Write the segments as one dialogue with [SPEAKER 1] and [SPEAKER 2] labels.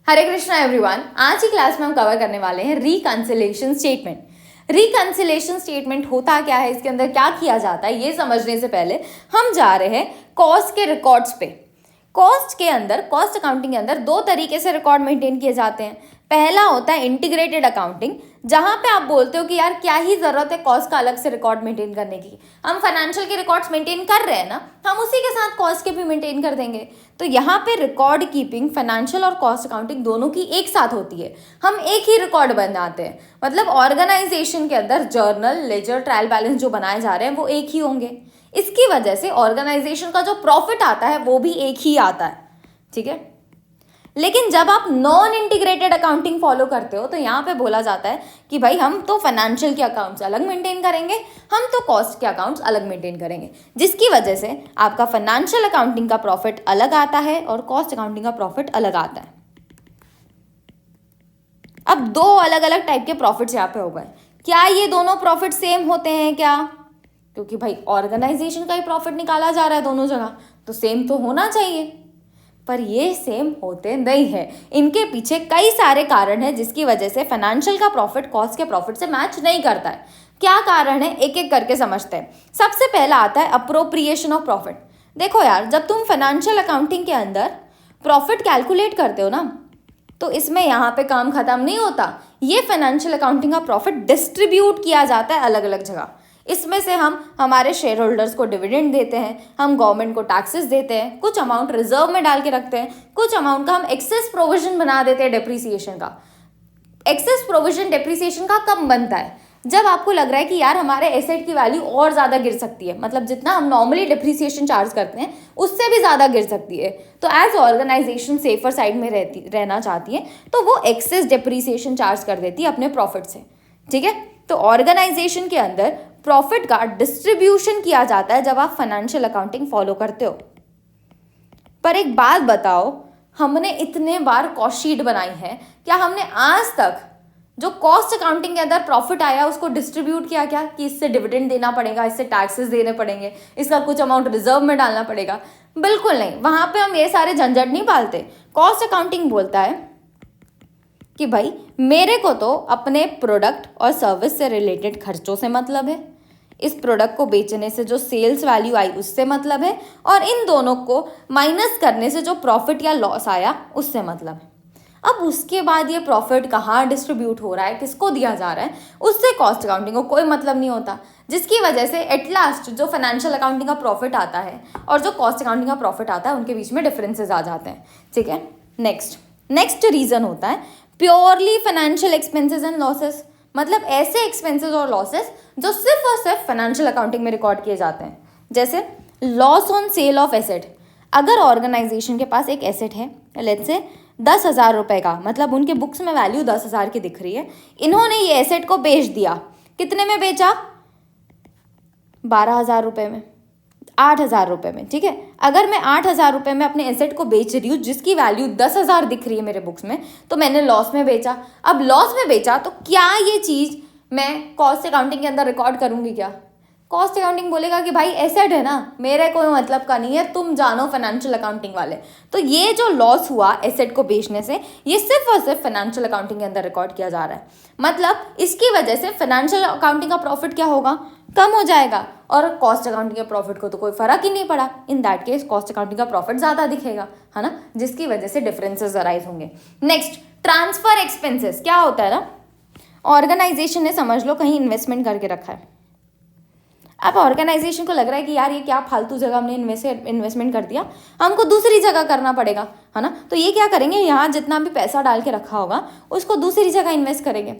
[SPEAKER 1] हरे Krishna everyone. आज की class में हम कवर करने वाले हैं रिकंसिलिएशन स्टेटमेंट। रिकंसिलिएशन स्टेटमेंट होता क्या है, इसके अंदर क्या किया जाता है, ये समझने से पहले हम जा रहे हैं कॉस्ट के रिकॉर्ड्स पे। कॉस्ट के अंदर, कॉस्ट अकाउंटिंग के अंदर दो तरीके से रिकॉर्ड मेंटेन किए जाते हैं। पहला होता है इंटीग्रेटेड अकाउंटिंग, जहां पे आप बोलते हो कि यार क्या ही जरूरत है कॉस्ट का अलग से रिकॉर्ड मेंटेन करने की, हम फाइनेंशियल के रिकॉर्ड्स मेंटेन कर रहे हैं ना, हम उसी के साथ कॉस्ट के भी मेंटेन कर देंगे। तो यहाँ पे रिकॉर्ड कीपिंग फाइनेंशियल और कॉस्ट अकाउंटिंग दोनों की एक साथ होती है, हम एक ही रिकॉर्ड बनाते हैं। मतलब ऑर्गेनाइजेशन के अंदर जर्नल, लेजर, ट्रायल बैलेंस जो बनाए जा रहे हैं वो एक ही होंगे। इसकी वजह से ऑर्गेनाइजेशन का जो प्रॉफिट आता है वो भी एक ही आता है, ठीक है। लेकिन जब आप नॉन इंटीग्रेटेड अकाउंटिंग फॉलो करते हो तो यहाँ पे बोला जाता है कि भाई हम तो फाइनेंशियल के अकाउंट्स अलग मेंटेन करेंगे, हम तो कॉस्ट के अकाउंट्स अलग मेंटेन करेंगे, जिसकी वजह से आपका फाइनेंशियल अकाउंटिंग का प्रॉफिट अलग आता है और कॉस्ट अकाउंटिंग का प्रॉफिट अलग आता है। अब दो अलग अलग टाइप के प्रॉफिट्स यहाँ पे हो गए। क्या ये दोनों प्रॉफिट सेम होते हैं क्या? क्योंकि भाई ऑर्गेनाइजेशन का ही प्रॉफिट निकाला जा रहा है दोनों जगह, तो सेम तो होना चाहिए, पर ये सेम होते नहीं है। इनके पीछे कई सारे कारण हैं जिसकी वजह से फाइनेंशियल का प्रॉफिट कॉस्ट के प्रॉफिट से मैच नहीं करता है। क्या कारण है, एक एक करके समझते हैं। सबसे पहला आता है अप्रोप्रिएशन ऑफ प्रॉफिट। देखो यार, जब तुम फाइनेंशियल अकाउंटिंग के अंदर प्रॉफिट कैलकुलेट करते हो ना, तो इसमें यहाँ पे काम खत्म नहीं होता। ये फाइनेंशियल अकाउंटिंग का प्रॉफिट डिस्ट्रीब्यूट किया जाता है अलग अलग जगह। इसमें से हम हमारे शेयर होल्डर्स को डिविडेंड देते हैं, हम गवर्नमेंट को टैक्सेस देते हैं, कुछ अमाउंट रिजर्व में डाल के रखते हैं, कुछ अमाउंट का हम एक्सेस प्रोविजन बना देते हैं डेप्रीसिएशन का। एक्सेस प्रोविजन डेप्रीसिएशन का कब बनता है? जब आपको लग रहा है कि यार हमारे एसेट की वैल्यू और ज़्यादा गिर सकती है, मतलब जितना हम नॉर्मली डेप्रीसिएशन चार्ज करते हैं उससे भी ज़्यादा गिर सकती है, तो एज ऑर्गेनाइजेशन सेफर साइड में रहना चाहती है, तो वो एक्सेस डेप्रीसिएशन चार्ज कर देती है अपने प्रॉफिट से, ठीक है। तो ऑर्गेनाइजेशन के अंदर प्रॉफिट का डिस्ट्रीब्यूशन किया जाता है जब आप फाइनेंशियल अकाउंटिंग फॉलो करते हो। पर एक बात बताओ, हमने इतने बार कॉस्ट शीट बनाई है, क्या हमने आज तक जो कॉस्ट अकाउंटिंग के अंदर प्रॉफिट आया उसको डिस्ट्रीब्यूट किया क्या कि इससे डिविडेंड देना पड़ेगा, इससे टैक्सेस देने पड़ेंगे, इसका कुछ अमाउंट रिजर्व में डालना पड़ेगा? बिल्कुल नहीं, वहां पे हम ये सारे झंझट नहीं पालते। कॉस्ट अकाउंटिंग बोलता है कि भाई मेरे को तो अपने प्रोडक्ट और सर्विस से रिलेटेड खर्चों से मतलब है, इस प्रोडक्ट को बेचने से जो सेल्स वैल्यू आई उससे मतलब है, और इन दोनों को माइनस करने से जो प्रॉफिट या लॉस आया उससे मतलब है। अब उसके बाद ये प्रॉफिट कहाँ डिस्ट्रीब्यूट हो रहा है, किसको दिया जा रहा है, उससे कॉस्ट अकाउंटिंग को कोई मतलब नहीं होता, जिसकी वजह से एट लास्ट जो फाइनेंशियल अकाउंटिंग का प्रॉफिट आता है और जो कॉस्ट अकाउंटिंग का प्रॉफिट आता है उनके बीच में डिफरेंसेस आ जाते हैं, ठीक है। नेक्स्ट रीजन होता है purely financial expenses and losses. मतलब ऐसे एक्सपेंसेस और लॉसेस जो सिर्फ और सिर्फ फाइनेंशियल अकाउंटिंग में रिकॉर्ड किए जाते हैं, जैसे loss on sale of asset. अगर ऑर्गेनाइजेशन के पास एक एसेट है, लेट्स से 10,000 रुपये का, मतलब उनके बुक्स में वैल्यू 10,000 की दिख रही है, इन्होंने ये एसेट को बेच दिया। कितने में बेचा? 12,000 रुपये में, 8,000 रुपये में, ठीक है। अगर मैं 8,000 रुपये में अपने एसेट को बेच रही हूँ जिसकी वैल्यू 10,000 दिख रही है मेरे बुक्स में, तो मैंने लॉस में बेचा। अब लॉस में बेचा तो क्या ये चीज़ मैं कॉस्ट अकाउंटिंग के अंदर रिकॉर्ड करूँगी क्या? कॉस्ट अकाउंटिंग बोलेगा कि भाई एसेट है ना, मेरे कोई मतलब का नहीं है, तुम जानो फाइनेंशियल अकाउंटिंग वाले। तो ये जो लॉस हुआ एसेट को बेचने से, ये सिर्फ और सिर्फ फाइनेंशियल अकाउंटिंग के अंदर रिकॉर्ड किया जा रहा है। मतलब इसकी वजह से फाइनेंशियल अकाउंटिंग का प्रॉफिट क्या होगा? कम हो जाएगा, और कॉस्ट अकाउंटिंग के प्रॉफिट को तो कोई फर्क ही नहीं पड़ा। इन दैट केस कॉस्ट अकाउंटिंग का प्रॉफिट ज़्यादा दिखेगा, है ना, जिसकी वजह से डिफरेंसेस अराइज होंगे। Next, transfer expenses. क्या होता है ना, ऑर्गेनाइजेशन ने समझ लो कहीं इन्वेस्टमेंट करके रखा है। अब ऑर्गेनाइजेशन को लग रहा है कि यार ये क्या फालतू जगह हमने इन्वेस्टमेंट कर दिया, हमको दूसरी जगह करना पड़ेगा, है ना। तो ये क्या करेंगे, यहाँ जितना भी पैसा डाल के रखा होगा उसको दूसरी जगह इन्वेस्ट करेंगे।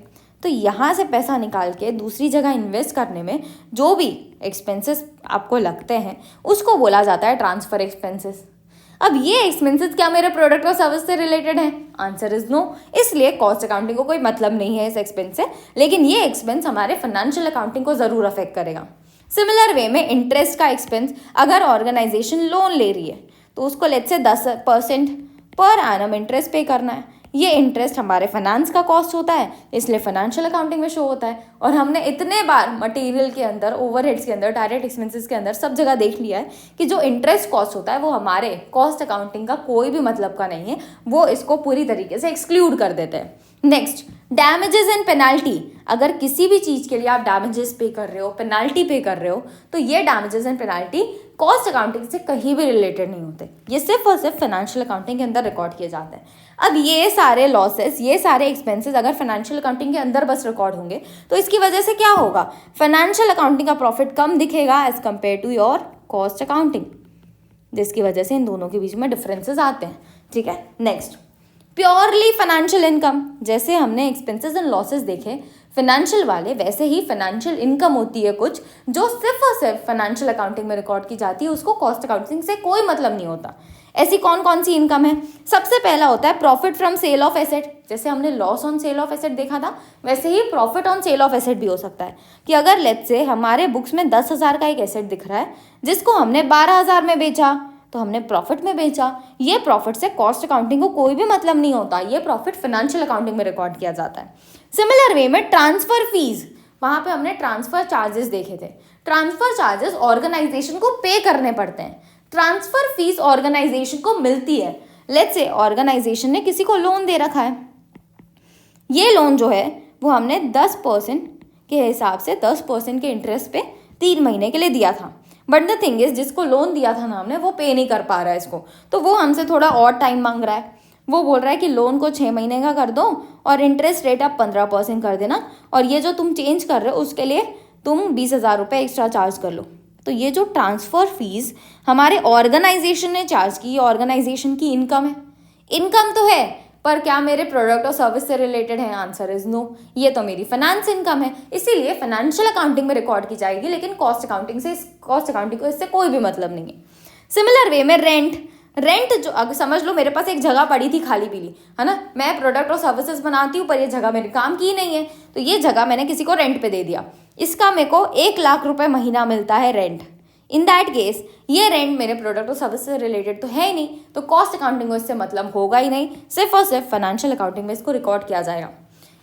[SPEAKER 1] तो यहाँ से पैसा निकाल के दूसरी जगह इन्वेस्ट करने में जो भी एक्सपेंसेस आपको लगते हैं उसको बोला जाता है ट्रांसफर एक्सपेंसेस। अब ये एक्सपेंसेस क्या मेरे प्रोडक्ट और सर्विस से रिलेटेड है? Answer is no. इसलिए कॉस्ट अकाउंटिंग को कोई मतलब नहीं है इस एक्सपेंस से, लेकिन ये एक्सपेंस हमारे फाइनेंशियल अकाउंटिंग को ज़रूर अफेक्ट करेगा। सिमिलर वे में इंटरेस्ट का एक्सपेंस, अगर ऑर्गेनाइजेशन लोन ले रही है तो उसको let's say 10% per annum interest पे करना है, ये इंटरेस्ट हमारे फाइनेंस का कॉस्ट होता है, इसलिए फाइनेंशियल अकाउंटिंग में शो होता है। और हमने इतने बार मटेरियल के अंदर, ओवरहेड्स के अंदर, डायरेक्ट एक्सपेंसेस के अंदर सब जगह देख लिया है कि जो इंटरेस्ट कॉस्ट होता है वो हमारे कॉस्ट अकाउंटिंग का कोई भी मतलब का नहीं है, वो इसको पूरी तरीके से एक्सक्लूड कर देते हैं। Next, damages and penalty. अगर किसी भी चीज़ के लिए आप डैमेजेस पे कर रहे हो, पेनाल्टी पे कर रहे हो, तो ये damages and penalty cost accounting से कहीं भी रिलेटेड नहीं होते, ये सिर्फ और सिर्फ फाइनेंशियल अकाउंटिंग के अंदर रिकॉर्ड किए जाते हैं। अब ये सारे लॉसेस, ये सारे एक्सपेंसेस अगर फाइनेंशियल अकाउंटिंग के अंदर बस रिकॉर्ड होंगे तो इसकी वजह से क्या होगा, फाइनेंशियल अकाउंटिंग का प्रॉफिट कम दिखेगा as compared to your cost accounting, जिसकी वजह से इन दोनों के बीच में डिफरेंसेस आते हैं। ठीक है, नेक्स्ट, प्योरली फाइनेंशियल इनकम। जैसे हमने एक्सपेंसेस एंड लॉसेस देखे फाइनेंशियल वाले, वैसे ही फाइनेंशियल इनकम होती है कुछ जो सिर्फ और सिर्फ फाइनेंशियल अकाउंटिंग में रिकॉर्ड की जाती है, उसको कॉस्ट अकाउंटिंग से कोई मतलब नहीं होता। ऐसी कौन कौन सी इनकम है? सबसे पहला होता है profit from sale of asset. जैसे हमने loss on sale of asset देखा था, वैसे ही profit on sale of asset भी हो सकता है कि अगर लेट्स से हमारे बुक्स में 10,000 का एक एसेट दिख रहा है जिसको हमने 12,000 में बेचा, तो हमने प्रॉफिट में बेचा। ये प्रॉफिट से कॉस्ट अकाउंटिंग को कोई भी मतलब नहीं होता, ये प्रॉफिट फाइनेंशियल अकाउंटिंग में रिकॉर्ड किया जाता है। सिमिलर वे में ट्रांसफर फीस, वहाँ पे हमने ट्रांसफर चार्जेस देखे थे। ट्रांसफर चार्जेस ऑर्गेनाइजेशन को पे करने पड़ते हैं, ट्रांसफर फीस ऑर्गेनाइजेशन को मिलती है। लेट्स से ऑर्गेनाइजेशन ने किसी को लोन दे रखा है, ये लोन जो है वो हमने 10% के हिसाब से 10% के इंटरेस्ट पे 3 महीने के लिए दिया था। बट द थिंग इज, जिसको लोन दिया था ना हमने, वो पे नहीं कर पा रहा है इसको, तो वो हमसे थोड़ा और टाइम मांग रहा है। वो बोल रहा है कि लोन को 6 महीने का कर दो और इंटरेस्ट रेट आप 15% कर देना, और ये जो तुम चेंज कर रहे हो उसके लिए तुम 20,000 रुपये एक्स्ट्रा चार्ज कर लो। तो ये जो ट्रांसफ़र फीस हमारे ऑर्गेनाइजेशन ने चार्ज की, ये ऑर्गेनाइजेशन की इनकम है। इनकम तो है, पर क्या मेरे प्रोडक्ट और सर्विस से रिलेटेड है? Answer is no. ये तो मेरी फाइनेंस इनकम है, इसीलिए फाइनेंशियल अकाउंटिंग में रिकॉर्ड की जाएगी, लेकिन कॉस्ट अकाउंटिंग को इससे कोई भी मतलब नहीं है। सिमिलर वे में रेंट जो, अगर समझ लो मेरे पास एक जगह पड़ी थी खाली पीली, है ना, मैं प्रोडक्ट और सर्विसेज बनाती हूँ पर ये जगह मेरे काम की नहीं है, तो ये जगह मैंने किसी को रेंट पे दे दिया, इसका मेरे को 1,00,000 रुपये महीना मिलता है रेंट। इन दैट केस ये रेंट मेरे प्रोडक्ट और सर्विस से रिलेटेड तो है ही नहीं, तो कॉस्ट अकाउंटिंग को इससे मतलब होगा ही नहीं, सिर्फ और सिर्फ फाइनेंशियल अकाउंटिंग में इसको रिकॉर्ड किया जाएगा।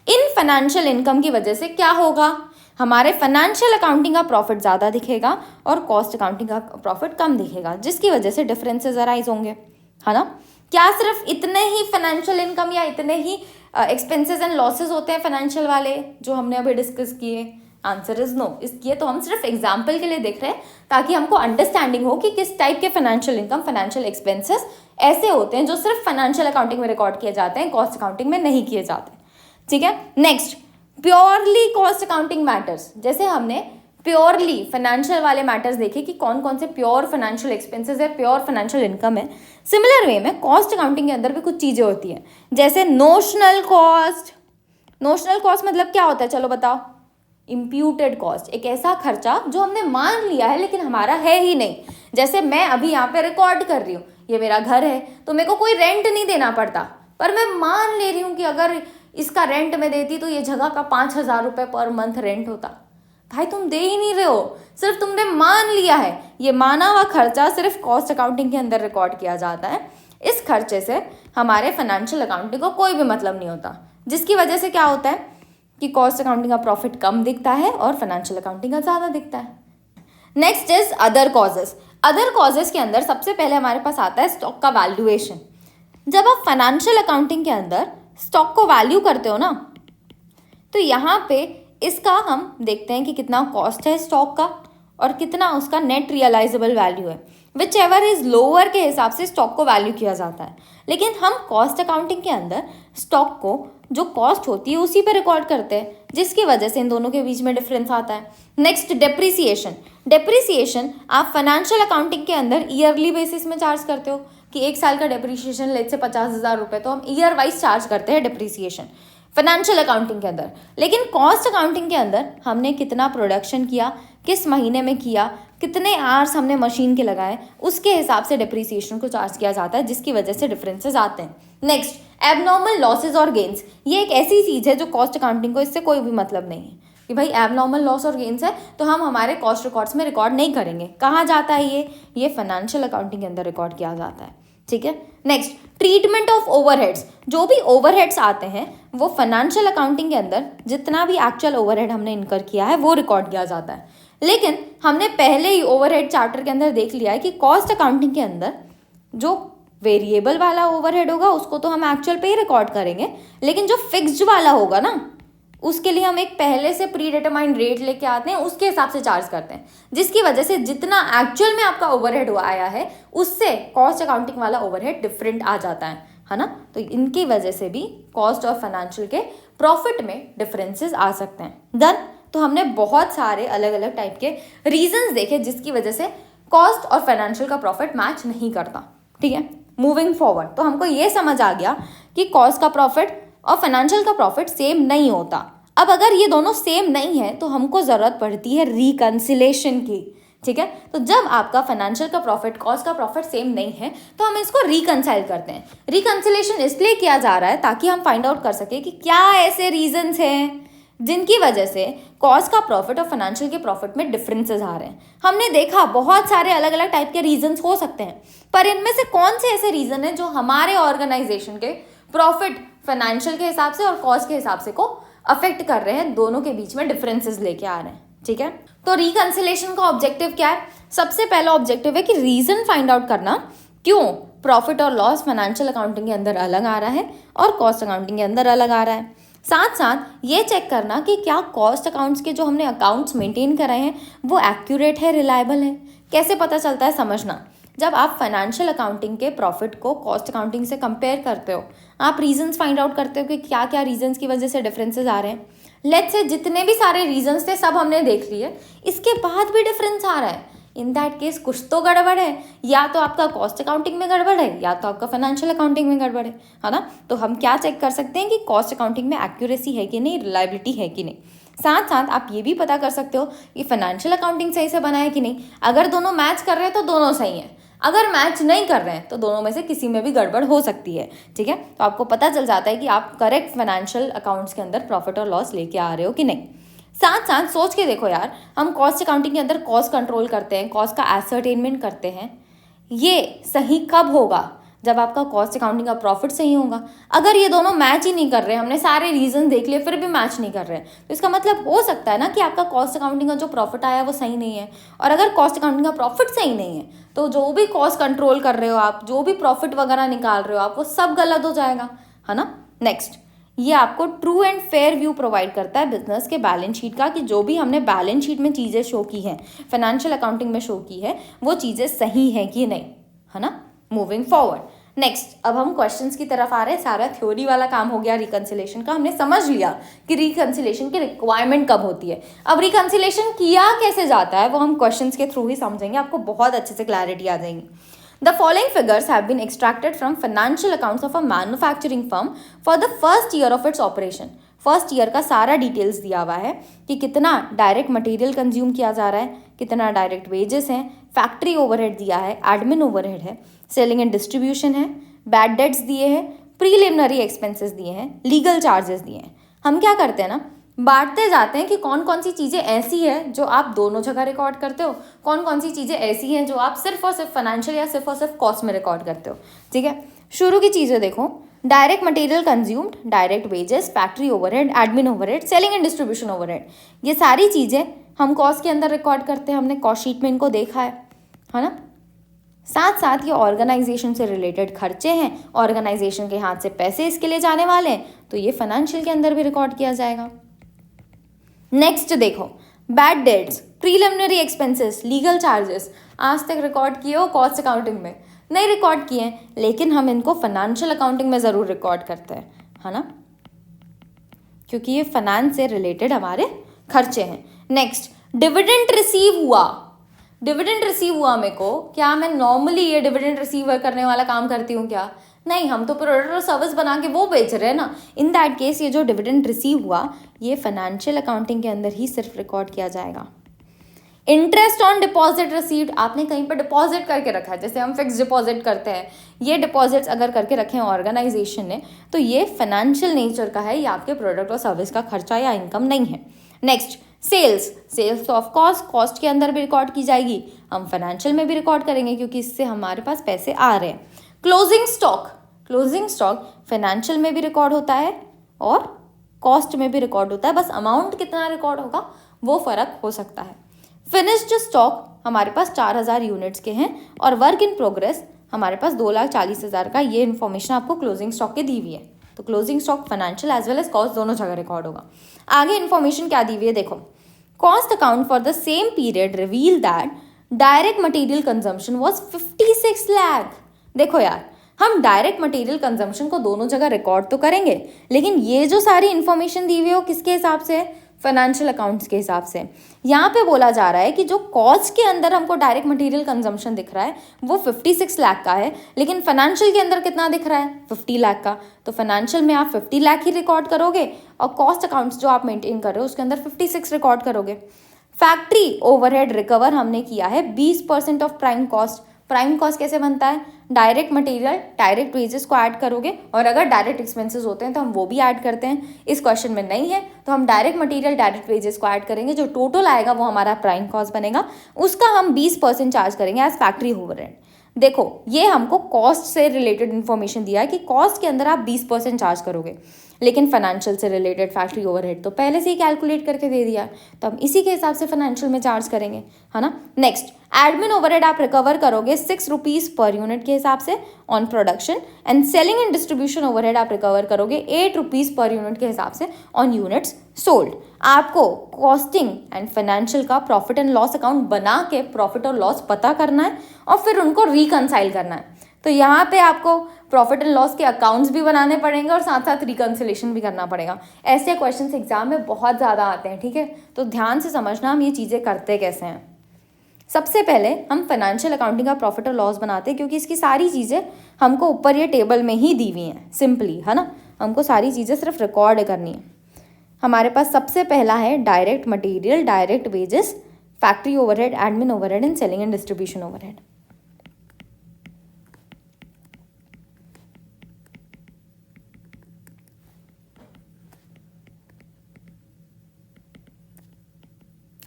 [SPEAKER 1] इन फाइनेंशियल इनकम की वजह से क्या होगा, हमारे फाइनेंशियल अकाउंटिंग का प्रॉफिट ज़्यादा दिखेगा और कॉस्ट अकाउंटिंग का प्रॉफिट कम दिखेगा, जिसकी वजह से डिफरेंसेस अराइज होंगे, है ना। क्या सिर्फ इतने ही फाइनेंशियल इनकम या इतने ही एक्सपेंसेस एंड लॉसेज होते हैं फाइनेंशियल वाले जो हमने अभी डिस्कस किए? Answer is no. ये तो हम सिर्फ एग्जाम्पल के लिए देख रहे हैं ताकि हमको अंडरस्टैंडिंग हो कि किस टाइप के फाइनेंशियल इनकम, फाइनेंशियल एक्सपेंसेस ऐसे होते हैं जो सिर्फ फाइनेंशियल अकाउंटिंग में रिकॉर्ड किए जाते हैं, कॉस्ट अकाउंटिंग में नहीं किए जाते। ठीक है, next, purely cost accounting matters. जैसे हमने प्योरली फाइनेंशियल वाले मैटर्स देखे कि कौन कौन से प्योर फाइनेंशियल एक्सपेंसेस है, प्योर फाइनेंशियल इनकम है। सिमिलर वे में कॉस्ट अकाउंटिंग के अंदर भी कुछ चीज़ें होती हैं, जैसे नोशनल कॉस्ट। नोशनल कॉस्ट मतलब क्या होता है, चलो बताओ? इम्प्यूटेड कॉस्ट, एक ऐसा खर्चा जो हमने मान लिया है लेकिन हमारा है ही नहीं। जैसे मैं अभी यहाँ पे रिकॉर्ड कर रही हूँ, ये मेरा घर है, तो मेरे को कोई रेंट नहीं देना पड़ता, पर मैं मान ले रही हूँ कि अगर इसका रेंट मैं देती तो ये जगह का 5,000 रुपये पर मंथ रेंट होता। भाई तुम दे ही नहीं रहे हो, सिर्फ तुमने मान लिया है। ये माना हुआ खर्चा सिर्फ कॉस्ट अकाउंटिंग के अंदर रिकॉर्ड किया जाता है। इस खर्चे से हमारे फाइनेंशियल अकाउंटिंग को कोई भी मतलब नहीं होता, जिसकी वजह से क्या होता है कि कॉस्ट अकाउंटिंग का प्रॉफिट कम दिखता है और फाइनेंशियल अकाउंटिंग का ज़्यादा दिखता है। Next is other causes. Other causes के अंदर सबसे पहले हमारे पास आता है स्टॉक का वैल्यूएशन। जब आप फाइनेंशियल अकाउंटिंग के अंदर स्टॉक को वैल्यू करते हो ना, तो यहाँ पे इसका हम देखते हैं कि कितना कॉस्ट है स्टॉक का और कितना उसका नेट रियलाइजेबल वैल्यू है। विच एवर इज लोअर के हिसाब से स्टॉक को वैल्यू किया जाता है, लेकिन हम कॉस्ट अकाउंटिंग के अंदर स्टॉक को जो कॉस्ट होती है उसी पे रिकॉर्ड करते हैं, जिसकी वजह से इन दोनों के बीच में डिफरेंस आता है। Next, depreciation. डेप्रिसिएशन आप फाइनेंशियल अकाउंटिंग के अंदर ईयरली बेसिस में चार्ज करते हो कि 1 साल का डेप्रिसिएशन लेट से 50,000 रुपये, तो हम ईयर वाइज चार्ज करते हैं डेप्रिसिएशन फाइनेंशियल अकाउंटिंग के अंदर। लेकिन कॉस्ट अकाउंटिंग के अंदर हमने कितना प्रोडक्शन किया, किस महीने में किया, कितने आवर्स हमने मशीन के लगाए, उसके हिसाब से डेप्रिसिएशन को चार्ज किया जाता है, जिसकी वजह से डिफरेंसेस आते हैं। नेक्स्ट, एबनॉर्मल लॉसेज और गेन्स। ये एक ऐसी चीज़ है जो कॉस्ट अकाउंटिंग को इससे कोई भी मतलब नहीं है कि भाई एबनॉर्मल लॉस और गेन्स है तो हम हमारे कॉस्ट रिकॉर्ड्स में रिकॉर्ड नहीं करेंगे। कहाँ जाता है ये फाइनेंशियल अकाउंटिंग के अंदर रिकॉर्ड किया जाता है। ठीक है, नेक्स्ट, ट्रीटमेंट ऑफ ओवरहेड्स, जो भी ओवरहेड्स आते हैं वो फाइनेंशियल अकाउंटिंग के अंदर जितना भी एक्चुअल ओवरहेड हमने इनकर किया है वो रिकॉर्ड किया जाता है। लेकिन हमने पहले ही ओवरहेड चार्टर के अंदर देख लिया है कि कॉस्ट अकाउंटिंग के अंदर जो वेरिएबल वाला ओवरहेड होगा उसको तो हम एक्चुअल पे ही रिकॉर्ड करेंगे, लेकिन जो फिक्स्ड वाला होगा ना उसके लिए हम एक पहले से प्री डिटरमाइंड रेट लेके आते हैं, उसके हिसाब से चार्ज करते हैं, जिसकी वजह से जितना एक्चुअल में आपका ओवरहेड आया है उससे कॉस्ट अकाउंटिंग वाला ओवरहेड डिफरेंट आ जाता है ना। तो इनकी वजह से भी कॉस्ट और फाइनेंशियल के प्रॉफिट में डिफरेंसेस आ सकते हैं। डन। तो हमने बहुत सारे अलग अलग टाइप के रीजंस देखे जिसकी वजह से कॉस्ट और फाइनेंशियल का प्रॉफिट मैच नहीं करता। ठीक है, मूविंग फॉरवर्ड तो हमको ये समझ आ गया कि कॉस्ट का प्रॉफिट और फाइनेंशियल का प्रॉफिट सेम नहीं होता। अब अगर ये दोनों सेम नहीं है तो हमको ज़रूरत पड़ती है रिकन्सिलेशन की। ठीक है, तो जब आपका फाइनेंशियल का प्रॉफिट कॉस्ट का प्रॉफिट सेम नहीं है तो हम इसको रिकन्साइल करते हैं। रिकन्सिलेशन इसलिए किया जा रहा है ताकि हम फाइंड आउट कर सके कि क्या ऐसे रीजंस हैं जिनकी वजह से कॉस्ट का प्रॉफिट और फाइनेंशियल के प्रॉफिट में डिफरेंसेस आ रहे हैं। हमने देखा बहुत सारे अलग अलग टाइप के रीजंस हो सकते हैं, पर इनमें से कौन से ऐसे रीजन हैं जो हमारे ऑर्गेनाइजेशन के प्रॉफिट फाइनेंशियल के हिसाब से और कॉस्ट के हिसाब से को अफेक्ट कर रहे हैं, दोनों के बीच में डिफरेंसेस लेके आ रहे हैं। ठीक है, तो रिकन्सिलेशन का ऑब्जेक्टिव क्या है? सबसे पहला ऑब्जेक्टिव है कि रीजन फाइंड आउट करना क्यों प्रॉफिट और लॉस फाइनेंशियल अकाउंटिंग के अंदर अलग आ रहा है और कॉस्ट अकाउंटिंग के अंदर अलग आ रहा है। साथ साथ ये चेक करना कि क्या कॉस्ट अकाउंट्स के जो हमने अकाउंट्स मेंटेन कराए हैं वो एक्यूरेट है, रिलायबल है। कैसे पता चलता है? समझना, जब आप फाइनेंशियल अकाउंटिंग के प्रॉफिट को कॉस्ट अकाउंटिंग से कंपेयर करते हो, आप रीजंस फाइंड आउट करते हो कि क्या क्या रीजंस की वजह से डिफरेंसेस आ रहे हैं। लेट्स से जितने भी सारे रीजंस थे सब हमने देख लिए, इसके बाद भी डिफरेंस आ रहा है, इन दैट केस कुछ तो गड़बड़ है। या तो आपका कॉस्ट अकाउंटिंग में गड़बड़ है या तो आपका फाइनेंशियल अकाउंटिंग में गड़बड़ है ना। तो हम क्या चेक कर सकते हैं कि कॉस्ट अकाउंटिंग में एक्यूरेसी है कि नहीं, रिलायबिलिटी है कि नहीं। साथ साथ आप ये भी पता कर सकते हो कि फाइनेंशियल अकाउंटिंग सही से बना है कि नहीं। अगर दोनों मैच कर रहे हैं तो दोनों सही हैं, अगर मैच नहीं कर रहे हैं तो दोनों में से किसी में भी गड़बड़ हो सकती है। ठीक है, तो आपको पता चल जाता है कि आप करेक्ट फाइनेंशियल अकाउंट्स के अंदर प्रॉफिट और लॉस लेके आ रहे हो कि नहीं। साथ साथ सोच के देखो यार, हम कॉस्ट अकाउंटिंग के अंदर कॉस्ट कंट्रोल करते हैं, कॉस्ट का एसर्टेनमेंट करते हैं, ये सही कब होगा? जब आपका कॉस्ट अकाउंटिंग का प्रॉफिट सही होगा। अगर ये दोनों मैच ही नहीं कर रहे, हमने सारे रीजन देख लिए फिर भी मैच नहीं कर रहे हैं, तो इसका मतलब हो सकता है ना कि आपका कॉस्ट अकाउंटिंग का जो प्रॉफिट आया वो सही नहीं है। और अगर कॉस्ट अकाउंटिंग का प्रॉफिट सही नहीं है तो जो भी कॉस्ट कंट्रोल कर रहे हो आप, जो भी प्रॉफिट वगैरह निकाल रहे हो आप, वो सब गलत हो जाएगा, है ना। नेक्स्ट, ये आपको true and fair view provide करता है बिजनेस के बैलेंस शीट का, कि जो भी हमने बैलेंस शीट में चीज़ें शो की हैं, फाइनेंशियल अकाउंटिंग में शो की है, वो चीज़ें सही हैं कि नहीं, है ना। मूविंग फॉरवर्ड, नेक्स्ट अब हम क्वेश्चंस की तरफ आ रहे हैं। सारा थ्योरी वाला काम हो गया रिकन्सिलेशन का, हमने समझ लिया कि रिकन्सिलेशन की रिक्वायरमेंट कब होती है। अब रिकन्सिलेशन किया कैसे जाता है वो हम क्वेश्चंस के थ्रू ही समझेंगे, आपको बहुत अच्छे से क्लैरिटी आ जाएगी। The following figures have been extracted from financial accounts of a manufacturing firm for the first year of its operation. First year का सारा डिटेल्स दिया हुआ है कि कितना डायरेक्ट मटेरियल कंज्यूम किया जा रहा है, कितना डायरेक्ट वेजेस हैं, फैक्ट्री ओवरहेड दिया है, एडमिन ओवरहेड है, सेलिंग एंड डिस्ट्रीब्यूशन है, बैड डेट्स दिए हैं, प्रीलिमिनरी एक्सपेंसेस दिए हैं, लीगल चार्जेस दिए हैं। हम क्या करते हैं ना, बांटते जाते हैं कि कौन कौन सी चीज़ें ऐसी है जो आप दोनों जगह रिकॉर्ड करते हो, कौन कौन सी चीज़ें ऐसी हैं जो आप सिर्फ और सिर्फ फाइनेंशियल या सिर्फ और सिर्फ कॉस्ट में रिकॉर्ड करते हो। ठीक है, शुरू की चीज़ें देखो, direct material consumed, direct wages, factory overhead, admin overhead, selling and distribution overhead, ये सारी चीज़ें हम कॉस्ट के अंदर रिकॉर्ड करते हैं। हमने कॉस्ट शीट में इनको देखा है ना। साथ साथ ये ऑर्गेनाइजेशन से रिलेटेड खर्चे हैं, ऑर्गेनाइजेशन के हाथ से पैसे इसके लिए जाने वाले हैं, तो ये फाइनेंशियल के अंदर भी रिकॉर्ड किया जाएगा। नेक्स्ट देखो, bad debts, preliminary expenses, legal charges, आज तक रिकॉर्ड किए हो कॉस्ट अकाउंटिंग में? नहीं रिकॉर्ड किए हैं, लेकिन हम इनको फाइनेंशियल अकाउंटिंग में ज़रूर रिकॉर्ड करते हैं, है ना, क्योंकि ये फाइनेंस से रिलेटेड हमारे खर्चे हैं। नेक्स्ट, डिविडेंड रिसीव हुआ, डिविडेंड रिसीव हुआ मेरे को, क्या मैं नॉर्मली ये डिविडेंड रिसीव करने वाला काम करती हूँ क्या? नहीं, हम तो प्रोडक्ट और सर्विस बना के वो बेच रहे हैं ना। इन दैट केस ये जो डिविडेंड रिसीव हुआ ये फाइनेंशियल अकाउंटिंग के अंदर ही सिर्फ रिकॉर्ड किया जाएगा। इंटरेस्ट ऑन डिपॉजिट रिसीव्ड, आपने कहीं पर डिपॉजिट करके रखा है, जैसे हम फिक्स डिपॉजिट करते हैं, ये डिपॉजिट्स अगर करके रखे हैं ऑर्गेनाइजेशन ने, तो ये फाइनेंशियल नेचर का है, ये आपके प्रोडक्ट और सर्विस का खर्चा या इनकम नहीं है। Next, sales, sales of cost के अंदर भी रिकॉर्ड की जाएगी, हम फाइनेंशियल में भी रिकॉर्ड करेंगे क्योंकि इससे हमारे पास पैसे आ रहे हैं। Closing stock, closing stock financial में भी रिकॉर्ड होता है और कॉस्ट में भी रिकॉर्ड होता है, बस अमाउंट कितना रिकॉर्ड होगा वो फ़र्क हो सकता है। फिनिश्ड स्टॉक हमारे पास 4000 यूनिट्स के हैं और वर्क इन प्रोग्रेस हमारे पास 2,40,000 का, ये इन्फॉर्मेशन आपको क्लोजिंग स्टॉक के दी हुई है। तो closing stock financial as well as cost दोनों जगह रिकॉर्ड होगा। आगे इन्फॉर्मेशन क्या दी हुई है देखो, cost account for the same period reveal that direct material consumption was 56 lakh. देखो यार, हम डायरेक्ट मटेरियल कंजम्पशन को दोनों जगह रिकॉर्ड तो करेंगे, लेकिन ये जो सारी इन्फॉर्मेशन दी हुई है वो किसके हिसाब से है? फाइनेंशियल अकाउंट्स के हिसाब से। यहाँ पे बोला जा रहा है कि जो कॉस्ट के अंदर हमको डायरेक्ट मटेरियल कंजम्पशन दिख रहा है वो 56 लाख का है, लेकिन फाइनेंशियल के अंदर कितना दिख रहा है? 50 लाख का। तो फाइनेंशियल में आप 50 लाख ही रिकॉर्ड करोगे और कॉस्ट अकाउंट्स जो आप मेंटेन कर रहे हो उसके अंदर 56 रिकॉर्ड करोगे। फैक्ट्री ओवरहेड रिकवर हमने किया है 20% of prime cost. Prime cost कैसे बनता है? डायरेक्ट मटेरियल डायरेक्ट वेजेस को ऐड करोगे, और अगर डायरेक्ट एक्सपेंसेस होते हैं तो हम वो भी ऐड करते हैं। इस क्वेश्चन में नहीं है तो हम डायरेक्ट मटेरियल डायरेक्ट वेजेस को ऐड करेंगे, जो टोटल आएगा वो हमारा प्राइम कॉस्ट बनेगा, उसका हम 20% चार्ज करेंगे एज फैक्ट्री ओवरहेड। देखो, ये हमको कॉस्ट से रिलेटेड इन्फॉर्मेशन दिया है कि कॉस्ट के अंदर आप 20% चार्ज करोगे, लेकिन फाइनेंशियल से रिलेटेड फैक्ट्री ओवरहेड तो पहले से ही कैलकुलेट करके दे दिया, तो हम इसी के हिसाब से फाइनेंशियल में चार्ज करेंगे, है ना। नेक्स्ट, एडमिन ओवरहेड आप रिकवर करोगे 6 रुपीज़ पर यूनिट के हिसाब से on production, and selling and distribution overhead आप रिकवर करोगे 8 रुपीज़ पर यूनिट के हिसाब से ऑन यूनिट्स सोल्ड। आपको कॉस्टिंग एंड फाइनेंशियल का प्रॉफिट एंड लॉस अकाउंट बना के प्रॉफिट और लॉस पता करना है और फिर उनको रिकनसाइल करना है। तो यहाँ पे आपको प्रॉफिट एंड लॉस के अकाउंट्स भी बनाने पड़ेंगे और साथ साथ रिकन्सिलेशन भी करना पड़ेगा। ऐसे क्वेश्चंस एग्जाम में बहुत ज़्यादा आते हैं, ठीक है। तो ध्यान से समझना हम ये चीज़ें करते कैसे हैं। सबसे पहले हम फाइनेंशियल अकाउंटिंग का प्रॉफिट और लॉस बनाते हैं, क्योंकि इसकी सारी चीज़ें हमको ऊपर ये टेबल में ही दी हुई हैं सिंपली, है ना। हमको सारी चीज़ें सिर्फ रिकॉर्ड करनी है। हमारे पास सबसे पहला है direct material, direct wages, factory overhead, admin overhead and selling and distribution overhead.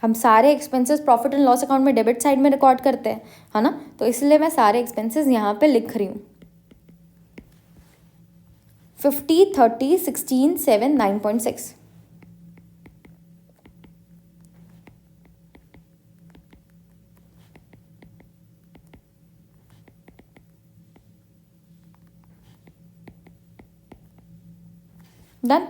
[SPEAKER 1] हम सारे expenses profit and loss account में डेबिट साइड में रिकॉर्ड करते हैं, है ना। तो इसलिए मैं सारे एक्सपेंसेस यहाँ पे लिख रही हूँ। 50, 30, 16, 7, 9.6। डन।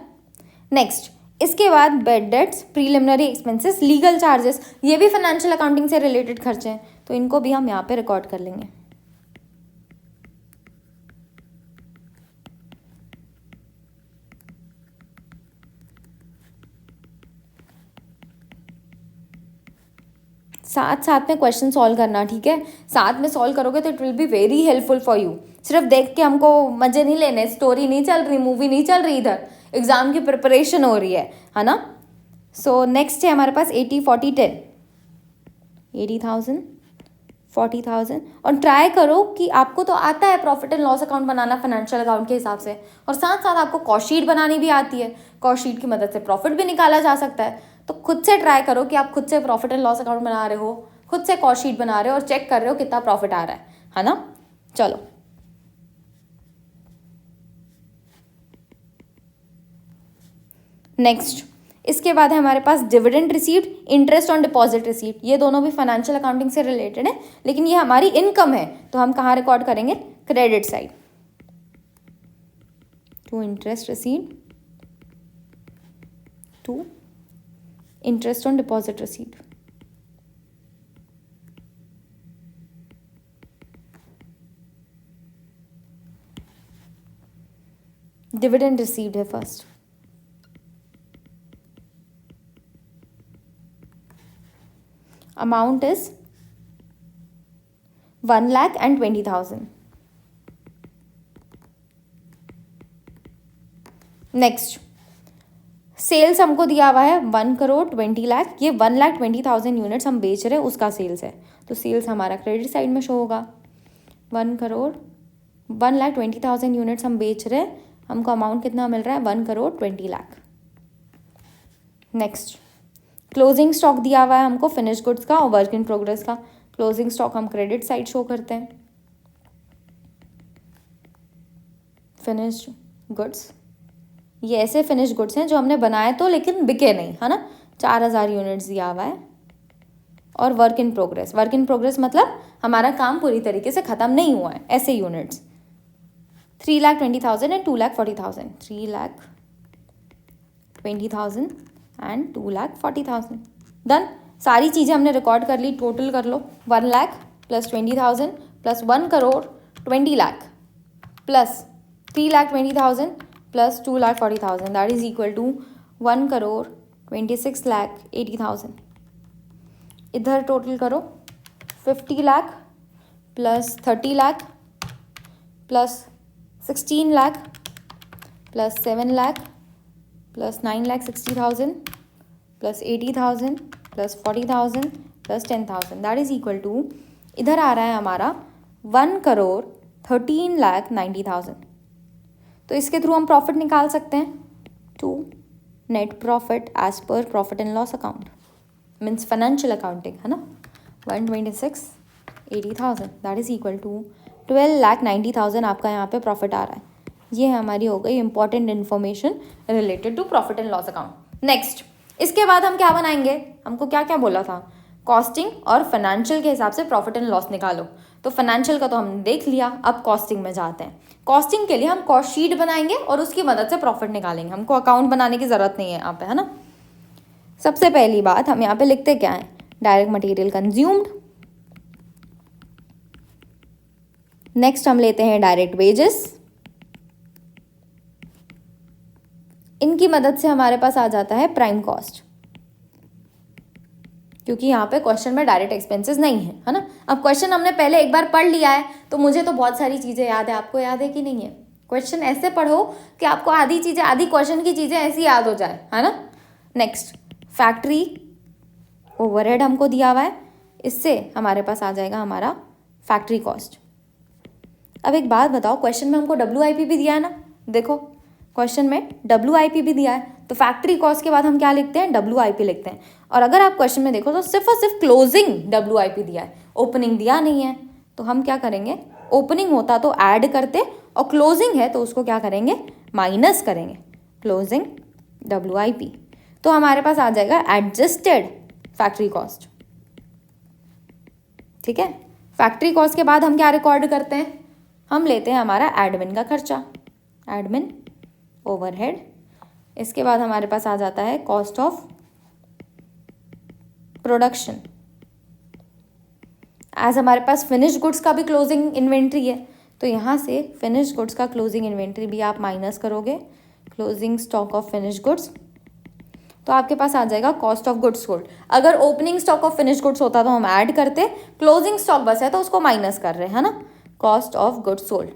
[SPEAKER 1] नेक्स्ट, इसके बाद bad debts, preliminary expenses, legal charges, ये भी फाइनेंशियल अकाउंटिंग से रिलेटेड खर्चे हैं, तो इनको भी हम यहाँ पे रिकॉर्ड कर लेंगे। साथ साथ में क्वेश्चन सॉल्व करना, ठीक है। साथ में सॉल्व करोगे तो it will be very helpful for you. सिर्फ देख के हमको मजे नहीं लेने, स्टोरी नहीं चल रही, मूवी नहीं चल रही, इधर एग्जाम की प्रिपरेशन हो रही है ना। सो नेक्स्ट है हमारे पास 80, 40, 10, 80,000, 40,000। और ट्राई करो कि आपको तो आता है profit and loss account banana financial account के हिसाब से, और साथ साथ आपको कॉस्ट शीट बनानी भी आती है। कॉस्ट शीट की मदद से प्रॉफिट भी निकाला जा सकता है। तो खुद से ट्राई करो कि आप खुद से प्रॉफिट एंड लॉस अकाउंट बना रहे हो, खुद से कॉस्ट शीट बना रहे हो और चेक कर रहे हो कितना प्रॉफिट आ रहा है ना। चलो, नेक्स्ट, इसके बाद है हमारे पास dividend received, interest on deposit received. ये दोनों भी फाइनेंशियल अकाउंटिंग से रिलेटेड है, लेकिन ये हमारी इनकम है, तो हम कहाँ रिकॉर्ड करेंगे? Credit side. To interest received, to interest on deposit received. Dividend received है first. Amount is 1,20,000। Next, sales हमको दिया हुआ है 1,20,00,000। ये 1,20,000 यूनिट्स हम बेच रहे हैं, उसका सेल्स है, तो सेल्स हमारा क्रेडिट साइड में शो होगा। 1,20,000 यूनिट्स हम बेच रहे हैं, हमको अमाउंट कितना मिल रहा है? 1,20,00,000। नेक्स्ट, क्लोजिंग स्टॉक दिया हुआ है हमको फिनिश गुड्स का और वर्क इन प्रोग्रेस का। क्लोजिंग स्टॉक हम क्रेडिट साइड शो करते हैं। फिनिश्ड गुड्स, ये ऐसे फिनिश्ड गुड्स हैं जो हमने बनाए तो लेकिन बिके नहीं, है ना, 4000 यूनिट्स दिया हुआ है। और work in progress, work in progress मतलब हमारा काम पूरी तरीके से ख़त्म नहीं हुआ है, ऐसे यूनिट्स 3,20,000 एंड 2,40,000, 3,20,000 एंड 2,40,000। डन, सारी चीज़ें हमने रिकॉर्ड कर ली, टोटल कर लो। 1 lakh plus 20,000 plus 1 crore 20 lakh plus 3,20,000 plus 2,40,000, that is equal to 1 crore 26,80,000। इधर टोटल करो, 50 lakh plus 30 lakh plus 16 lakh plus 7 lakh plus 9,60,000 plus 80,000 plus 40,000 plus 10,000, that is equal to, इधर आ रहा है हमारा 1 करोड़ 13,90,000। तो इसके थ्रू हम प्रॉफिट निकाल सकते हैं, to net profit as per profit and loss account means financial accounting, है ना, 126,80,000 दैट इज इक्वल टू 12,90,000 आपका यहाँ पे प्रॉफिट आ रहा है। ये हमारी हो गई important information related to profit and loss account. Next, इसके बाद हम क्या बनाएंगे, हमको क्या क्या बोला था, कॉस्टिंग और फाइनेंशियल के हिसाब से प्रॉफिट एंड लॉस निकालो। तो फाइनेंशियल का तो हमने देख लिया, अब कॉस्टिंग में जाते हैं। कॉस्टिंग के लिए हम कॉस्ट शीट बनाएंगे और उसकी मदद से प्रॉफिट निकालेंगे, हमको अकाउंट बनाने की ज़रूरत नहीं है यहाँ पे, है ना। सबसे पहली बात हम यहाँ पे लिखते क्या है, डायरेक्ट मटेरियल कंज्यूम्ड। नेक्स्ट हम लेते हैं डायरेक्ट वेजेस, इनकी मदद से हमारे पास आ जाता है प्राइम कॉस्ट, क्योंकि यहाँ पे क्वेश्चन में डायरेक्ट एक्सपेंसेस नहीं है, है ना। अब क्वेश्चन हमने पहले एक बार पढ़ लिया है तो मुझे तो बहुत सारी चीज़ें याद है, आपको याद है कि नहीं है। क्वेश्चन ऐसे पढ़ो कि आपको आधी चीज़ें, आधी क्वेश्चन की चीज़ें ऐसी याद हो जाए, है ना। नेक्स्ट, फैक्ट्री ओवरहेड हमको दिया हुआ है, इससे हमारे पास आ जाएगा हमारा फैक्ट्री कॉस्ट। अब एक बात बताओ, क्वेश्चन में हमको WIP भी दिया है ना, देखो क्वेश्चन में WIP भी दिया है, तो फैक्ट्री कॉस्ट के बाद हम क्या लिखते हैं, WIP लिखते हैं। और अगर आप क्वेश्चन में देखो तो सिर्फ और सिर्फ क्लोजिंग WIP दिया है, ओपनिंग दिया नहीं है, तो हम क्या करेंगे, ओपनिंग होता तो ऐड करते और क्लोजिंग है तो उसको क्या करेंगे, माइनस करेंगे, क्लोजिंग WIP। तो हमारे पास आ जाएगा एडजस्टेड फैक्ट्री कॉस्ट, ठीक है। फैक्ट्री कॉस्ट के बाद हम क्या रिकॉर्ड करते हैं, हम लेते हैं हमारा एडमिन का खर्चा, एडमिन ओवरहेड। इसके बाद हमारे पास आ जाता है कॉस्ट ऑफ प्रोडक्शन, एज हमारे पास फिनिश गुड्स का भी क्लोजिंग इन्वेंट्री है, तो यहाँ से फिनिश गुड्स का क्लोजिंग इन्वेंट्री भी आप माइनस करोगे, closing stock of finish goods, तो आपके पास आ जाएगा कॉस्ट ऑफ गुड्स सोल्ड। अगर opening stock of finish goods होता तो हम ऐड करते, क्लोजिंग स्टॉक बस है तो उसको माइनस कर रहे हैं, है ना, cost of goods sold.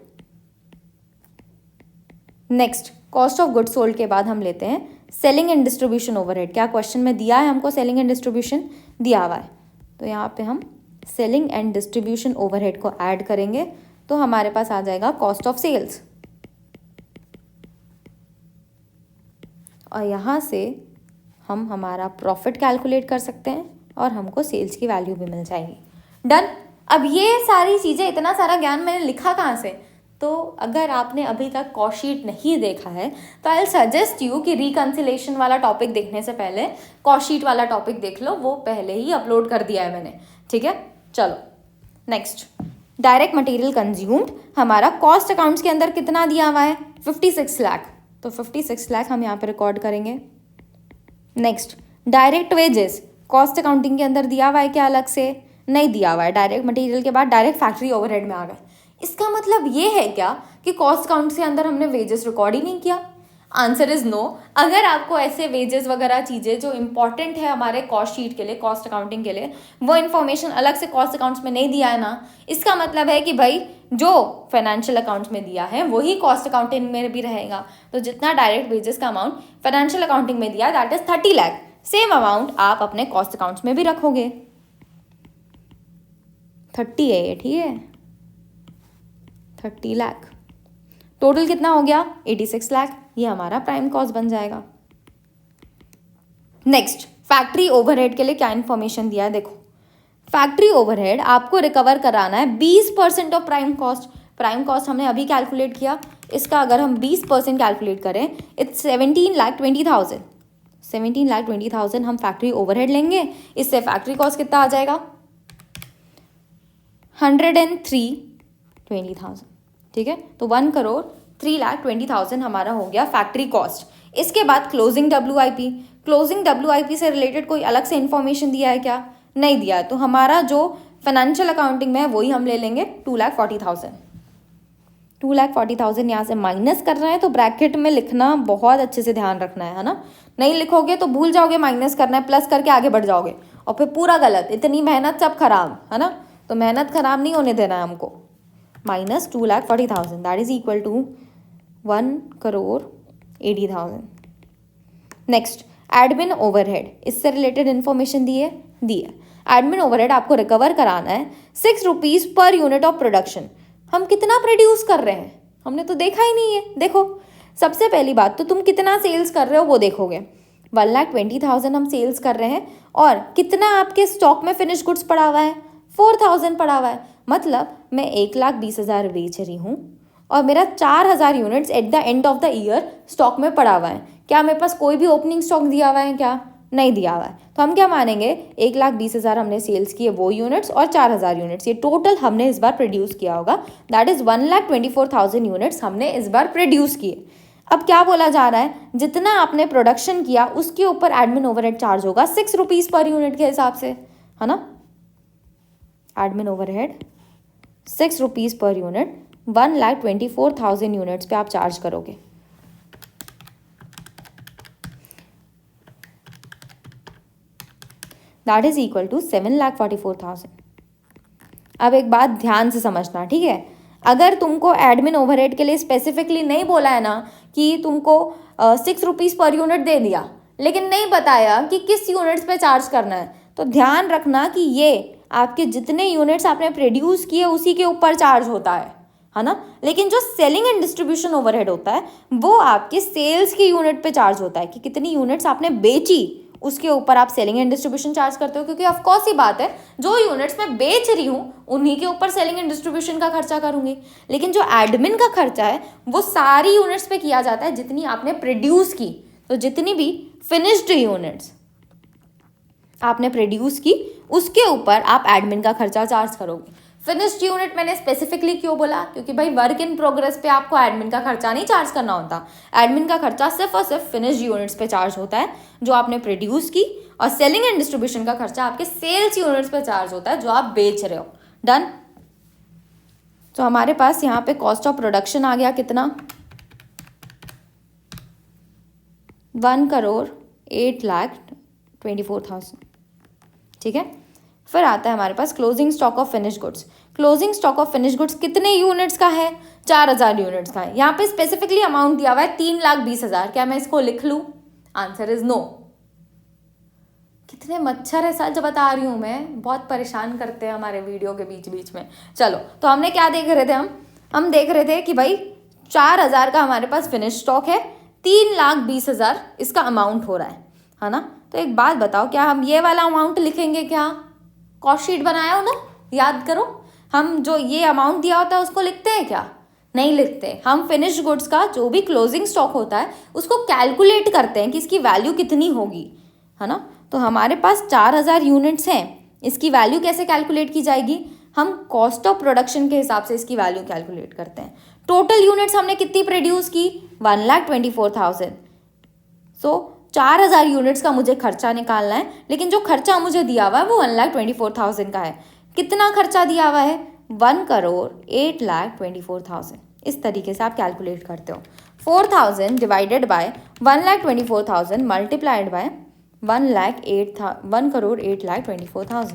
[SPEAKER 1] Next, cost of goods sold के बाद हम लेते हैं सेलिंग एंड डिस्ट्रीब्यूशन ओवरहेड। क्या क्वेश्चन में दिया है हमको, सेलिंग एंड डिस्ट्रीब्यूशन दिया हुआ है, तो यहाँ पे हम सेलिंग एंड डिस्ट्रीब्यूशन ओवरहेड को ऐड करेंगे, तो हमारे पास आ जाएगा कॉस्ट ऑफ सेल्स। और यहाँ से हम हमारा प्रॉफिट कैलकुलेट कर सकते हैं और हमको सेल्स की वैल्यू भी मिल जाएगी। डन। अब ये सारी चीज़ें, इतना सारा ज्ञान मैंने लिखा कहाँ से, तो अगर आपने अभी तक कॉस्ट शीट नहीं देखा है तो आई सजेस्ट यू कि रिकंसिलेशन वाला टॉपिक देखने से पहले कॉस्ट शीट वाला टॉपिक देख लो, वो पहले ही अपलोड कर दिया है मैंने, ठीक है। चलो नेक्स्ट, डायरेक्ट मटेरियल कंज्यूम्ड हमारा कॉस्ट अकाउंट्स के अंदर कितना दिया हुआ है, 56 लाख, तो 56 लाख हम यहाँ पे रिकॉर्ड करेंगे। Next, direct wages cost accounting के अंदर दिया हुआ है क्या, अलग से नहीं दिया हुआ है, डायरेक्ट मटेरियल के बाद डायरेक्ट फैक्ट्री ओवरहेड में आ गए। इसका मतलब ये है क्या कि कॉस्ट अकाउंट के अंदर हमने वेजेस रिकॉर्ड ही नहीं किया। Answer is no. अगर आपको ऐसे वेजेस वगैरह चीज़ें जो इंपॉर्टेंट है हमारे कॉस्ट शीट के लिए, कॉस्ट अकाउंटिंग के लिए, वो इन्फॉर्मेशन अलग से कॉस्ट अकाउंट्स में नहीं दिया है ना, इसका मतलब है कि भाई जो फाइनेंशियल अकाउंट्स में दिया है वही कॉस्ट अकाउंटिंग में भी रहेगा। तो जितना डायरेक्ट वेजेस का अमाउंट फाइनेंशियल अकाउंटिंग में दिया that is 30 lakh, same amount आप अपने कॉस्ट अकाउंट्स में भी रखोगे। 30 है ये, ठीक है, 30 लाख। टोटल कितना हो गया, 86 लाख। ये हमारा प्राइम कॉस्ट बन जाएगा। नेक्स्ट, फैक्ट्री ओवरहेड के लिए क्या इन्फॉर्मेशन दिया है, देखो फैक्ट्री ओवरहेड आपको रिकवर कराना है 20% of prime cost. Prime cost हमने अभी कैलकुलेट किया, इसका अगर हम 20% कैलकुलेट करें, इट्स 17,20,000। 17,20,000 हम फैक्ट्री ओवरहेड लेंगे, इससे फैक्ट्री कॉस्ट कितना आ जाएगा 103,20,000। ठीक है, तो 1,03,20,000 हमारा हो गया फैक्ट्री कॉस्ट। इसके बाद क्लोजिंग WIP। क्लोजिंग WIP से रिलेटेड कोई अलग से इंफॉर्मेशन दिया है क्या? नहीं दिया है, तो हमारा जो फाइनेंशियल अकाउंटिंग में है वही हम ले लेंगे 2,40,000। 2,40,000 यहाँ से माइनस कर रहे हैं, तो ब्रैकेट में लिखना बहुत अच्छे से ध्यान रखना है ना। नहीं लिखोगे तो भूल जाओगे माइनस करना है, प्लस करके आगे बढ़ जाओगे और फिर पूरा गलत, इतनी मेहनत सब खराब, है ना। तो मेहनत खराब नहीं होने देना है हमको। Minus 2,40,000 that is equal to 1,80,00,000। Next admin overhead, इससे रिलेटेड इन्फॉर्मेशन दी है। एडमिन ओवरहेड आपको रिकवर कराना है 6 rupees per unit of production. हम कितना प्रोड्यूस कर रहे हैं हमने तो देखा ही नहीं है। देखो, सबसे पहली बात तो तुम कितना सेल्स कर रहे हो वो देखोगे। 1,20,000 हम सेल्स कर रहे हैं और कितना आपके स्टॉक में फिनिश गुड्स पड़ा हुआ है 4,000 पड़ा हुआ है। मतलब मैं 1,20,000 बेच रही हूँ और मेरा 4,000 units at the end of the year stock में पड़ा हुआ है। क्या मेरे पास कोई भी ओपनिंग स्टॉक दिया हुआ है? क्या नहीं दिया हुआ है। तो हम क्या मानेंगे 1,20,000 हमने सेल्स किए वो यूनिट्स और 4,000 यूनिट्स, ये टोटल हमने इस बार प्रोड्यूस किया होगा। दैट इज 1,24,000 यूनिट्स हमने इस बार प्रोड्यूस किए। अब क्या बोला जा रहा है, जितना आपने प्रोडक्शन किया उसके ऊपर एडमिन ओवरहेड चार्ज होगा 6 रुपीज़ पर यूनिट के हिसाब से, है ना। Admin overhead 6 rupees per unit 1,24,000 units पे आप चार्ज करोगे। That is equal to 7,44,000। अब एक बात ध्यान से समझना, ठीक है। अगर तुमको एडमिन ओवरहेड के लिए स्पेसिफिकली नहीं बोला है ना कि तुमको 6 रुपीज़ पर यूनिट दे दिया, लेकिन नहीं बताया कि किस यूनिट्स पे चार्ज करना है, तो ध्यान रखना कि ये आपके जितने यूनिट्स आपने प्रोड्यूस किए उसी के ऊपर चार्ज होता है ना। लेकिन जो सेलिंग एंड डिस्ट्रीब्यूशन ओवरहेड होता है वो आपके सेल्स की यूनिट पे चार्ज होता है कि कितनी यूनिट्स आपने बेची उसके ऊपर आप सेलिंग एंड डिस्ट्रीब्यूशन चार्ज करते हो। क्योंकि ऑफकोर्स ही बात है, जो यूनिट्स मैं बेच रही हूँ उन्हीं के ऊपर सेलिंग एंड डिस्ट्रीब्यूशन का खर्चा करूंगी। लेकिन जो एडमिन का खर्चा है वो सारी यूनिट्स पे किया जाता है जितनी आपने प्रोड्यूस की। तो जितनी भी फिनिश्ड यूनिट्स आपने प्रोड्यूस की उसके ऊपर आप एडमिन का खर्चा चार्ज करोगे। फिनिश्ड यूनिट मैंने स्पेसिफिकली क्यों बोला, क्योंकि भाई वर्क इन प्रोग्रेस पे आपको एडमिन का खर्चा नहीं चार्ज करना होता। एडमिन का खर्चा सिर्फ और सिर्फ फिनिश्ड यूनिट्स पे चार्ज होता है जो आपने प्रोड्यूस की, और सेलिंग एंड डिस्ट्रीब्यूशन का खर्चा आपके सेल्स यूनिट्स पे चार्ज होता है जो आप बेच रहे हो। डन। तो हमारे पास यहाँ पे कॉस्ट ऑफ प्रोडक्शन आ गया कितना 1,08,24,000। ठीक है, फिर आता है हमारे पास closing stock of finish goods. Closing stock of finish goods कितने यूनिट्स का है 4,000 यूनिट्स का है। यहाँ पे स्पेसिफिकली अमाउंट दिया हुआ है 3,20,000। क्या मैं इसको लिख लूँ? Answer is no. कितने मच्छर है सच बता रही हूँ मैं, बहुत परेशान करते हैं हमारे वीडियो के बीच बीच में। चलो, तो हमने क्या देख रहे थे, हम देख रहे थे कि भाई 4,000 का हमारे पास फिनिश स्टॉक है, 3,20,000 इसका अमाउंट हो रहा है ना। तो एक बात बताओ, क्या हम ये वाला अमाउंट लिखेंगे? क्या कॉस्ट शीट बनाया हो ना, याद करो, हम जो ये अमाउंट दिया होता है उसको लिखते हैं क्या? नहीं लिखते। हम फिनिश गुड्स का जो भी क्लोजिंग स्टॉक होता है उसको कैलकुलेट करते हैं कि इसकी वैल्यू कितनी होगी, है ना। तो हमारे पास 4,000 यूनिट्स हैं, इसकी वैल्यू कैसे कैलकुलेट की जाएगी? हम कॉस्ट ऑफ प्रोडक्शन के हिसाब से इसकी वैल्यू कैलकुलेट करते हैं। टोटल यूनिट्स हमने कितनी प्रोड्यूस की 1,24,000। सो 4,000 यूनिट्स का मुझे खर्चा निकालना है, लेकिन जो खर्चा मुझे दिया हुआ है वो 1,24,000 का है। कितना खर्चा दिया हुआ है 1,08,24,000। इस तरीके से आप कैलकुलेट करते हो। 4,000 divided by 1,24,000 multiplied by 1,08,24,000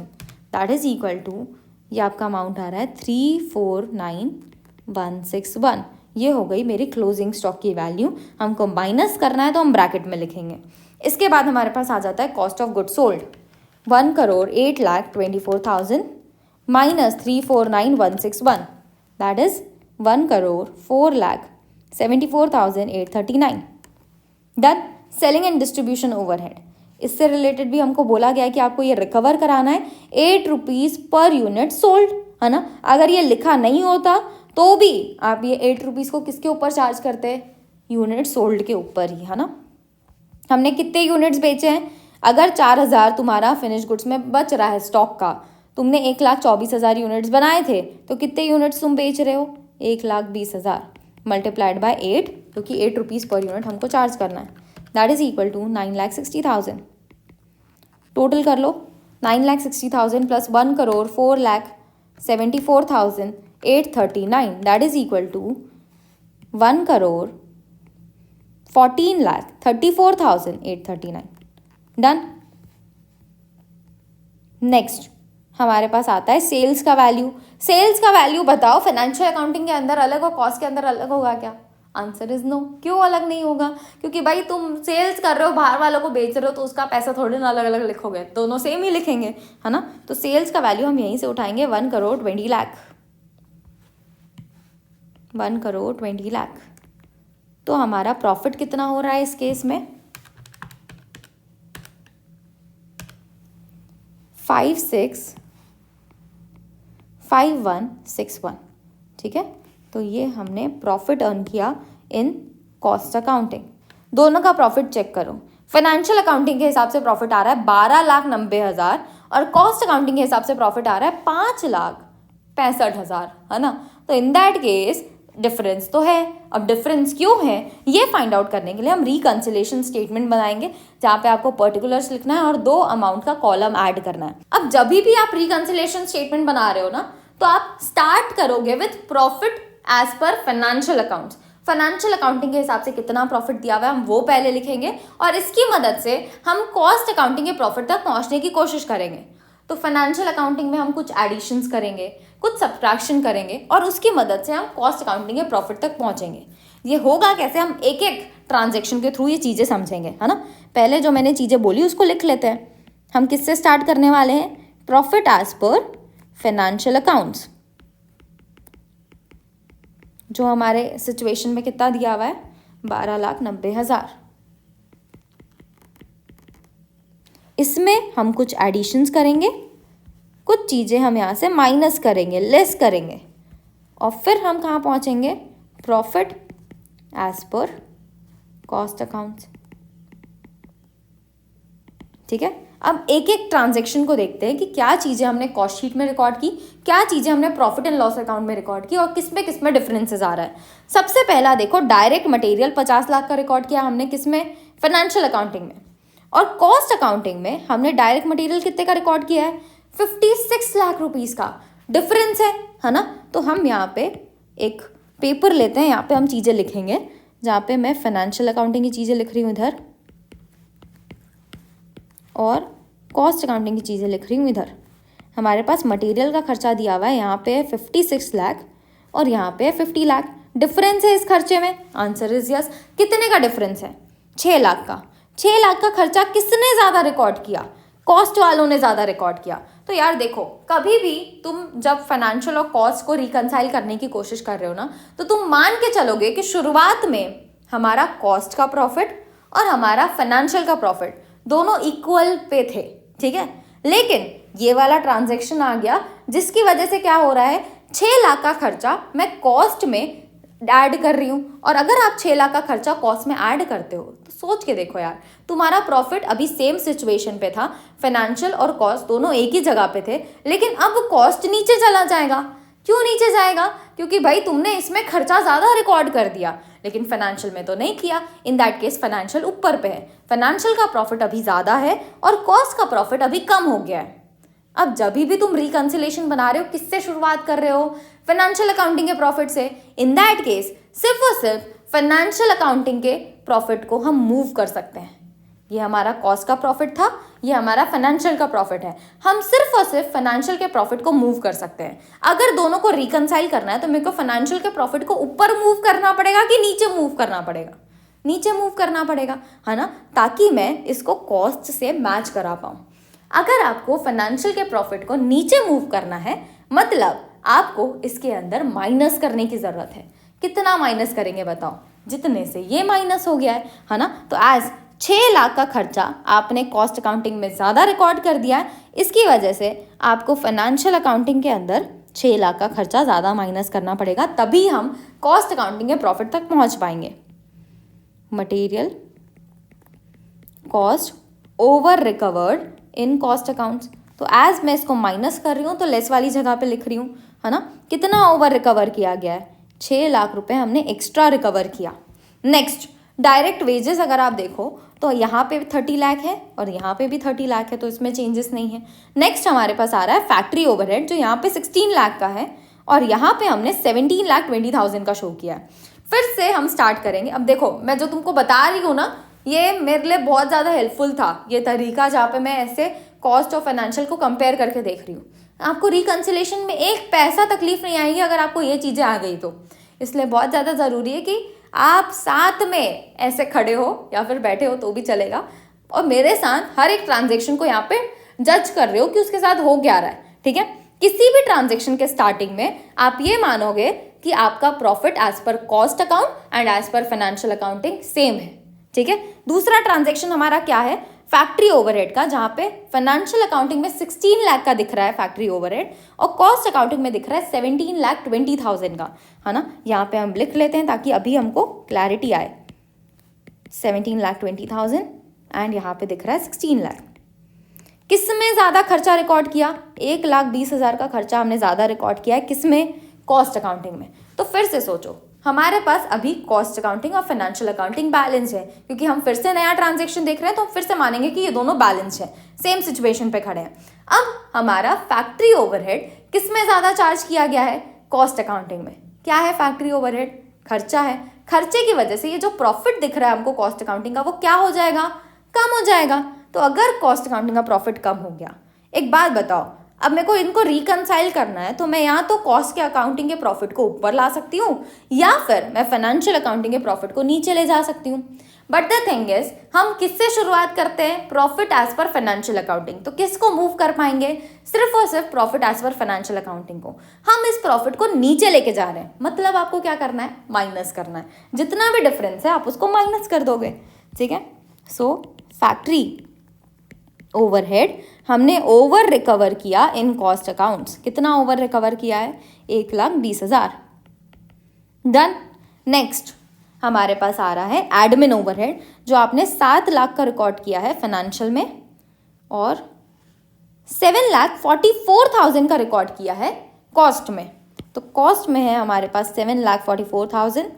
[SPEAKER 1] that is equal to, ये आपका अमाउंट आ रहा है 349,161। ये हो गई मेरी क्लोजिंग स्टॉक की वैल्यू। हमको माइनस करना है तो हम ब्रैकेट में लिखेंगे। इसके बाद हमारे पास आ जाता है cost of good sold. 1,08,24,000 minus 349,161 that is 1,04,74,839। Done. Selling and distribution overhead, इससे रिलेटेड भी हमको बोला गया है कि आपको ये रिकवर कराना है 8 रुपीज़ पर यूनिट सोल्ड, है ना। अगर ये लिखा नहीं होता तो भी आप ये 8 रुपीज़ को किसके ऊपर चार्ज करते हैं? यूनिट सोल्ड के ऊपर ही, है ना। हमने कितने यूनिट्स बेचे हैं? अगर 4,000 तुम्हारा फिनिश गुड्स में बच रहा है स्टॉक का, तुमने 1,24,000 यूनिट्स बनाए थे, तो कितने यूनिट्स तुम बेच रहे हो? 1,20,000 मल्टीप्लाइड बाय 8, क्योंकि 8 रुपीज़ पर यूनिट हमको चार्ज करना है। That is equal to 9,60,000। Total कर लो, 9,60,000 plus 1,04,74,839, that is equal to 1,14,34,839। Done. Next हमारे पास आता है सेल्स का वैल्यू। सेल्स का वैल्यू बताओ, फाइनेंशियल अकाउंटिंग के अंदर अलग और कॉस्ट के अंदर अलग होगा क्या? Answer is no. क्यों अलग नहीं होगा? क्योंकि भाई तुम सेल्स कर रहे हो, बाहर वालों को बेच रहे हो, तो उसका पैसा थोड़ी ना अलग अलग लिखोगे, दोनों सेम ही लिखेंगे, है ना। तो सेल्स का वैल्यू हम यहीं से उठाएंगे, 1,20,00,000। 1,20,00,000। तो हमारा प्रॉफिट कितना हो रहा है इस केस में? 565161। ठीक है, तो ये हमने प्रॉफिट अर्न किया इन कॉस्ट अकाउंटिंग। दोनों का प्रॉफिट चेक करो। फाइनेंशियल अकाउंटिंग के हिसाब से प्रॉफिट आ रहा है 12,90,000 और कॉस्ट अकाउंटिंग के हिसाब से प्रॉफिट आ रहा है 5,65,000, है ना। तो इन दैट केस डिफरेंस तो है। अब डिफरेंस क्यों है ये फाइंड आउट करने के लिए हम रिकंसिलिएशन स्टेटमेंट बनाएंगे, जहाँ पे आपको पर्टिकुलर्स लिखना है और 2 अमाउंट का कॉलम ऐड करना है। अब जब भी आप रिकंसिलिएशन स्टेटमेंट बना रहे हो ना, तो आप स्टार्ट करोगे with profit as per financial accounts. Financial accounting के हिसाब से कितना प्रॉफिट दिया हुआ है हम वो पहले लिखेंगे, और इसकी मदद से हम कॉस्ट अकाउंटिंग के प्रॉफिट तक पहुंचने की कोशिश करेंगे। तो फाइनेंशियल अकाउंटिंग में हम कुछ एडिशंस करेंगे, कुछ सब्ट्रैक्शन करेंगे, और उसकी मदद से हम कॉस्ट अकाउंटिंग के प्रॉफिट तक पहुंचेंगे। ये होगा कैसे? हम एक एक ट्रांजेक्शन के थ्रू ये चीज़ें समझेंगे, है ना। पहले जो मैंने चीज़ें बोली उसको लिख लेते हैं। हम किससे स्टार्ट करने वाले हैं? Profit as per financial accounts, जो हमारे सिचुएशन में कितना दिया हुआ है? 12,90,000। इसमें हम कुछ एडिशंस करेंगे, कुछ चीज़ें हम यहाँ से माइनस करेंगे, लेस करेंगे, और फिर हम कहाँ पहुँचेंगे? Profit as per cost accounts. ठीक है, अब एक एक ट्रांजैक्शन को देखते हैं कि क्या चीज़ें हमने कॉस्ट शीट में रिकॉर्ड की, क्या चीज़ें हमने प्रॉफिट एंड लॉस अकाउंट में रिकॉर्ड की, और किस में डिफरेंसेस आ रहा है। सबसे पहला देखो, डायरेक्ट मटेरियल 50 लाख का रिकॉर्ड किया हमने, किसमें? फाइनेंशियल अकाउंटिंग में। और कॉस्ट अकाउंटिंग में हमने डायरेक्ट मटेरियल कितने का रिकॉर्ड किया है? 56 लाख रुपीज़ का डिफरेंस है ना। तो हम यहाँ पे एक पेपर लेते हैं, यहाँ पे हम चीज़ें लिखेंगे, जहाँ पे मैं फाइनेंशियल अकाउंटिंग की चीज़ें लिख रही हूँ इधर, और कॉस्ट अकाउंटिंग की चीज़ें लिख रही हूँ इधर। हमारे पास मटेरियल का खर्चा दिया हुआ है, यहाँ पे 56 लाख और यहाँ पे 50 लाख। डिफरेंस है इस खर्चे में? Answer is yes. कितने का डिफरेंस है? 6 लाख का। 6 लाख का खर्चा किसने ज़्यादा रिकॉर्ड किया? कॉस्ट वालों ने ज़्यादा रिकॉर्ड किया। तो यार देखो, कभी भी तुम जब फाइनेंशियल और कॉस्ट को रिकंसाइल करने की कोशिश कर रहे हो ना, तो तुम मान के चलोगे कि शुरुआत में हमारा कॉस्ट का प्रॉफिट और हमारा फाइनेंशियल का प्रॉफिट दोनों इक्वल पे थे, ठीक है। लेकिन ये वाला ट्रांजैक्शन आ गया जिसकी वजह से क्या हो रहा है, 6 लाख का खर्चा मैं कॉस्ट में ऐड कर रही हूँ। और अगर आप 6 लाख का खर्चा कॉस्ट में ऐड करते हो तो सोच के देखो यार, तुम्हारा प्रॉफिट अभी सेम सिचुएशन पे था, फाइनेंशियल और कॉस्ट दोनों एक ही जगह पे थे, लेकिन अब कॉस्ट नीचे चला जाएगा। क्यों नीचे जाएगा? क्योंकि भाई तुमने इसमें खर्चा ज़्यादा रिकॉर्ड कर दिया, लेकिन फाइनेंशियल में तो नहीं किया। इन दैट केस फाइनेंशियल ऊपर पे है, फाइनेंशियल का प्रॉफिट अभी ज़्यादा है और कॉस्ट का प्रॉफिट अभी कम हो गया है। अब जब भी तुम रिकंसिलेशन बना रहे हो, किससे शुरुआत कर रहे हो? फाइनेंशियल अकाउंटिंग के प्रॉफिट से। इन दैट केस सिर्फ और सिर्फ फाइनेंशियल अकाउंटिंग के प्रॉफिट को हम मूव कर सकते हैं। ये हमारा कॉस्ट का प्रॉफिट था, ये हमारा फाइनेंशियल का प्रॉफिट है। हम सिर्फ और सिर्फ फाइनेंशियल के प्रॉफिट को मूव कर सकते हैं। अगर दोनों को रिकंसाइल करना है तो मेरे को फाइनेंशियल के प्रॉफिट को ऊपर मूव करना पड़ेगा कि नीचे मूव करना पड़ेगा? नीचे मूव करना पड़ेगा, है ना, ताकि मैं इसको कॉस्ट से मैच करा पाऊँ। अगर आपको फाइनेंशियल के प्रॉफिट को नीचे मूव करना है, मतलब आपको इसके अंदर माइनस करने की ज़रूरत है। कितना माइनस करेंगे बताओ? जितने से ये माइनस हो गया है ना। तो एज 6 लाख का खर्चा आपने कॉस्ट अकाउंटिंग में ज़्यादा रिकॉर्ड कर दिया है, इसकी वजह से आपको फाइनेंशियल अकाउंटिंग के अंदर 6 लाख का खर्चा ज़्यादा माइनस करना पड़ेगा, तभी हम कॉस्ट अकाउंटिंग के प्रॉफिट तक पहुंच पाएंगे। Material cost over recovered in cost accounts, तो एज मैं इसको माइनस कर रही हूँ तो लेस वाली जगह पे लिख रही हूँ, है ना। कितना ओवर रिकवर किया गया है, 6 लाख रुपए हमने एक्स्ट्रा रिकवर किया। नेक्स्ट, डायरेक्ट वेजेस अगर आप देखो तो यहाँ पे 30 लाख है और यहाँ पे भी 30 लाख है, तो इसमें चेंजेस नहीं है। नेक्स्ट हमारे पास आ रहा है फैक्ट्री ओवरहेड, जो यहाँ पे 16 लाख का है और यहाँ पे हमने 17,20,000 का शो किया है। फिर से हम स्टार्ट करेंगे। अब देखो, मैं जो तुमको बता रही हूँ ना, ये मेरे लिए बहुत ज़्यादा हेल्पफुल था, ये तरीका जहाँ पे मैं ऐसे कॉस्ट और फाइनेंशियल को कंपेयर करके देख रही हूँ। आपको रिकन्सिलेशन में एक पैसा तकलीफ नहीं आएगी अगर आपको ये चीज़ें आ गई तो। इसलिए बहुत ज़्यादा ज़रूरी है कि आप साथ में ऐसे खड़े हो या फिर बैठे हो तो भी चलेगा, और मेरे साथ हर एक ट्रांजेक्शन को यहाँ पे जज कर रहे हो कि उसके साथ हो क्या रहा है, ठीक है। किसी भी ट्रांजेक्शन के स्टार्टिंग में आप ये मानोगे कि आपका profit as per cost account and as per financial accounting same है, ठीक है। दूसरा ट्रांजेक्शन हमारा क्या है, फैक्ट्री ओवरहेड का, जहाँ पे फाइनेंशियल अकाउंटिंग में 16 लाख का दिख रहा है फैक्ट्री ओवरहेड और कॉस्ट अकाउंटिंग में दिख रहा है 17,20,000 का, है ना। यहाँ पे हम लिख लेते हैं ताकि अभी हमको क्लैरिटी आए। 17,20,000 एंड यहाँ पे दिख रहा है 16 लाख। किस में ज़्यादा खर्चा रिकॉर्ड किया, 1,20,000 का खर्चा हमने ज़्यादा रिकॉर्ड किया है, किस में, कॉस्ट अकाउंटिंग में। तो फिर से सोचो, हमारे पास अभी कॉस्ट अकाउंटिंग और फाइनेंशियल अकाउंटिंग बैलेंस है, क्योंकि हम फिर से नया ट्रांजैक्शन देख रहे हैं तो हम फिर से मानेंगे कि ये दोनों बैलेंस है, सेम सिचुएशन पे खड़े हैं। अब हमारा फैक्ट्री ओवरहेड किस में ज़्यादा चार्ज किया गया है, कॉस्ट अकाउंटिंग में। क्या है फैक्ट्री ओवरहेड, खर्चा है। खर्चे की वजह से ये जो प्रॉफिट दिख रहा है हमको कॉस्ट अकाउंटिंग का, वो क्या हो जाएगा, कम हो जाएगा। तो अगर कॉस्ट अकाउंटिंग का प्रॉफिट कम हो गया, एक बात बताओ, अब मेरे को इनको रिकनसाइल करना है, तो मैं या तो कॉस्ट के अकाउंटिंग के प्रॉफिट को ऊपर ला सकती हूँ या फिर मैं फाइनेंशियल अकाउंटिंग के प्रॉफिट को नीचे ले जा सकती हूँ। बट द थिंग इज, हम किससे शुरुआत करते हैं, profit as per financial accounting. तो किसको मूव कर पाएंगे, सिर्फ और सिर्फ profit as per financial accounting को। हम इस प्रॉफिट को नीचे लेके जा रहे हैं, मतलब आपको क्या करना है, माइनस करना है। जितना भी डिफरेंस है आप उसको माइनस कर दोगे, ठीक है। सो फैक्ट्री ओवरहेड हमने ओवर रिकवर किया इन कॉस्ट अकाउंट्स। कितना ओवर रिकवर किया है, 1,20,000। डन। नेक्स्ट हमारे पास आ रहा है एडमिन ओवरहेड, जो आपने 7 लाख का रिकॉर्ड किया है फाइनेंशियल में और 7,44,000 का रिकॉर्ड किया है कॉस्ट में। तो कॉस्ट में है हमारे पास 7,44,000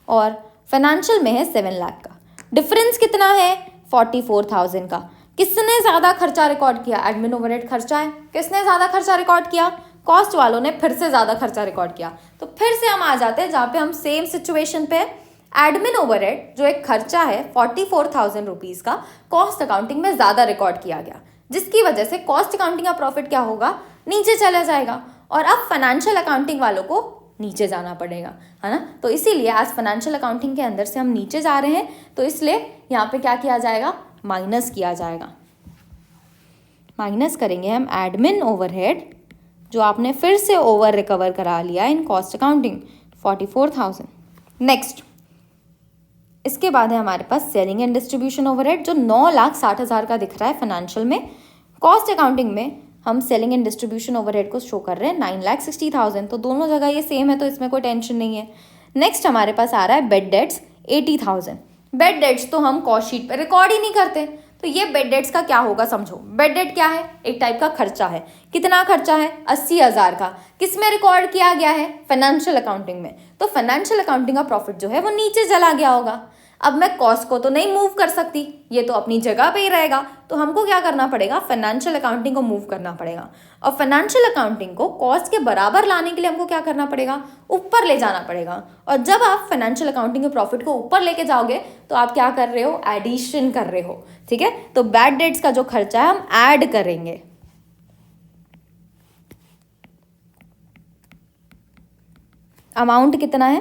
[SPEAKER 1] और फाइनेंशियल में है 7 लाख का। डिफरेंस कितना है, 44,000 का। किसने ज़्यादा खर्चा रिकॉर्ड किया, एडमिन ओवरहेड खर्चा है। किसने ज़्यादा खर्चा रिकॉर्ड किया, कॉस्ट वालों ने फिर से ज़्यादा खर्चा रिकॉर्ड किया। तो फिर से हम आ जाते हैं जहाँ पे हम सेम सिचुएशन पे, एडमिन ओवरहेड जो एक खर्चा है 44,000 रुपीज़ का, कॉस्ट अकाउंटिंग में ज़्यादा रिकॉर्ड किया गया, जिसकी वजह से कॉस्ट अकाउंटिंग का प्रॉफिट क्या होगा, नीचे चला जाएगा और अब फाइनेंशियल अकाउंटिंग वालों को नीचे जाना पड़ेगा, है ना। तो इसीलिए आज फाइनेंशियल अकाउंटिंग के अंदर से हम नीचे जा रहे हैं, तो इसलिए यहाँ पे क्या किया जाएगा, माइनस किया जाएगा। माइनस करेंगे हम एडमिन ओवरहेड, जो आपने फिर से ओवर रिकवर करा लिया इन कॉस्ट अकाउंटिंग, 44,000। नेक्स्ट इसके बाद है हमारे पास सेलिंग एंड डिस्ट्रीब्यूशन ओवरहेड, जो 9,60,000 का दिख रहा है फाइनेंशियल में। कॉस्ट अकाउंटिंग में हम सेलिंग एंड डिस्ट्रीब्यूशन ओवरहेड को शो कर रहे हैं 9,60,000। तो दोनों जगह ये सेम है, तो इसमें कोई टेंशन नहीं है। नेक्स्ट हमारे पास आ रहा है बेड डेट्स 80,000। बेड डेट्स तो हम कॉस्ट शीट पे रिकॉर्ड ही नहीं करते, तो ये बेड डेट्स का क्या होगा समझो। बेड डेट क्या है, एक टाइप का खर्चा है। कितना खर्चा है, 80,000 का। किस में रिकॉर्ड किया गया है, फाइनेंशियल अकाउंटिंग में। तो फाइनेंशियल अकाउंटिंग का प्रॉफिट जो है वो नीचे चला गया होगा। अब मैं कॉस्ट को तो नहीं मूव कर सकती, ये तो अपनी जगह पे ही रहेगा। तो हमको क्या करना पड़ेगा, फाइनेंशियल अकाउंटिंग को मूव करना पड़ेगा। और फाइनेंशियल अकाउंटिंग को कॉस्ट के बराबर लाने के लिए हमको क्या करना पड़ेगा, ऊपर ले जाना पड़ेगा। और जब आप फाइनेंशियल अकाउंटिंग के प्रॉफिट को ऊपर लेके जाओगे तो आप क्या कर रहे हो, एडिशन कर रहे हो, ठीक है। तो बैड डेट्स का जो खर्चा है हम ऐड करेंगे। अमाउंट कितना है,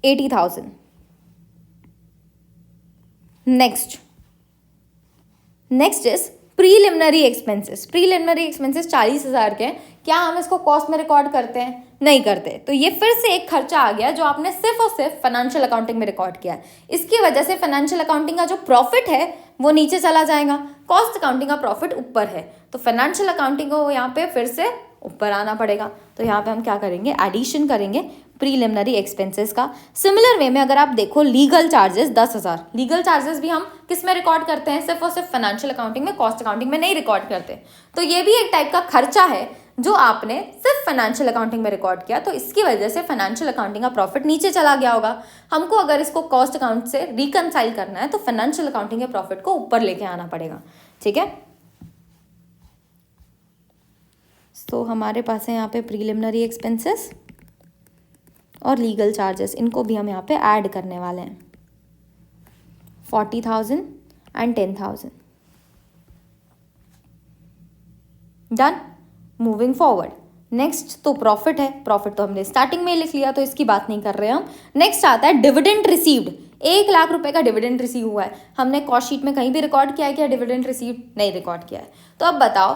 [SPEAKER 1] 80,000। Next is preliminary expenses. Preliminary expenses 40,000 के हैं। क्या हम इसको कॉस्ट में रिकॉर्ड करते हैं, नहीं करते। तो ये फिर से एक खर्चा आ गया जो आपने सिर्फ और सिर्फ फाइनेंशियल अकाउंटिंग में रिकॉर्ड किया है। इसकी वजह से फाइनेंशियल अकाउंटिंग का जो प्रॉफिट है वो नीचे चला जाएगा, कॉस्ट अकाउंटिंग का प्रॉफिट ऊपर है। तो फाइनेंशियल अकाउंटिंग को यहाँ पे फिर से ऊपर आना पड़ेगा। तो यहाँ पे हम क्या करेंगे, एडिशन करेंगे प्रीलिमिनरी एक्सपेंसेस का। सिमिलर वे में अगर आप देखो लीगल चार्जेस 10,000, लीगल चार्जेस भी हम किस में रिकॉर्ड करते हैं, सिर्फ और सिर्फ फाइनेंशियल अकाउंटिंग में, कॉस्ट अकाउंटिंग में नहीं रिकॉर्ड करते। तो ये भी एक टाइप का खर्चा है जो आपने सिर्फ फाइनेंशियल अकाउंटिंग में रिकॉर्ड किया, तो इसकी वजह से फाइनेंशियल अकाउंटिंग का प्रॉफिट नीचे चला गया होगा। हमको अगर इसको कॉस्ट अकाउंट से रिकनसाइल करना है तो फाइनेंशियल अकाउंटिंग के प्रॉफिट को ऊपर लेके आना पड़ेगा। ठीक है, तो हमारे पास है यहाँ पे प्रीलिमिनरी एक्सपेंसेस और लीगल चार्जेस, इनको भी हम यहाँ पे ऐड करने वाले हैं, 40,000 and 10,000। Done. Moving forward, next तो प्रॉफिट है, प्रॉफिट तो हमने स्टार्टिंग में लिख लिया तो इसकी बात नहीं कर रहे हम। नेक्स्ट आता है डिविडेंड रिसीव्ड। 1 लाख रुपए का डिविडेंड रिसीव हुआ है, हमने कॉस्ट शीट में कहीं भी रिकॉर्ड किया है क्या डिविडेंड रिसीव्ड? नहीं रिकॉर्ड किया है। तो अब बताओ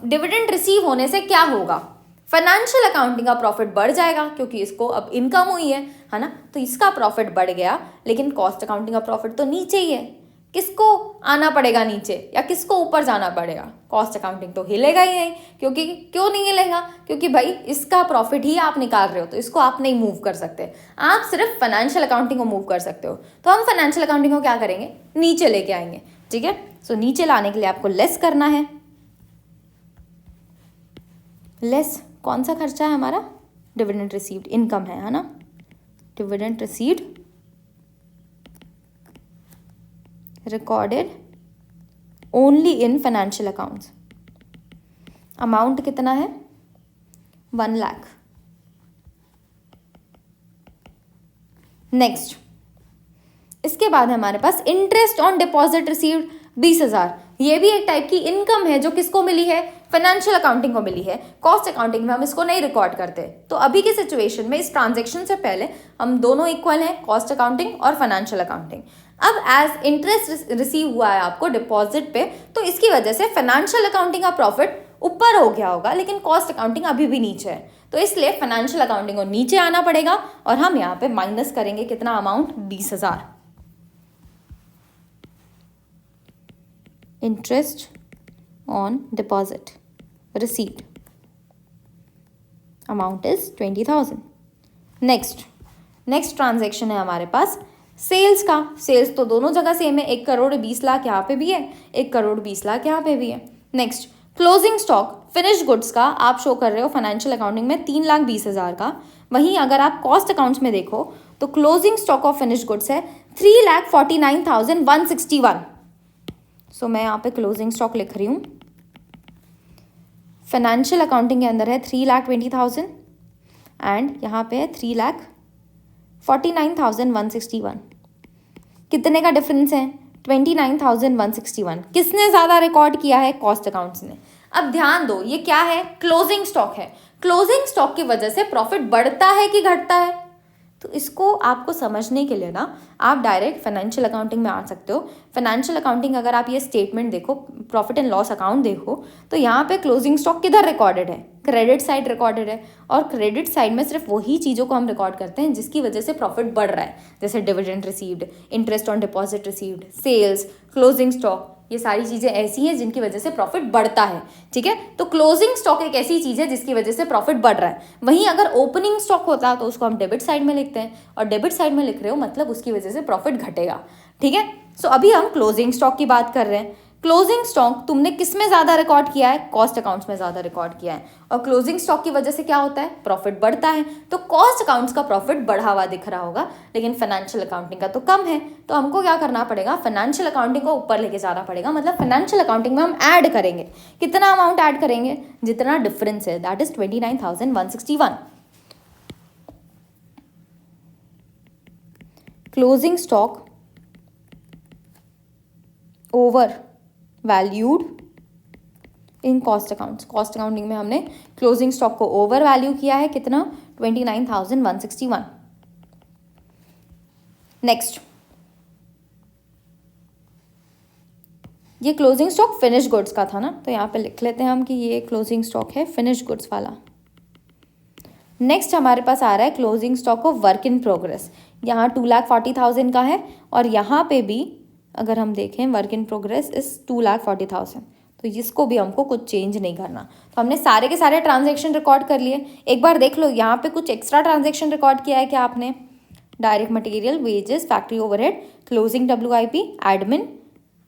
[SPEAKER 1] डिविडेंड रिसीव होने से क्या होगा? फाइनेंशियल अकाउंटिंग का प्रॉफिट बढ़ जाएगा क्योंकि इसको अब इनकम हुई है ना, तो इसका प्रॉफिट बढ़ गया, लेकिन कॉस्ट अकाउंटिंग का प्रॉफिट तो नीचे ही है। किसको आना पड़ेगा नीचे या किसको ऊपर जाना पड़ेगा? कॉस्ट अकाउंटिंग तो हिलेगा ही नहीं, क्योंकि क्यों नहीं हिलेगा? क्योंकि भाई इसका प्रॉफिट ही आप निकाल रहे हो, तो इसको आप नहीं मूव कर सकते, आप सिर्फ फाइनेंशियल अकाउंटिंग को मूव कर सकते हो। तो हम फाइनेंशियल अकाउंटिंग को क्या करेंगे, नीचे लेके आएंगे। ठीक है, सो नीचे लाने के लिए आपको लेस करना है। लेस कौन सा खर्चा है हमारा? डिविडेंड रिसीव्ड, इनकम है ना, dividend received recorded only in financial accounts. Amount कितना है? 1 लाख। नेक्स्ट, इसके बाद हमारे पास इंटरेस्ट ऑन डिपॉजिट रिसीव्ड 20,000। ये भी एक टाइप की इनकम है जो किसको मिली है? फाइनेंशियल अकाउंटिंग को मिली है। कॉस्ट अकाउंटिंग में हम इसको नहीं रिकॉर्ड करते। तो अभी की सिचुएशन में इस ट्रांजैक्शन से पहले हम दोनों इक्वल हैं, कॉस्ट अकाउंटिंग और फाइनेंशियल अकाउंटिंग। अब एज इंटरेस्ट रिसीव हुआ है आपको डिपॉजिट पे, तो इसकी वजह से फाइनेंशियल अकाउंटिंग का प्रॉफिट ऊपर हो गया होगा, लेकिन कॉस्ट अकाउंटिंग अभी भी नीचे है। तो इसलिए फाइनेंशियल अकाउंटिंग को नीचे आना पड़ेगा और हम यहाँ पे माइनस करेंगे कितना amount? 20,000। Interest on deposit received amount is 20,000। Next transaction है हमारे पास सेल्स का। सेल्स तो दोनों जगह सेम है, 1 करोड़ 20 लाख यहाँ पे भी है, 1 करोड़ 20 लाख यहाँ पे भी है। Next, closing stock finish goods का आप शो कर रहे हो फाइनेंशियल अकाउंटिंग में 3,20,000 का। वहीं अगर आप कॉस्ट अकाउंट्स में देखो तो closing stock of finish goods है 3,49,161। सो मैं यहाँ पे क्लोजिंग स्टॉक लिख रही हूँ। फाइनेंशियल अकाउंटिंग के अंदर है 3,20,000 एंड यहाँ पे है 3,49,161। कितने का डिफरेंस है? 29,161। किसने ज़्यादा रिकॉर्ड किया है? कॉस्ट अकाउंट्स ने। अब ध्यान दो, ये क्या है? क्लोजिंग स्टॉक है। क्लोजिंग स्टॉक की वजह से प्रॉफिट बढ़ता है कि घटता है? तो इसको आपको समझने के लिए ना आप डायरेक्ट फाइनेंशियल अकाउंटिंग में आ सकते हो। फाइनेंशियल अकाउंटिंग अगर आप ये स्टेटमेंट देखो, प्रॉफिट एंड लॉस अकाउंट देखो, तो यहाँ पे क्लोजिंग स्टॉक किधर रिकॉर्डेड है? क्रेडिट साइड रिकॉर्डेड है। और क्रेडिट साइड में सिर्फ वही चीज़ों को हम रिकॉर्ड करते हैं जिसकी वजह से प्रॉफिट बढ़ रहा है, जैसे dividend received, interest on deposit received, sales, closing stock. ये सारी चीज़ें ऐसी हैं जिनकी वजह से प्रॉफिट बढ़ता है। ठीक है, तो क्लोजिंग स्टॉक एक ऐसी चीज़ है जिसकी वजह से प्रॉफिट बढ़ रहा है। वहीं अगर ओपनिंग स्टॉक होता तो उसको हम डेबिट साइड में लिखते हैं, और डेबिट साइड में लिख रहे हो मतलब उसकी वजह से प्रॉफिट घटेगा। ठीक है, सो अभी हम क्लोजिंग स्टॉक की बात कर रहे हैं। क्लोजिंग स्टॉक तुमने किस में ज़्यादा रिकॉर्ड किया है? कॉस्ट अकाउंट्स में ज़्यादा रिकॉर्ड किया है। और क्लोजिंग स्टॉक की वजह से क्या होता है? प्रॉफिट बढ़ता है। तो कॉस्ट अकाउंट्स का प्रॉफिट बढ़ा हुआ दिख रहा होगा, लेकिन फाइनेंशियल अकाउंटिंग का तो कम है। तो हमको क्या करना पड़ेगा? फाइनेंशियल अकाउंटिंग को ऊपर लेके जाना पड़ेगा। मतलब फाइनेंशियल अकाउंटिंग में हम ऐड करेंगे। कितना अमाउंट ऐड करेंगे? जितना डिफरेंस है, that is 29,161। Closing stock over valued in cost accounts. Cost accounting में हमने क्लोजिंग स्टॉक को ओवर वैल्यू किया है, कितना? 29,161। नेक्स्ट, ये क्लोजिंग स्टॉक फिनिश गुड्स का था ना, तो यहाँ पे लिख लेते हैं हम कि ये क्लोजिंग स्टॉक है फिनिश गुड्स वाला। नेक्स्ट हमारे पास आ रहा है closing stock of work in progress. यहाँ 2,40,000 का है, और यहाँ पे भी अगर हम देखें वर्क इन प्रोग्रेस इज 2,40,000, तो इसको भी हमको कुछ चेंज नहीं करना। तो हमने सारे के सारे ट्रांजेक्शन रिकॉर्ड कर लिए। एक बार देख लो यहाँ पे कुछ एक्स्ट्रा ट्रांजेक्शन रिकॉर्ड किया है क्या आपने? Direct material, wages, factory overhead, closing WIP, admin,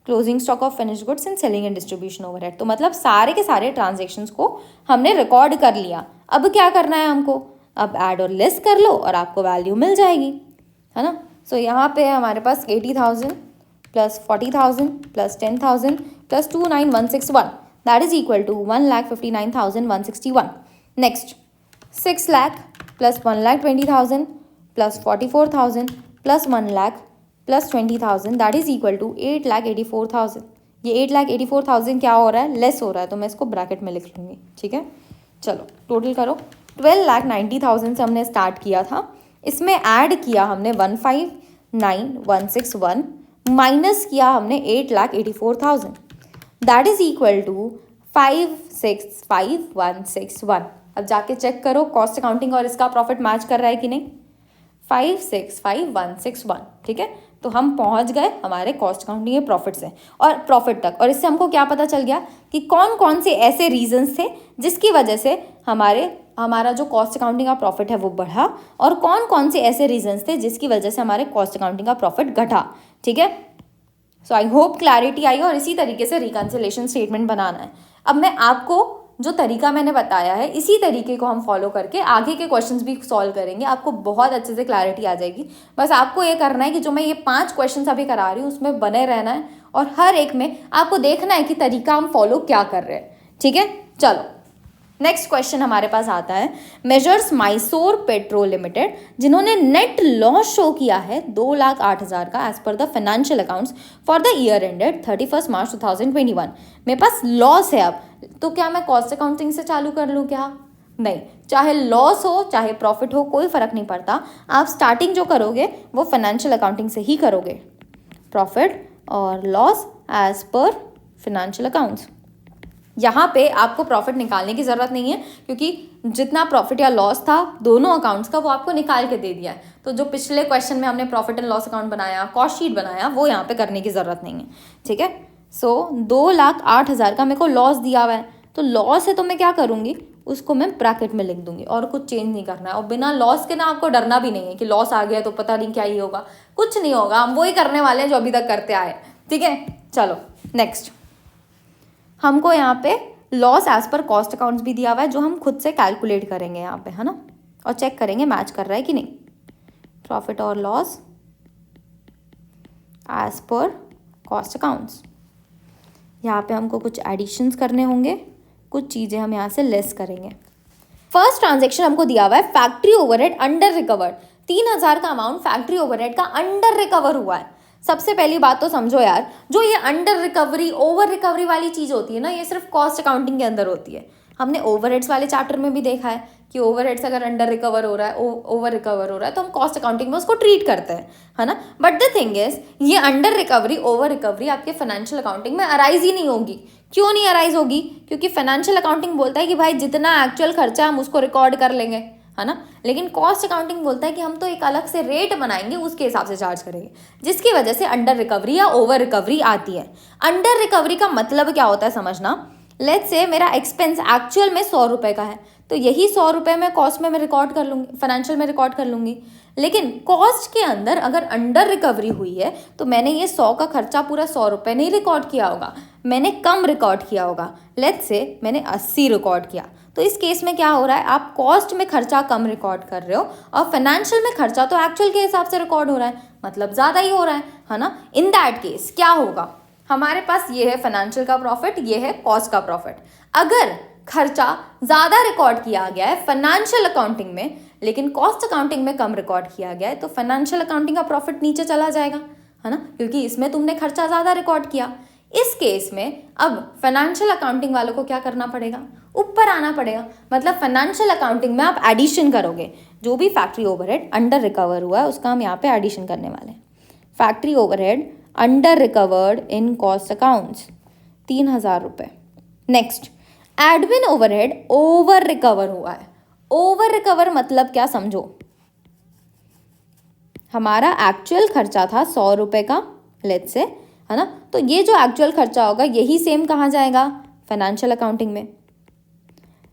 [SPEAKER 1] closing stock of finished goods and selling and distribution overhead. तो मतलब सारे के सारे ट्रांजेक्शन्स को हमने रिकॉर्ड कर लिया। अब क्या करना है हमको? अब ऐड और लेस कर लो और आपको वैल्यू मिल जाएगी, है ना। सो यहाँ पे हमारे पास 80,000 plus 40,000 plus 10,000 plus 29,161 that is equal to 1,59,161। Next 6 lakh plus 1,20,000 plus 44,000 plus 1 lakh plus 20,000 that is equal to 8,84,000। ये 8,84,000 क्या हो रहा है? लेस हो रहा है, तो मैं इसको ब्रैकेट में लिख लूँगी, ठीक है। चलो टोटल करो। 12,90,000 से हमने स्टार्ट किया था, इसमें ऐड किया हमने 159,161 माइनस किया हमने 8,84,000 दैट इज इक्वल टू 565,161। अब जाके चेक करो कॉस्ट अकाउंटिंग और इसका प्रॉफिट मैच कर रहा है कि नहीं। 565,161, ठीक है। तो हम पहुंच गए हमारे कॉस्ट अकाउंटिंग के प्रॉफिट से और प्रॉफिट तक। और इससे हमको क्या पता चल गया कि कौन कौन से ऐसे रीजंस थे जिसकी वजह से हमारा जो कॉस्ट अकाउंटिंग का प्रॉफिट है वो बढ़ा, और कौन कौन से ऐसे रीजंस थे जिसकी वजह से हमारे कॉस्ट अकाउंटिंग का प्रॉफिट घटा, ठीक है। सो आई होप क्लैरिटी आई। और इसी तरीके से रिकंसिलिएशन स्टेटमेंट बनाना है। अब मैं आपको जो तरीका मैंने बताया है इसी तरीके को हम फॉलो करके आगे के क्वेश्चंस भी सॉल्व करेंगे। आपको बहुत अच्छे से क्लैरिटी आ जाएगी। बस आपको ये करना है कि जो मैं ये 5 क्वेश्चंस अभी करा रही हूँ उसमें बने रहना है, और हर एक में आपको देखना है कि तरीका हम फॉलो क्या कर रहे हैं, ठीक है। चलो नेक्स्ट क्वेश्चन हमारे पास आता है। मेजर्स माइसोर पेट्रो लिमिटेड, जिन्होंने नेट लॉस शो किया है 2,08,000 का as per the financial accounts for the year ended 31 March 2021। मेरे पास लॉस है, अब तो क्या मैं कॉस्ट अकाउंटिंग से चालू कर लूँ क्या? नहीं, चाहे लॉस हो चाहे प्रॉफिट हो कोई फर्क नहीं पड़ता। आप स्टार्टिंग जो करोगे वो फाइनेंशियल अकाउंटिंग से ही करोगे। प्रॉफिट और loss as per financial accounts. यहाँ पे आपको प्रॉफिट निकालने की ज़रूरत नहीं है, क्योंकि जितना प्रॉफिट या लॉस था दोनों अकाउंट्स का वो आपको निकाल के दे दिया है। तो जो पिछले क्वेश्चन में हमने प्रॉफिट एंड लॉस अकाउंट बनाया, कॉस्ट शीट बनाया, वो यहाँ पे करने की ज़रूरत नहीं है, ठीक है। सो 2,08,000 का मेरे को लॉस दिया हुआ है, तो लॉस है तो मैं क्या करूँगी, उसको मैं ब्रैकेट में लिख दूंगी और कुछ चेंज नहीं करना है। और बिना लॉस के ना आपको डरना भी नहीं है कि लॉस आ गया तो पता नहीं क्या ही होगा, कुछ नहीं होगा। हम वही करने वाले हैं जो अभी तक करते आए, ठीक है। चलो नेक्स्ट, हमको यहाँ पे loss as per cost accounts भी दिया हुआ है जो हम खुद से कैलकुलेट करेंगे यहाँ पे, है ना, और चेक करेंगे मैच कर रहा है कि नहीं। प्रॉफिट और loss as per cost accounts, यहाँ पे हमको कुछ एडिशंस करने होंगे, कुछ चीज़ें हम यहाँ से लेस करेंगे। फर्स्ट ट्रांजेक्शन हमको दिया हुआ है फैक्ट्री ओवरहेड अंडर रिकवर्ड, 3,000 का अमाउंट फैक्ट्री ओवरहेड का अंडर रिकवर हुआ है। सबसे पहली बात तो समझो यार, जो ये अंडर रिकवरी ओवर रिकवरी वाली चीज़ होती है ना, ये सिर्फ कॉस्ट अकाउंटिंग के अंदर होती है। हमने ओवरहेड्स वाले चैप्टर में भी देखा है कि ओवरहेड्स अगर अंडर रिकवर हो रहा है, ओवर रिकवर हो रहा है, तो हम कॉस्ट अकाउंटिंग में उसको ट्रीट करते हैं, है ना। बट द थिंग इज, ये अंडर रिकवरी ओवर रिकवरी आपके फाइनेंशियल अकाउंटिंग में अराइज ही नहीं होगी। क्यों नहीं अराइज होगी? क्योंकि फाइनेंशियल अकाउंटिंग बोलता है कि भाई जितना एक्चुअल खर्चा हम उसको रिकॉर्ड कर लेंगे, है ना। लेकिन कॉस्ट अकाउंटिंग बोलता है कि हम तो एक अलग से रेट बनाएंगे, उसके हिसाब से चार्ज करेंगे, जिसकी वजह से अंडर रिकवरी या ओवर रिकवरी आती है। अंडर रिकवरी का मतलब क्या होता है समझना। लेट्स से मेरा एक्सपेंस एक्चुअल में 100 रुपये का है, तो यही 100 रुपये मैं कॉस्ट में मैं रिकॉर्ड कर लूँगी, फाइनेंशियल में रिकॉर्ड कर लूँगी। लेकिन कॉस्ट के अंदर अगर अंडर रिकवरी हुई है तो मैंने ये 100 का खर्चा पूरा 100 रुपये नहीं रिकॉर्ड किया होगा, मैंने कम रिकॉर्ड किया होगा। लेट्स से मैंने 80 रिकॉर्ड किया, तो इस केस में क्या हो रहा है, आप कॉस्ट में खर्चा कम रिकॉर्ड कर रहे हो और फाइनेंशियल में खर्चा तो एक्चुअल के हिसाब से रिकॉर्ड हो रहा है, मतलब ज़्यादा ही हो रहा है ना। इन दैट केस क्या होगा, हमारे पास ये है फाइनेंशियल का प्रॉफिट, ये है कॉस्ट का प्रॉफिट। अगर खर्चा ज़्यादा रिकॉर्ड किया गया है फाइनेंशियल अकाउंटिंग में, लेकिन कॉस्ट अकाउंटिंग में कम रिकॉर्ड किया गया है, तो फाइनेंशियल अकाउंटिंग का प्रॉफिट नीचे चला जाएगा, है ना, क्योंकि इसमें तुमने खर्चा ज़्यादा रिकॉर्ड किया। इस केस में अब फाइनेंशियल अकाउंटिंग वालों को क्या करना पड़ेगा, ऊपर आना पड़ेगा। मतलब फाइनेंशियल अकाउंटिंग में आप एडिशन करोगे, जो भी फैक्ट्री ओवरहेड अंडर रिकवर हुआ है उसका हम यहाँ पे एडिशन करने वाले हैं। Factory overhead under recovered in cost accounts 3,000 रुपये। Next, admin overhead over recover हुआ है। ओवर रिकवर मतलब क्या समझो, हमारा एक्चुअल खर्चा था 100 रुपये का, लेट्स से, है ना, तो ये जो एक्चुअल खर्चा होगा यही सेम कहाँ जाएगा, फाइनेंशियल अकाउंटिंग में।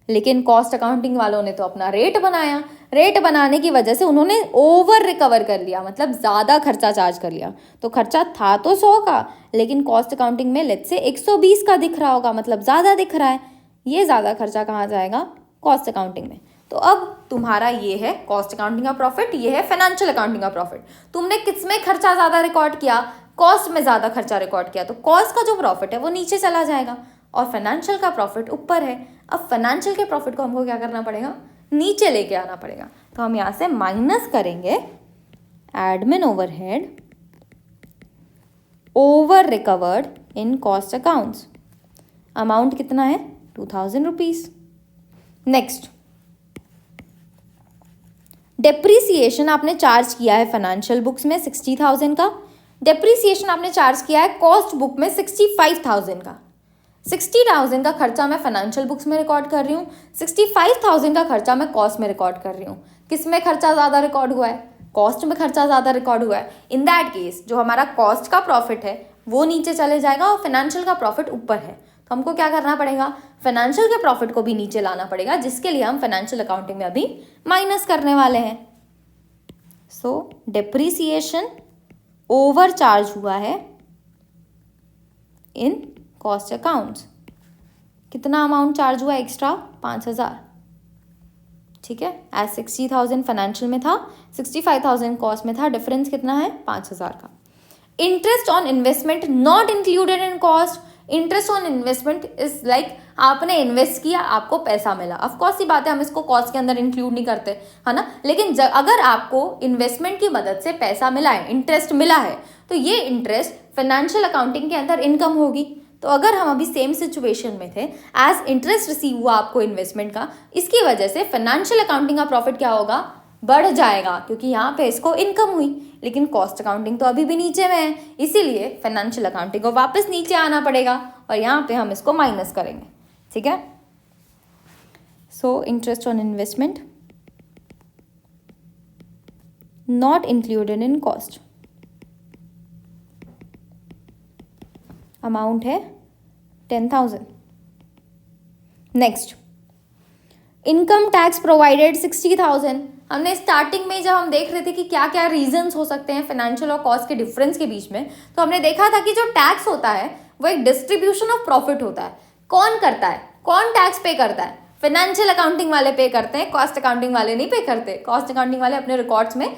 [SPEAKER 1] लेकिन कॉस्ट अकाउंटिंग वालों ने तो अपना रेट बनाया, रेट बनाने की वजह से उन्होंने ओवर रिकवर कर लिया, मतलब ज़्यादा खर्चा चार्ज कर लिया। तो खर्चा था तो 100 का, लेकिन कॉस्ट अकाउंटिंग में लेट्स से 120 का दिख रहा होगा, मतलब ज़्यादा दिख रहा है। ये ज़्यादा खर्चा कहाँ जाएगा? कॉस्ट अकाउंटिंग में। तो अब तुम्हारा ये है कॉस्ट अकाउंटिंग का प्रॉफिट, ये है फाइनेंशियल अकाउंटिंग का प्रॉफिट। तुमने किस में खर्चा ज़्यादा रिकॉर्ड किया? कॉस्ट में ज़्यादा खर्चा रिकॉर्ड किया, तो कॉस्ट का जो प्रॉफिट है वो नीचे चला जाएगा और फाइनेंशियल का प्रॉफिट ऊपर है। अब फाइनेंशियल के प्रॉफिट को हमको क्या करना पड़ेगा? नीचे लेके आना पड़ेगा। तो हम यहाँ से माइनस करेंगे admin overhead over recovered in cost accounts. Amount कितना है? 2000 रुपीज। नेक्स्ट, डेप्रीसिएशन आपने चार्ज किया है फाइनेंशियल बुक्स में 60,000 का, डेप्रीसिएशन आपने चार्ज किया है कॉस्ट बुक में 65,000 का। 60,000 का खर्चा मैं फाइनेंशियल बुक्स में रिकॉर्ड कर रही हूँ, 65,000 का खर्चा मैं कॉस्ट में रिकॉर्ड कर रही हूँ। किस में खर्चा ज़्यादा रिकॉर्ड हुआ है? कॉस्ट में खर्चा ज़्यादा रिकॉर्ड हुआ है। इन दैट केस जो हमारा कॉस्ट का प्रॉफिट है वो नीचे चले जाएगा और फाइनेंशियल का प्रॉफिट ऊपर है। तो हमको क्या करना पड़ेगा? फाइनेंशियल के प्रॉफिट को भी नीचे लाना पड़ेगा, जिसके लिए हम फाइनेंशियल अकाउंटिंग में अभी माइनस करने वाले हैं। सो डेप्रीसिएशन ओवर चार्ज हुआ है इन कॉस्ट अकाउंट्स। कितना अमाउंट चार्ज हुआ एक्स्ट्रा? 5,000। ठीक है, एज 60,000 फाइनेंशियल में था, 65,000 कॉस्ट में था, डिफरेंस कितना है? 5,000 का। Interest on investment not included in cost. Interest on investment is like आपने इन्वेस्ट किया, आपको पैसा मिला। ऑफ कोर्स ही बात है, हम इसको कॉस्ट के अंदर इंक्लूड नहीं करते, है ना। लेकिन अगर आपको इन्वेस्टमेंट की मदद से पैसा मिला है, इंटरेस्ट मिला है, तो ये इंटरेस्ट फाइनेंशियल अकाउंटिंग के अंदर इनकम होगी। तो अगर हम अभी सेम सिचुएशन में थे, एज इंटरेस्ट रिसीव हुआ आपको इन्वेस्टमेंट का, इसकी वजह से फाइनेंशियल अकाउंटिंग का प्रॉफिट क्या होगा? बढ़ जाएगा, क्योंकि यहाँ पे इसको इनकम हुई। लेकिन कॉस्ट अकाउंटिंग तो अभी भी नीचे में है, इसीलिए फाइनेंशियल अकाउंटिंग को वापस नीचे आना पड़ेगा और यहाँ पे हम इसको माइनस करेंगे। ठीक है, so interest on investment not included in cost, amount है 10,000। Next, income tax provided 60,000। हमने स्टार्टिंग में जब हम देख रहे थे कि क्या क्या रीजंस हो सकते हैं फाइनेंशियल और कॉस्ट के डिफरेंस के बीच में, तो हमने देखा था कि जो टैक्स होता है वो एक डिस्ट्रीब्यूशन ऑफ प्रॉफिट होता है। कौन करता है? कौन टैक्स पे करता है? फाइनेंशियल अकाउंटिंग वाले पे करते हैं, कॉस्ट अकाउंटिंग वाले नहीं पे करते। कॉस्ट अकाउंटिंग वाले अपने रिकॉर्ड्स में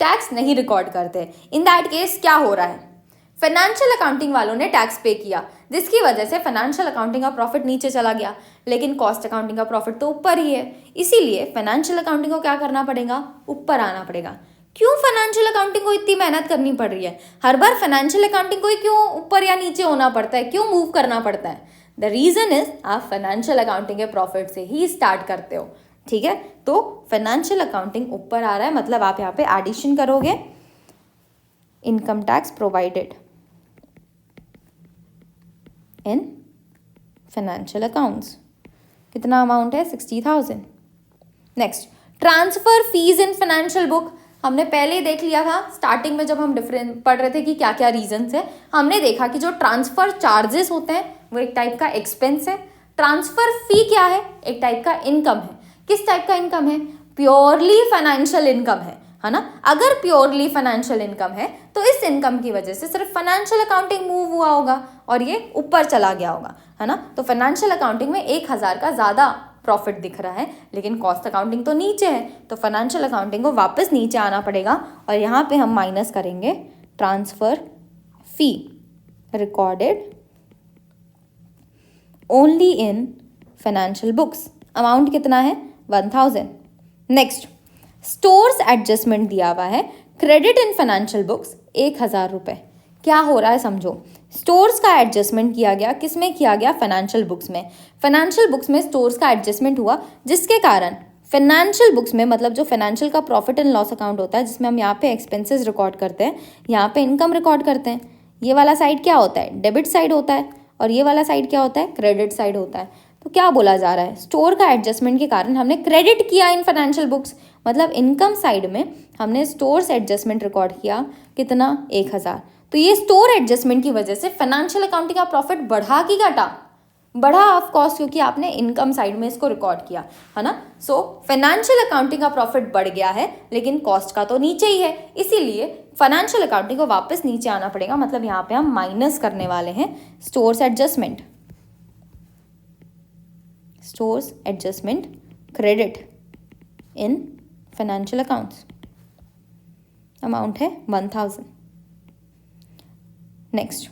[SPEAKER 1] टैक्स नहीं रिकॉर्ड करते। इन दैट केस क्या हो रहा है? फाइनेंशियल अकाउंटिंग वालों ने टैक्स पे किया, जिसकी वजह से फाइनेंशियल अकाउंटिंग का प्रॉफिट नीचे चला गया, लेकिन कॉस्ट अकाउंटिंग का प्रॉफिट तो ऊपर ही है। इसीलिए फाइनेंशियल अकाउंटिंग को क्या करना पड़ेगा? ऊपर आना पड़ेगा। क्यों फाइनेंशियल अकाउंटिंग को इतनी मेहनत करनी पड़ रही है? हर बार फाइनेंशियल अकाउंटिंग को ही क्यों ऊपर या नीचे होना पड़ता है? क्यों मूव करना पड़ता है? द रीजन इज आप फाइनेंशियल अकाउंटिंग के प्रॉफिट से ही स्टार्ट करते हो। ठीक है, तो फाइनेंशियल अकाउंटिंग ऊपर आ रहा है, मतलब आप यहाँ पे एडिशन करोगे income tax provided in financial accounts. कितना अमाउंट है? 60,000। Next, transfer fees in financial book. हमने पहले ही देख लिया था स्टार्टिंग में, जब हम डिफरेंट पढ़ रहे थे कि क्या क्या रीजंस है। हमने देखा कि जो ट्रांसफर चार्जेस होते हैं वो एक टाइप का एक्सपेंस है। ट्रांसफर फी क्या है? एक टाइप का इनकम है। किस टाइप का इनकम है? प्योरली फाइनेंशियल इनकम है ना। अगर प्योरली फाइनेंशियल इनकम है तो इस इनकम की वजह से सिर्फ फाइनेंशियल अकाउंटिंग मूव हुआ होगा और ये ऊपर चला गया होगा, है ना। तो फाइनेंशियल अकाउंटिंग में 1,000 का ज़्यादा प्रॉफिट दिख रहा है, लेकिन कॉस्ट अकाउंटिंग तो नीचे है, तो फाइनेंशियल अकाउंटिंग को वापस नीचे आना पड़ेगा और यहाँ पे हम माइनस करेंगे transfer fee recorded only in financial books. Amount कितना है? 1,000। नेक्स्ट, स्टोर्स एडजस्टमेंट दिया हुआ है, क्रेडिट इन फाइनेंशियल बुक्स 1,000 रुपये। क्या हो रहा है समझो, स्टोर्स का एडजस्टमेंट किया गया, किस में किया गया? फाइनेंशियल बुक्स में। फाइनेंशियल बुक्स में स्टोर्स का एडजस्टमेंट हुआ, जिसके कारण फाइनेंशियल बुक्स में, मतलब जो फाइनेंशियल का प्रॉफिट एंड लॉस अकाउंट होता है, जिसमें हम यहाँ पे एक्सपेंसेस रिकॉर्ड करते हैं, यहाँ पे इनकम रिकॉर्ड करते हैं। ये वाला साइड क्या होता है? डेबिट साइड होता है, और ये वाला साइड क्या होता है? क्रेडिट साइड होता है। तो क्या बोला जा रहा है? स्टोर का एडजस्टमेंट के कारण हमने क्रेडिट किया इन फाइनेंशियल बुक्स, मतलब इनकम साइड में हमने स्टोर्स एडजस्टमेंट रिकॉर्ड किया। कितना? 1,000। तो ये स्टोर एडजस्टमेंट की वजह से फाइनेंशियल अकाउंटिंग का प्रॉफिट बढ़ा कि घटा? बढ़ा ऑफ कोर्स, क्योंकि आपने इनकम साइड में इसको रिकॉर्ड किया है ना। सो फाइनेंशियल अकाउंटिंग का प्रॉफिट बढ़ गया है, लेकिन कॉस्ट का तो नीचे ही है, इसीलिए फाइनेंशियल अकाउंटिंग को वापस नीचे आना पड़ेगा। मतलब यहाँ पे हम माइनस करने वाले हैं stores adjustment, stores adjustment credit in financial accounts, amount है 1000। Next,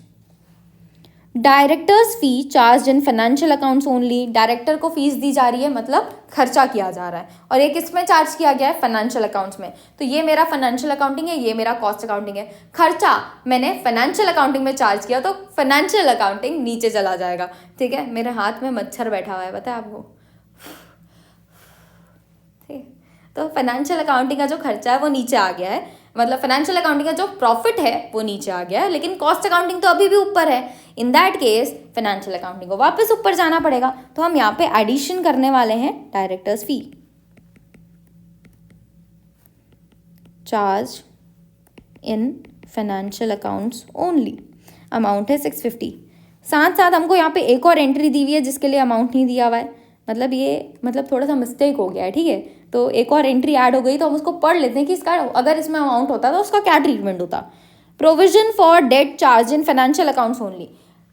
[SPEAKER 1] directors fee charge in financial accounts only. Director को फीस दी जा रही है, मतलब खर्चा किया जा रहा है, और ये किस में चार्ज किया गया है? फाइनेंशियल अकाउंट्स में। तो ये मेरा फाइनेंशियल अकाउंटिंग है, ये मेरा कॉस्ट अकाउंटिंग है। खर्चा मैंने फाइनेंशियल अकाउंटिंग में चार्ज किया, तो फाइनेंशियल अकाउंटिंग नीचे चला जाएगा। ठीक है, मेरे हाथ में मच्छर बैठा हुआ है, पता है आपको? ठीक, तो फाइनेंशियल अकाउंटिंग का जो खर्चा है वो नीचे आ गया है, मतलब फाइनेंशियल अकाउंटिंग का जो प्रॉफिट है वो नीचे आ गया है, लेकिन कॉस्ट अकाउंटिंग तो अभी भी ऊपर है। इन दैट केस फाइनेंशियल अकाउंटिंग को वापस ऊपर जाना पड़ेगा। तो हम यहाँ पे एडिशन करने वाले हैं directors fee charge in financial accounts only, amount है 650। साथ साथ हमको यहाँ पे एक और एंट्री दी हुई है जिसके लिए अमाउंट नहीं दिया हुआ है, मतलब ये मतलब थोड़ा सा मिस्टेक हो गया है। ठीक है, तो एक और एंट्री ऐड हो गई, तो हम उसको पढ़ लेते हैं कि इसका अगर इसमें अमाउंट होता तो उसका क्या ट्रीटमेंट होता। Provision for debt charge in financial accounts only.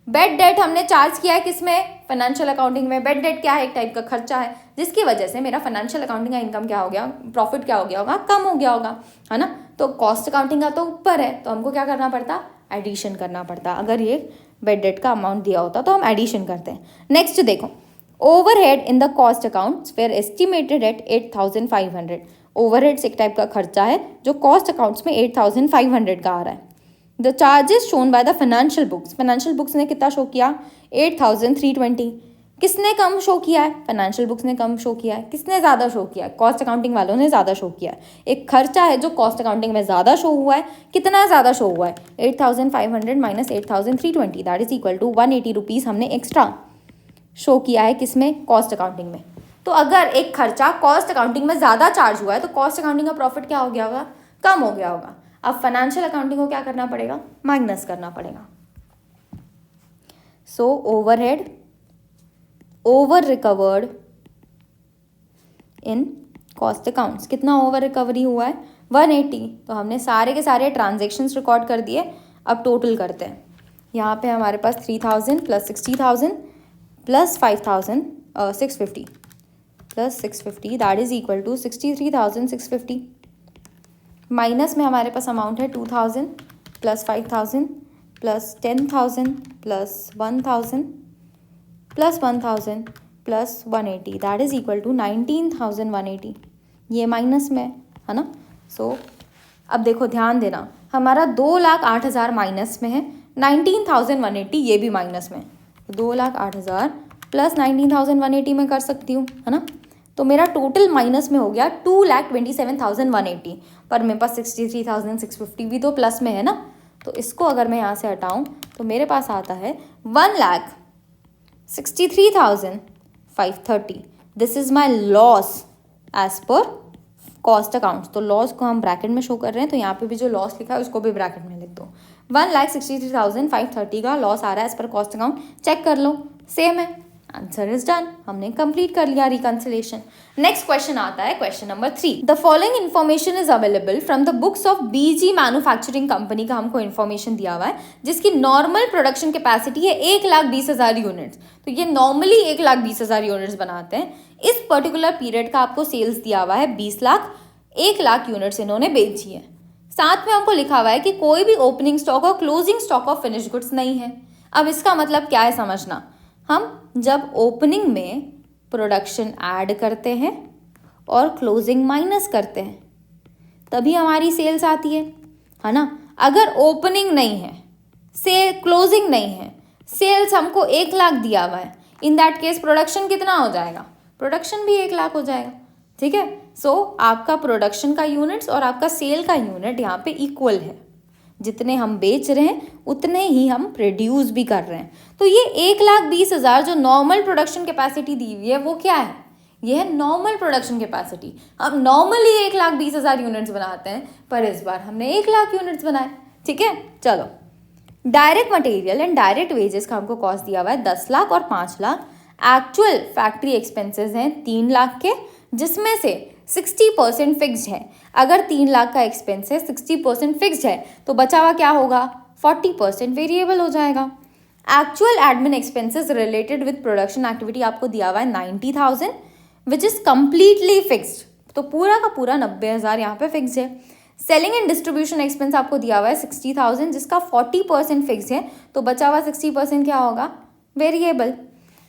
[SPEAKER 1] Bad debt हमने चार्ज किया है किसमें? फाइनेंशियल अकाउंटिंग में। बेड डेट क्या है? एक टाइप का खर्चा है, जिसकी वजह से मेरा फाइनेंशियल अकाउंटिंग का इनकम क्या हो गया, प्रॉफिट क्या हो गया होगा? कम हो गया होगा, है ना। तो कॉस्ट अकाउंटिंग का तो ऊपर है, तो हमको क्या करना पड़ता? एडिशन करना पड़ता। अगर ये बेड डेट का अमाउंट दिया होता तो हम एडिशन करते हैं। नेक्स्ट देखो, overhead in the cost accounts were estimated at 8500। Overheads एक टाइप का खर्चा है जो कॉस्ट अकाउंट्स में 8500 का आ रहा है। The charges shown by the financial books. Financial books ने कितना शो किया? 8320। किसने कम शो किया है? फाइनेंशियल बुक्स ने कम शो किया है। किसने ज़्यादा शो किया है? कॉस्ट अकाउंटिंग वालों ने ज़्यादा शो किया है। एक खर्चा है जो कॉस्ट अकाउंटिंग में ज़्यादा शो हुआ है। कितना ज़्यादा शो हुआ है? 8500 minus 8320, that is equal to 180 rupees हमने एक्स्ट्रा शो किया है किसमें? कॉस्ट अकाउंटिंग में। तो अगर एक खर्चा कॉस्ट अकाउंटिंग में ज़्यादा चार्ज हुआ है तो कॉस्ट अकाउंटिंग का प्रॉफिट क्या हो गया होगा? कम हो गया होगा। अब फाइनेंशियल अकाउंटिंग को क्या करना पड़ेगा? माइनस करना पड़ेगा। So overhead over recovered in cost accounts. कितना ओवर रिकवरी हुआ है? 180। तो हमने सारे के सारे ट्रांजेक्शन्स रिकॉर्ड कर दिए। अब टोटल करते हैं। यहाँ पे हमारे पास 3000 plus 60,000 plus 5000 650 plus 650 that is equal to 63,650। Minus में हमारे पास अमाउंट है 2000 plus 5000 plus 10,000 plus 1000 plus 1000 plus 180 that is equal to 19,180। ये माइनस में है ना। सो अब देखो ध्यान देना, हमारा 2,08,000 माइनस में है, 19,180 ये भी माइनस में। 2,08,000 प्लस 19,180 में कर सकती हूँ, है ना। तो मेरा टोटल माइनस में हो गया 2,27,180, पर मेरे पास 63,650 भी तो प्लस में है ना। तो इसको अगर मैं यहाँ से हटाऊँ तो मेरे पास आता है 1,63,530। This is my loss as per cost accounts. तो लॉस को हम ब्रैकेट में शो कर रहे हैं, तो यहाँ पे भी जो लॉस लिखा है उसको भी ब्रैकेट में लिख दो। 1,63,530 का लॉस आ रहा है as per cost account. Check कर लो, सेम है। आंसर इज डन, हमने कंप्लीट कर लिया रिकंसिलेशन। नेक्स्ट क्वेश्चन आता है question number 3। The following information is available from the books of BG manufacturing company का हमको इन्फॉर्मेशन दिया हुआ है, जिसकी नॉर्मल प्रोडक्शन कैपेसिटी है 1,20,000 यूनिट्स। तो ये नॉर्मली 1,20,000 यूनिट्स बनाते हैं। इस पर्टिकुलर पीरियड का आपको सेल्स दिया हुआ है 20 लाख, 1 लाख यूनिट्स इन्होंने बेची है। साथ में हमको लिखा हुआ है कि कोई भी ओपनिंग स्टॉक और closing stock of finish goods नहीं है। अब इसका मतलब क्या है समझना, हम जब ओपनिंग में प्रोडक्शन ऐड करते हैं और क्लोजिंग माइनस करते हैं तभी हमारी सेल्स आती है ना। अगर ओपनिंग नहीं है, क्लोजिंग नहीं है, सेल्स हमको 1 लाख दिया हुआ है, इन दैट केस प्रोडक्शन कितना हो जाएगा? प्रोडक्शन भी 1 लाख हो जाएगा। ठीक है, सो आपका प्रोडक्शन का यूनिट्स और आपका सेल का यूनिट यहाँ पे इक्वल है। जितने हम बेच रहे हैं उतने ही हम प्रोड्यूस भी कर रहे हैं। तो ये 1,20,000 जो नॉर्मल प्रोडक्शन कैपेसिटी दी हुई है वो क्या है? ये है नॉर्मल प्रोडक्शन कैपेसिटी। हम नॉर्मली 1,20,000 यूनिट्स बनाते हैं, पर इस बार हमने 1 लाख यूनिट्स बनाए। ठीक है, चलो direct material and direct wages का हमको कॉस्ट दिया हुआ है 10 लाख और 5 लाख। एक्चुअल फैक्ट्री एक्सपेंसेस हैं 3 लाख के, जिसमें से 60% फिक्स्ड है। अगर 3 लाख का एक्सपेंस है, 60% फिक्स्ड है, तो बचा हुआ क्या होगा, 40% वेरिएबल हो जाएगा। Actual admin expenses related with production activity आपको दिया हुआ है 90,000 विच इज कम्प्लीटली फिक्स्ड, तो पूरा का पूरा 90,000 यहाँ पे फिक्स्ड है। सेलिंग एंड डिस्ट्रीब्यूशन एक्सपेंस आपको दिया हुआ है 60,000 जिसका 40% फिक्स है, तो बचा हुआ 60% क्या होगा, वेरिएबल।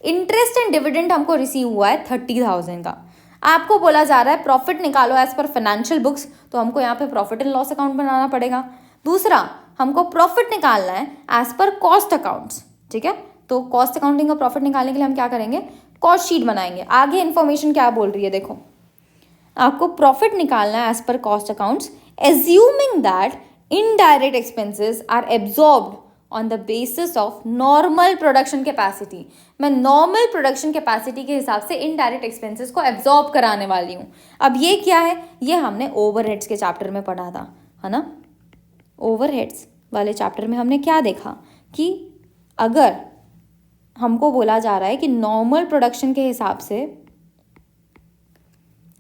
[SPEAKER 1] इंटरेस्ट एंड डिविडेंड हमको रिसीव हुआ है 30,000 का। आपको बोला जा रहा है प्रॉफिट निकालो एज पर फाइनेंशियल बुक्स, तो हमको यहाँ पे प्रॉफिट एंड लॉस अकाउंट बनाना पड़ेगा। दूसरा, हमको प्रॉफिट निकालना है एज पर कॉस्ट अकाउंट्स, ठीक है। तो कॉस्ट अकाउंटिंग का प्रॉफिट निकालने के लिए हम क्या करेंगे, कॉस्ट शीट बनाएंगे। आगे इन्फॉर्मेशन क्या बोल रही है देखो, आपको प्रॉफिट निकालना है as per cost accounts, assuming that indirect expenses are absorbed on the basis of normal production capacity. मैं नॉर्मल प्रोडक्शन कैपेसिटी के हिसाब से इनडायरेक्ट एक्सपेंसेस को एब्जॉर्ब कराने वाली हूँ। अब ये क्या है, ये हमने ओवरहेड्स के चैप्टर में पढ़ा था, है ना। ओवरहेड्स वाले चैप्टर में हमने क्या देखा कि अगर हमको बोला जा रहा है कि नॉर्मल प्रोडक्शन के हिसाब से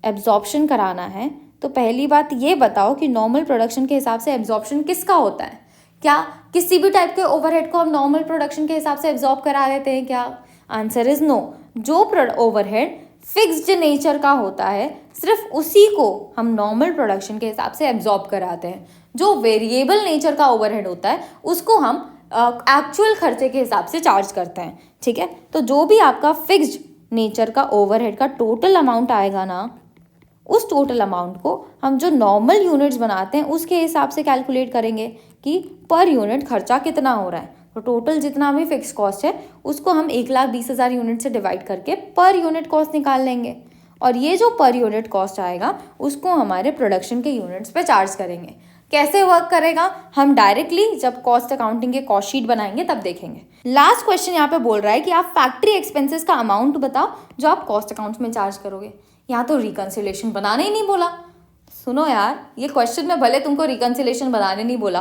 [SPEAKER 1] एब्जॉर्प्शन कराना है, तो पहली बात ये बताओ कि नॉर्मल प्रोडक्शन के हिसाब से एब्जॉर्प्शन किसका होता है। क्या किसी भी टाइप के ओवरहेड को हम नॉर्मल प्रोडक्शन के हिसाब से एब्जॉर्ब करा देते हैं क्या? Answer is no. जो ओवरहेड फिक्स्ड नेचर का होता है सिर्फ उसी को हम नॉर्मल प्रोडक्शन के हिसाब से एब्जॉर्ब कराते हैं। जो वेरिएबल नेचर का ओवरहेड होता है उसको हम एक्चुअल खर्चे के हिसाब से चार्ज करते हैं, ठीक है। तो जो भी आपका फिक्स्ड नेचर का ओवरहेड का टोटल अमाउंट आएगा ना, उस टोटल अमाउंट को हम जो नॉर्मल यूनिट्स बनाते हैं उसके हिसाब से कैलकुलेट करेंगे कि पर यूनिट खर्चा कितना हो रहा है। तो टोटल जितना भी फिक्स कॉस्ट है उसको हम 1,20,000 यूनिट से डिवाइड करके पर यूनिट कॉस्ट निकाल लेंगे, और ये जो पर यूनिट कॉस्ट आएगा उसको हमारे प्रोडक्शन के यूनिट्स पे चार्ज करेंगे। कैसे वर्क करेगा हम डायरेक्टली जब कॉस्ट अकाउंटिंग के कॉस्ट शीट बनाएंगे तब देखेंगे। लास्ट क्वेश्चन यहाँ पे बोल रहा है कि आप फैक्ट्री एक्सपेंसेस का अमाउंट बताओ जो आप कॉस्ट अकाउंट्स में चार्ज करोगे। यहाँ तो रिकन्सिलेशन बनाने ही नहीं बोला। सुनो यार, ये क्वेश्चन में भले तुमको रिकन्सिलेशन बनाने नहीं बोला,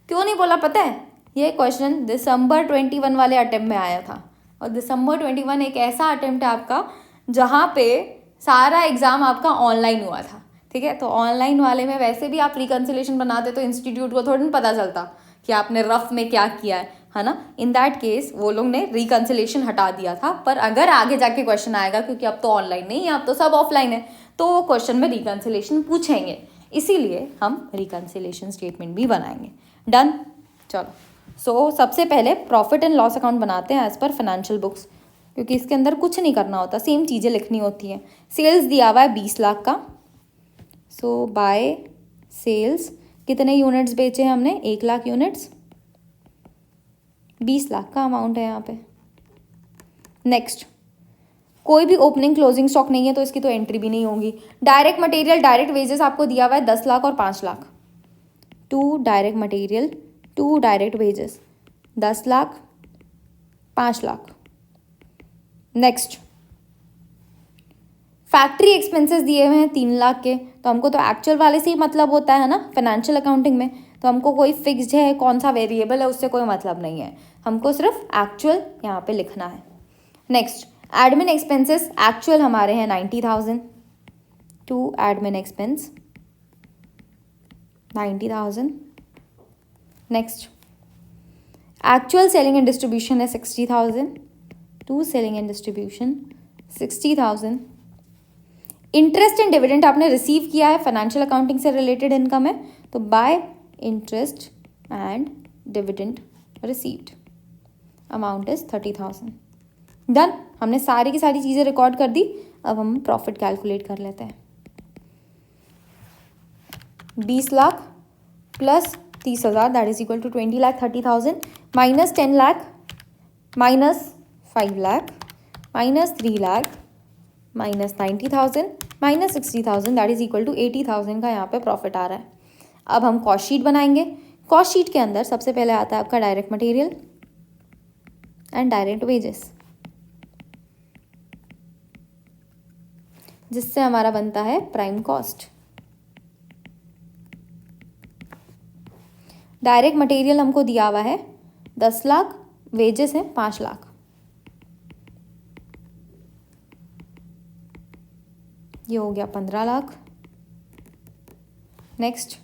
[SPEAKER 1] क्यों नहीं बोला पता है? ये क्वेश्चन दिसंबर 21 वाले अटेम्प्ट में आया था, और दिसंबर 21 एक ऐसा अटेम्प्ट है आपका जहाँ पे सारा एग्जाम आपका ऑनलाइन हुआ था, ठीक है। तो ऑनलाइन वाले में वैसे भी आप रिकन्सिलेशन बनाते तो इंस्टीट्यूट को थोड़ा नहीं पता चलता कि आपने रफ में क्या किया है ना। इन दैट केस वो लोग ने रिकन्सिलेशन हटा दिया था, पर अगर आगे जाके क्वेश्चन आएगा, क्योंकि अब तो ऑनलाइन नहीं है, अब तो सब ऑफलाइन है, तो वो क्वेश्चन में रिकन्सिलेशन पूछेंगे, इसीलिए हम रिकन्सिलेशन स्टेटमेंट भी बनाएंगे। डन, चलो। सबसे पहले प्रॉफिट एंड लॉस अकाउंट बनाते हैं एज पर फाइनेंशियल बुक्स, क्योंकि इसके अंदर कुछ नहीं करना होता, सेम चीज़ें लिखनी होती हैं। सेल्स दिया हुआ है 20 लाख का, सो बाय सेल्स कितने यूनिट्स बेचे हैं हमने, 1 लाख यूनिट्स, 20 लाख का अमाउंट है यहाँ पे। नेक्स्ट, कोई भी ओपनिंग क्लोजिंग स्टॉक नहीं है तो इसकी तो एंट्री भी नहीं होगी। डायरेक्ट मटेरियल डायरेक्ट वेजेस आपको दिया हुआ है 10 लाख और 5 lakh. 2 direct material 2 direct wages 10 lakh 5 lakh. Next, factory expenses दिए हुए हैं 3 लाख के, तो हमको तो एक्चुअल वाले से ही मतलब होता है ना फाइनेंशियल अकाउंटिंग में, तो हमको कोई फिक्स्ड है कौन सा वेरिएबल है उससे कोई मतलब नहीं है, हमको सिर्फ एक्चुअल यहाँ पे लिखना है। नेक्स्ट, एडमिन एक्सपेंसेस एक्चुअल हमारे हैं 90,000, to admin expense 90,000। Next, actual selling and distribution है 60,000, to selling and distribution 60,000। Interest and dividend आपने रिसीव किया है, फाइनेंशियल अकाउंटिंग से रिलेटेड इनकम है, तो by interest and dividend received amount is 30,000। Done, हमने सारी की सारी चीज़ें रिकॉर्ड कर दी। अब हम प्रॉफिट कैलकुलेट कर लेते हैं। 20 lakh plus 30,000 that is equal to 20 lakh 30,000 minus 10 lakh minus 5 lakh minus 3 lakh minus 90,000 minus 60,000 that is equal to 80,000 का यहाँ पे प्रॉफिट आ रहा है। अब हम कॉस्ट शीट बनाएंगे। कॉस्ट शीट के अंदर सबसे पहले आता है आपका direct material and direct wages, जिससे हमारा बनता है प्राइम कॉस्ट। डायरेक्ट मटेरियल हमको दिया हुआ है 10 लाख, वेजेस है 5 लाख, ये हो गया 15 लाख। नेक्स्ट,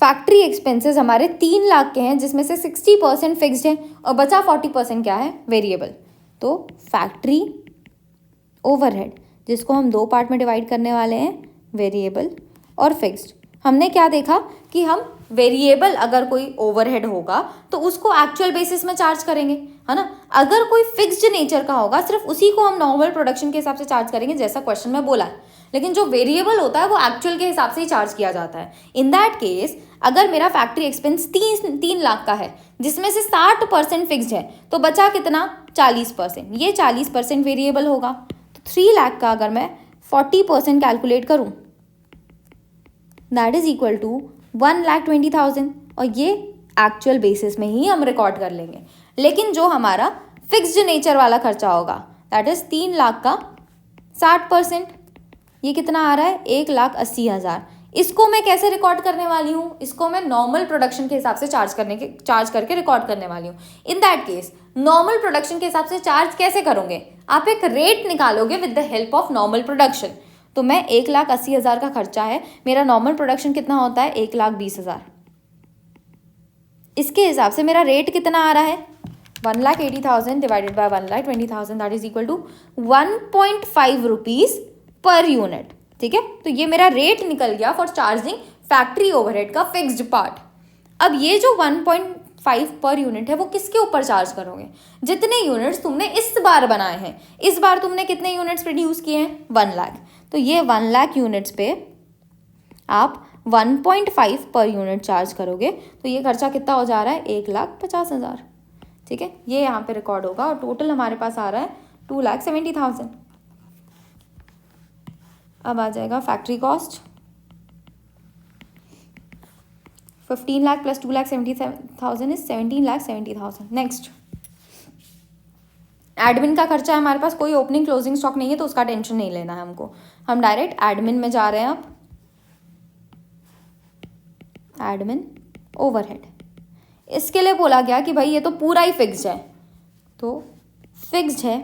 [SPEAKER 1] फैक्ट्री एक्सपेंसेस हमारे 3 लाख के हैं, जिसमें से 60% फिक्स्ड है और बचा 40% क्या है, वेरिएबल। तो फैक्ट्री ओवरहेड, जिसको हम 2 पार्ट में डिवाइड करने वाले हैं, वेरिएबल और फिक्स्ड। हमने क्या देखा कि हम वेरिएबल अगर कोई ओवरहेड होगा तो उसको एक्चुअल बेसिस में चार्ज करेंगे, है ना। अगर कोई फिक्स्ड नेचर का होगा सिर्फ उसी को हम नॉर्मल प्रोडक्शन के हिसाब से चार्ज करेंगे, जैसा क्वेश्चन में बोला है। लेकिन जो वेरिएबल होता है वो एक्चुअल के हिसाब से ही चार्ज किया जाता है। इन दैट केस अगर मेरा फैक्ट्री एक्सपेंस 3 लाख का है, जिसमें से 60% फिक्स्ड है, तो बचा कितना, 40%। ये 40% वेरिएबल होगा। तो 3 लाख का अगर मैं 40% कैलकुलेट करूं, दैट इज इक्वल टू 1,20,000, और ये एक्चुअल बेसिस में ही हम रिकॉर्ड कर लेंगे। लेकिन जो हमारा फिक्स्ड नेचर वाला खर्चा होगा, दैट इज 3 लाख का 60%, ये कितना आ रहा है, 1,80,000। इसको मैं कैसे रिकॉर्ड करने वाली हूँ, इसको मैं नॉर्मल प्रोडक्शन के हिसाब से चार्ज करके रिकॉर्ड करने वाली हूँ। इन दैट केस नॉर्मल प्रोडक्शन के हिसाब से चार्ज कैसे करोगे, आप एक रेट निकालोगे with the help of normal production. तो मैं 1,80,000 का खर्चा है, मेरा नॉर्मल प्रोडक्शन कितना होता है, 1,20,000। इसके हिसाब से मेरा रेट कितना आ रहा है, 1,80,000 divided by 1,20,000, that is equal to 1.5 rupees per unit. ठीक है, तो ये मेरा रेट निकल गया फॉर चार्जिंग फैक्ट्री ओवरहेड का फिक्स्ड पार्ट। अब ये जो 1.5 पर यूनिट है वो किसके ऊपर चार्ज करोगे, जितने यूनिट्स तुमने इस बार बनाए हैं। इस बार तुमने कितने यूनिट्स प्रोड्यूस किए हैं, 1 लाख। तो ये 1 लाख यूनिट्स पे आप 1.5 पर यूनिट चार्ज करोगे, तो ये खर्चा कितना हो जा रहा है, 1,50,000। ठीक है, ये यहाँ पे रिकॉर्ड होगा और टोटल हमारे पास आ रहा है 2,70,000। अब आ जाएगा factory cost, 15 lakh plus 2,70,000 is 17,70,000। Next, admin का खर्चा है हमारे पास, कोई ओपनिंग क्लोजिंग स्टॉक नहीं है तो उसका टेंशन नहीं लेना है हमको, हम डायरेक्ट एडमिन में जा रहे हैं। अब एडमिन ओवरहेड, इसके लिए बोला गया कि भाई ये तो पूरा ही फिक्स्ड है, तो फिक्स्ड है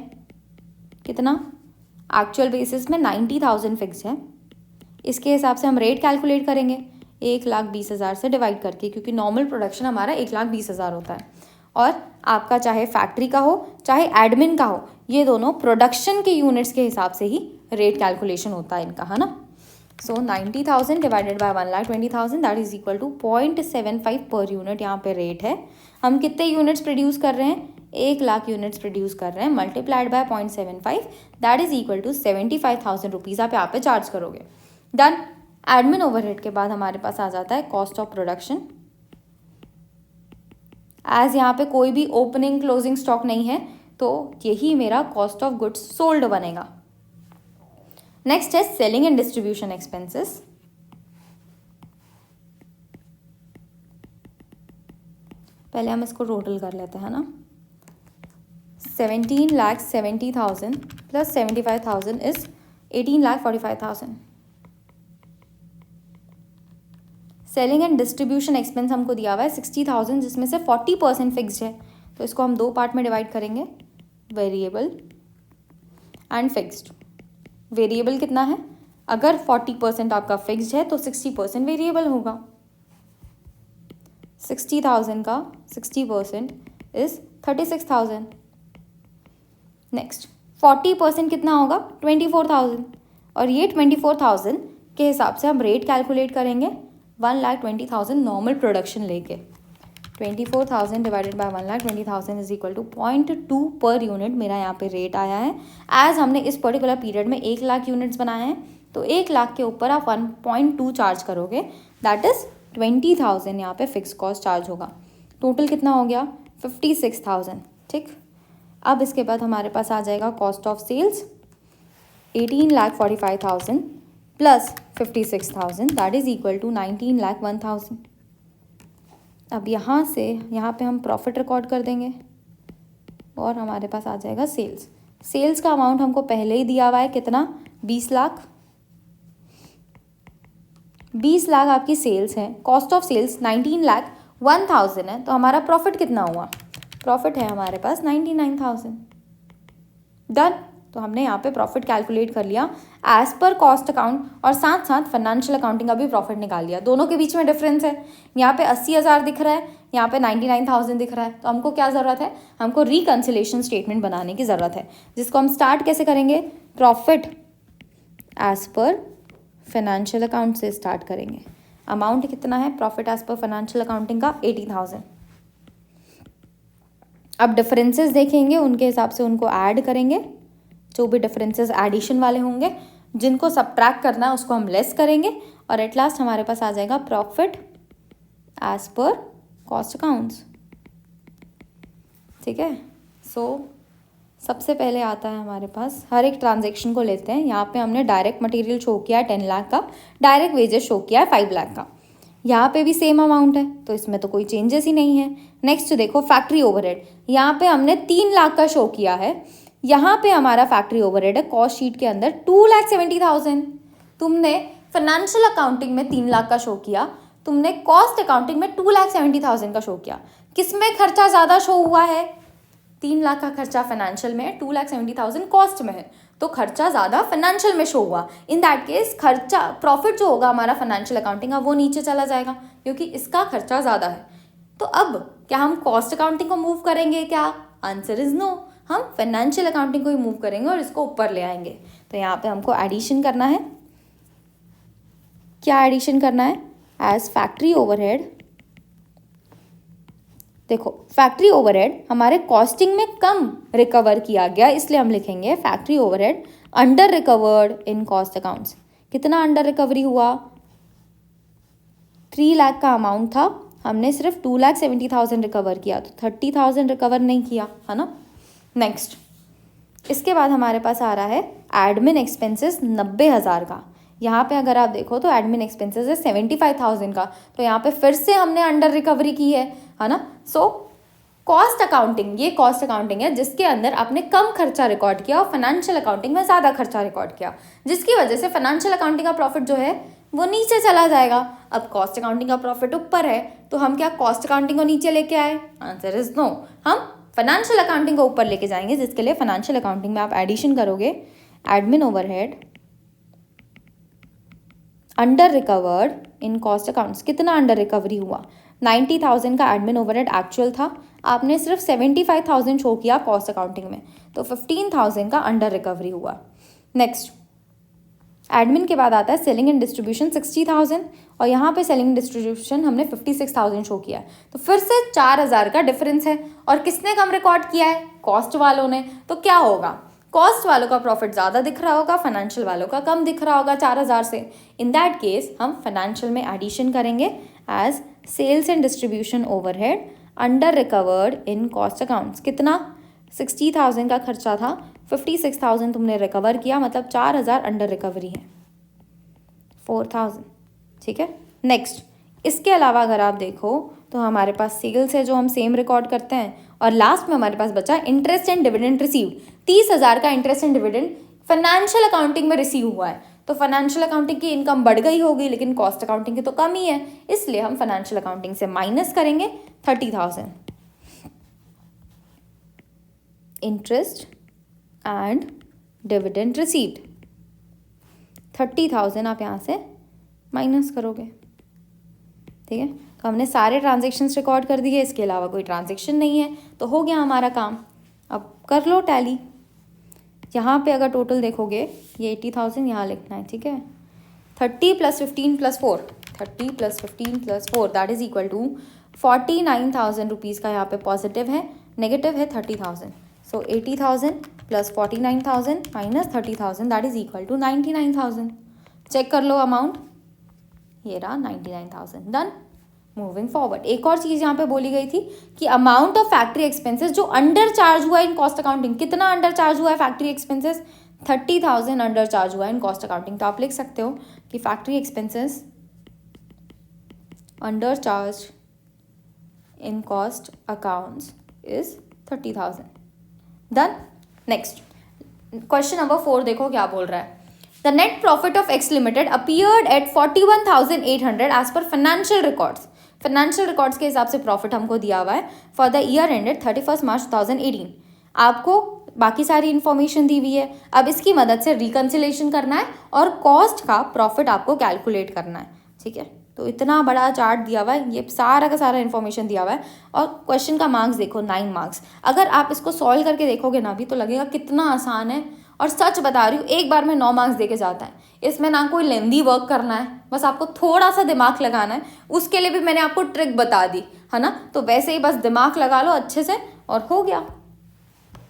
[SPEAKER 1] कितना, एक्चुअल बेसिस में 90,000 फिक्स्ड है। इसके हिसाब से हम रेट कैलकुलेट करेंगे 1,20,000 से डिवाइड करके, क्योंकि नॉर्मल प्रोडक्शन हमारा 1,20,000 होता है। और आपका चाहे फैक्ट्री का हो चाहे एडमिन का हो, ये दोनों प्रोडक्शन के यूनिट्स के हिसाब से ही रेट कैलकुलेशन होता है इनका, है ना। So 90,000 divided by 1,20,000, that is equal to 0.75 per unit यहाँ पे रेट है। हम कितने यूनिट्स प्रोड्यूस कर रहे हैं, 1 लाख यूनिट्स प्रोड्यूस कर रहे हैं, multiplied by 0.75, that is equal to 75,000 rupees आप यहाँ पे चार्ज करोगे। डन। एडमिन ओवरहेड के बाद हमारे पास आ जाता है कॉस्ट ऑफ प्रोडक्शन। एज यहाँ पे कोई भी ओपनिंग क्लोजिंग स्टॉक नहीं है, तो यही मेरा कॉस्ट ऑफ गुड्स सोल्ड बनेगा। नेक्स्ट है सेलिंग एंड डिस्ट्रीब्यूशन एक्सपेंसेस। पहले हम इसको टोटल कर लेते हैं ना, 17,70,000 plus 75,000 is 18,45,000। Selling and distribution expense हमको दिया हुआ है 60,000, जिसमें से 40% फिक्स्ड है, तो इसको हम 2 पार्ट में डिवाइड करेंगे, वेरिएबल एंड फिक्स्ड। वेरिएबल कितना है, अगर 40% आपका फिक्स्ड है तो 60% वेरिएबल होगा। 60,000 का 60% इज 36,000। नेक्स्ट, 40% कितना होगा, 24,000, और ये 24,000 के हिसाब से हम रेट कैलकुलेट करेंगे 1,20,000 नॉर्मल प्रोडक्शन लेके। 24,000 divided by 1,20,000 is equal to 0.2 per unit मेरा यहाँ पे रेट आया है। एज हमने इस पर्टिकुलर पीरियड में 1 लाख यूनिट्स बनाए हैं, तो 1 लाख के ऊपर आप 1.2 चार्ज करोगे, दैट इज 20,000 यहाँ पे फिक्स कॉस्ट चार्ज होगा। टोटल कितना हो गया, 56,000। ठीक, अब इसके बाद हमारे पास आ जाएगा cost of sales, 18,45,000 plus 56,000, that is equal to 19,01,000। अब यहाँ से यहाँ पे हम प्रॉफिट रिकॉर्ड कर देंगे और हमारे पास आ जाएगा सेल्स। सेल्स का अमाउंट हमको पहले ही दिया हुआ है, कितना, 20 लाख। 20 लाख आपकी सेल्स है, कॉस्ट ऑफ सेल्स 19,01,000 है, तो हमारा प्रॉफिट कितना हुआ, प्रॉफिट है हमारे पास 99,000। डन। तो हमने यहाँ पे प्रॉफिट कैलकुलेट कर लिया एज पर कॉस्ट अकाउंट और साथ साथ फाइनेंशियल अकाउंटिंग का भी प्रॉफिट निकाल लिया। दोनों के बीच में डिफरेंस है, यहाँ पे 80,000 दिख रहा है, यहाँ पे 99,000 दिख रहा है। तो हमको क्या ज़रूरत है, हमको रिकन्सिलेशन स्टेटमेंट बनाने की ज़रूरत है, जिसको हम स्टार्ट कैसे करेंगे, profit as per financial account से स्टार्ट करेंगे। अमाउंट कितना है profit as per financial accounting का, 80,000। अब डिफरेंसेस देखेंगे, उनके हिसाब से उनको ऐड करेंगे। जो भी डिफरेंसेस एडिशन वाले होंगे, जिनको सबट्रैक्ट करना है उसको हम लेस करेंगे, और एट लास्ट हमारे पास आ जाएगा profit as per cost accounts. ठीक है। सबसे पहले आता है हमारे पास, हर एक ट्रांजेक्शन को लेते हैं। यहाँ पे हमने डायरेक्ट मटेरियल शो किया है 10 लाख का, डायरेक्ट वेजेस शो किया है 5 लाख का। यहाँ पे भी सेम अमाउंट है, तो इसमें तो कोई चेंजेस ही नहीं है। नेक्स्ट देखो फैक्ट्री ओवरहेड, यहाँ पे हमने 3 लाख का शो किया है। यहाँ पे हमारा फैक्ट्री ओवरहेड है कॉस्ट शीट के अंदर 2,70,000। तुमने फाइनेंशियल अकाउंटिंग में 3 लाख का शो किया, तुमने कॉस्ट अकाउंटिंग में 2,70,000 का शो किया। किसमें खर्चा ज़्यादा शो हुआ है, 3 लाख का खर्चा फाइनेंशियल में है, 2,70,000 कॉस्ट में है, तो खर्चा ज़्यादा फाइनेंशियल में शो हुआ। इन दैट केस खर्चा प्रॉफिट जो होगा हमारा फाइनेंशियल अकाउंटिंग का वो नीचे चला जाएगा, क्योंकि इसका खर्चा ज़्यादा है। तो अब क्या हम कॉस्ट अकाउंटिंग को मूव करेंगे क्या, आंसर इज नो। हम फाइनेंशियल अकाउंटिंग को ही मूव करेंगे और इसको ऊपर ले आएंगे। तो यहाँ पे हमको एडिशन करना है, क्या एडिशन करना है, एज फैक्ट्री ओवरहेड। देखो फैक्ट्री ओवरहेड हमारे कॉस्टिंग में कम रिकवर किया गया, इसलिए हम लिखेंगे factory overhead under recovered in cost accounts. कितना अंडर रिकवरी हुआ, 3 लाख का अमाउंट था, हमने सिर्फ 2,70,000 रिकवर किया, तो 30,000 रिकवर नहीं किया, है ना। नेक्स्ट, इसके बाद हमारे पास आ रहा है एडमिन एक्सपेंसेस 90,000 का। यहाँ पे अगर आप देखो तो एडमिन एक्सपेंसेस है 75,000 का, तो यहाँ पे फिर से हमने अंडर रिकवरी की है ना। सो कॉस्ट अकाउंटिंग, ये कॉस्ट अकाउंटिंग है जिसके अंदर आपने कम खर्चा रिकॉर्ड किया और फाइनेंशियल अकाउंटिंग में ज़्यादा खर्चा रिकॉर्ड किया, जिसकी वजह से फाइनेंशियल अकाउंटिंग का प्रॉफिट जो है वो नीचे चला जाएगा। अब कॉस्ट अकाउंटिंग का प्रॉफिट ऊपर है, तो हम क्या कॉस्ट अकाउंटिंग को नीचे लेके आए, आंसर इज नो। हम फाइनेंशियल अकाउंटिंग को ऊपर लेके जाएंगे, जिसके लिए फाइनेंशियल अकाउंटिंग में आप एडिशन करोगे admin overhead under recovered in cost accounts. कितना अंडर रिकवरी हुआ, 90,000 का एडमिन ओवरहेड एक्चुअल था, आपने सिर्फ 75,000 शो किया कॉस्ट अकाउंटिंग में, तो 15,000 का अंडर रिकवरी हुआ। नेक्स्ट, एडमिन के बाद आता है सेलिंग एंड डिस्ट्रीब्यूशन 60,000, और यहाँ पे सेलिंग एंड डिस्ट्रीब्यूशन हमने 56,000 शो किया है, तो फिर से 4,000 का डिफरेंस है। और किसने कम रिकॉर्ड किया है, कॉस्ट वालों ने। तो क्या होगा, कॉस्ट वालों का प्रॉफिट ज़्यादा दिख रहा होगा, फाइनेंशियल वालों का कम दिख रहा होगा 4,000 से। इन दैट केस हम फाइनेंशियल में एडिशन करेंगे as sales and distribution overhead under recovered in cost accounts. कितना, 60,000 का खर्चा था, 56,000 तुमने रिकवर किया, मतलब 4,000 अंडर रिकवरी है, 4,000। ठीक है। नेक्स्ट, इसके अलावा अगर आप देखो तो हमारे पास सेल्स है जो हम सेम रिकॉर्ड करते हैं, और लास्ट में हमारे पास बचा इंटरेस्ट एंड डिविडेंड रिसीव्ड। 30,000 का interest and dividend financial accounting में रिसीव हुआ है, तो फाइनेंशियल अकाउंटिंग की इनकम बढ़ गई होगी, लेकिन कॉस्ट अकाउंटिंग की तो कम ही है, इसलिए हम फाइनेंशियल अकाउंटिंग से माइनस करेंगे 30,000। इंटरेस्ट एंड डिविडेंड रिसीव्ड 30,000 आप यहाँ से माइनस करोगे। ठीक है। तो हमने सारे ट्रांजेक्शन्स रिकॉर्ड कर दिए, इसके अलावा कोई ट्रांजेक्शन नहीं है, तो हो गया हमारा काम। अब कर लो टैली। यहाँ पे अगर टोटल देखोगे ये 80,000 यहाँ लिखना है। ठीक है। 30 + 15 + 4, 30 + 15 + 4 that is equal to 49,000 rupees का यहाँ पे पॉजिटिव है, नेगेटिव है 30,000। So 80,000 + 49,000 - 30,000 that is equal to 99,000। Check कर लो अमाउंट, ये रहा 99,000। डन। मूविंग फॉरवर्ड, एक और चीज़ यहाँ पे बोली गई थी कि अमाउंट ऑफ फैक्ट्री एक्सपेंसेस जो अंडर चार्ज हुआ इन कॉस्ट अकाउंटिंग। कितना अंडर चार्ज हुआ है फैक्ट्री एक्सपेंसेस, 30,000 अंडर चार्ज हुआ है इन कॉस्ट अकाउंटिंग। तो आप लिख सकते हो कि factory expenses under charge in cost accounts is 30,000। Done. Next, question number 4 देखो क्या बोल रहा है। The net profit of X Limited appeared at 41,800 as per financial records. Financial records के हिसाब से प्रॉफिट हमको दिया हुआ है फॉर द ईयर एंडेड 31 मार्च 2018। आपको बाकी सारी इन्फॉर्मेशन दी हुई है। अब इसकी मदद से रिकन्सिलेशन करना है और कॉस्ट का प्रॉफिट आपको कैलकुलेट करना है, ठीक है। तो इतना बड़ा चार्ट दिया हुआ है, ये सारा का सारा इन्फॉर्मेशन दिया हुआ है और क्वेश्चन का मार्क्स देखो 9 मार्क्स। अगर आप इसको सॉल्व करके देखोगे ना अभी तो लगेगा कितना आसान है, और सच बता रही हूँ एक बार में 9 मार्क्स दे के जाता है। इसमें ना कोई लेंदी वर्क करना है, बस आपको थोड़ा सा दिमाग लगाना है। उसके लिए भी मैंने आपको ट्रिक बता दी है ना, तो वैसे ही बस दिमाग लगा लो अच्छे से और हो गया।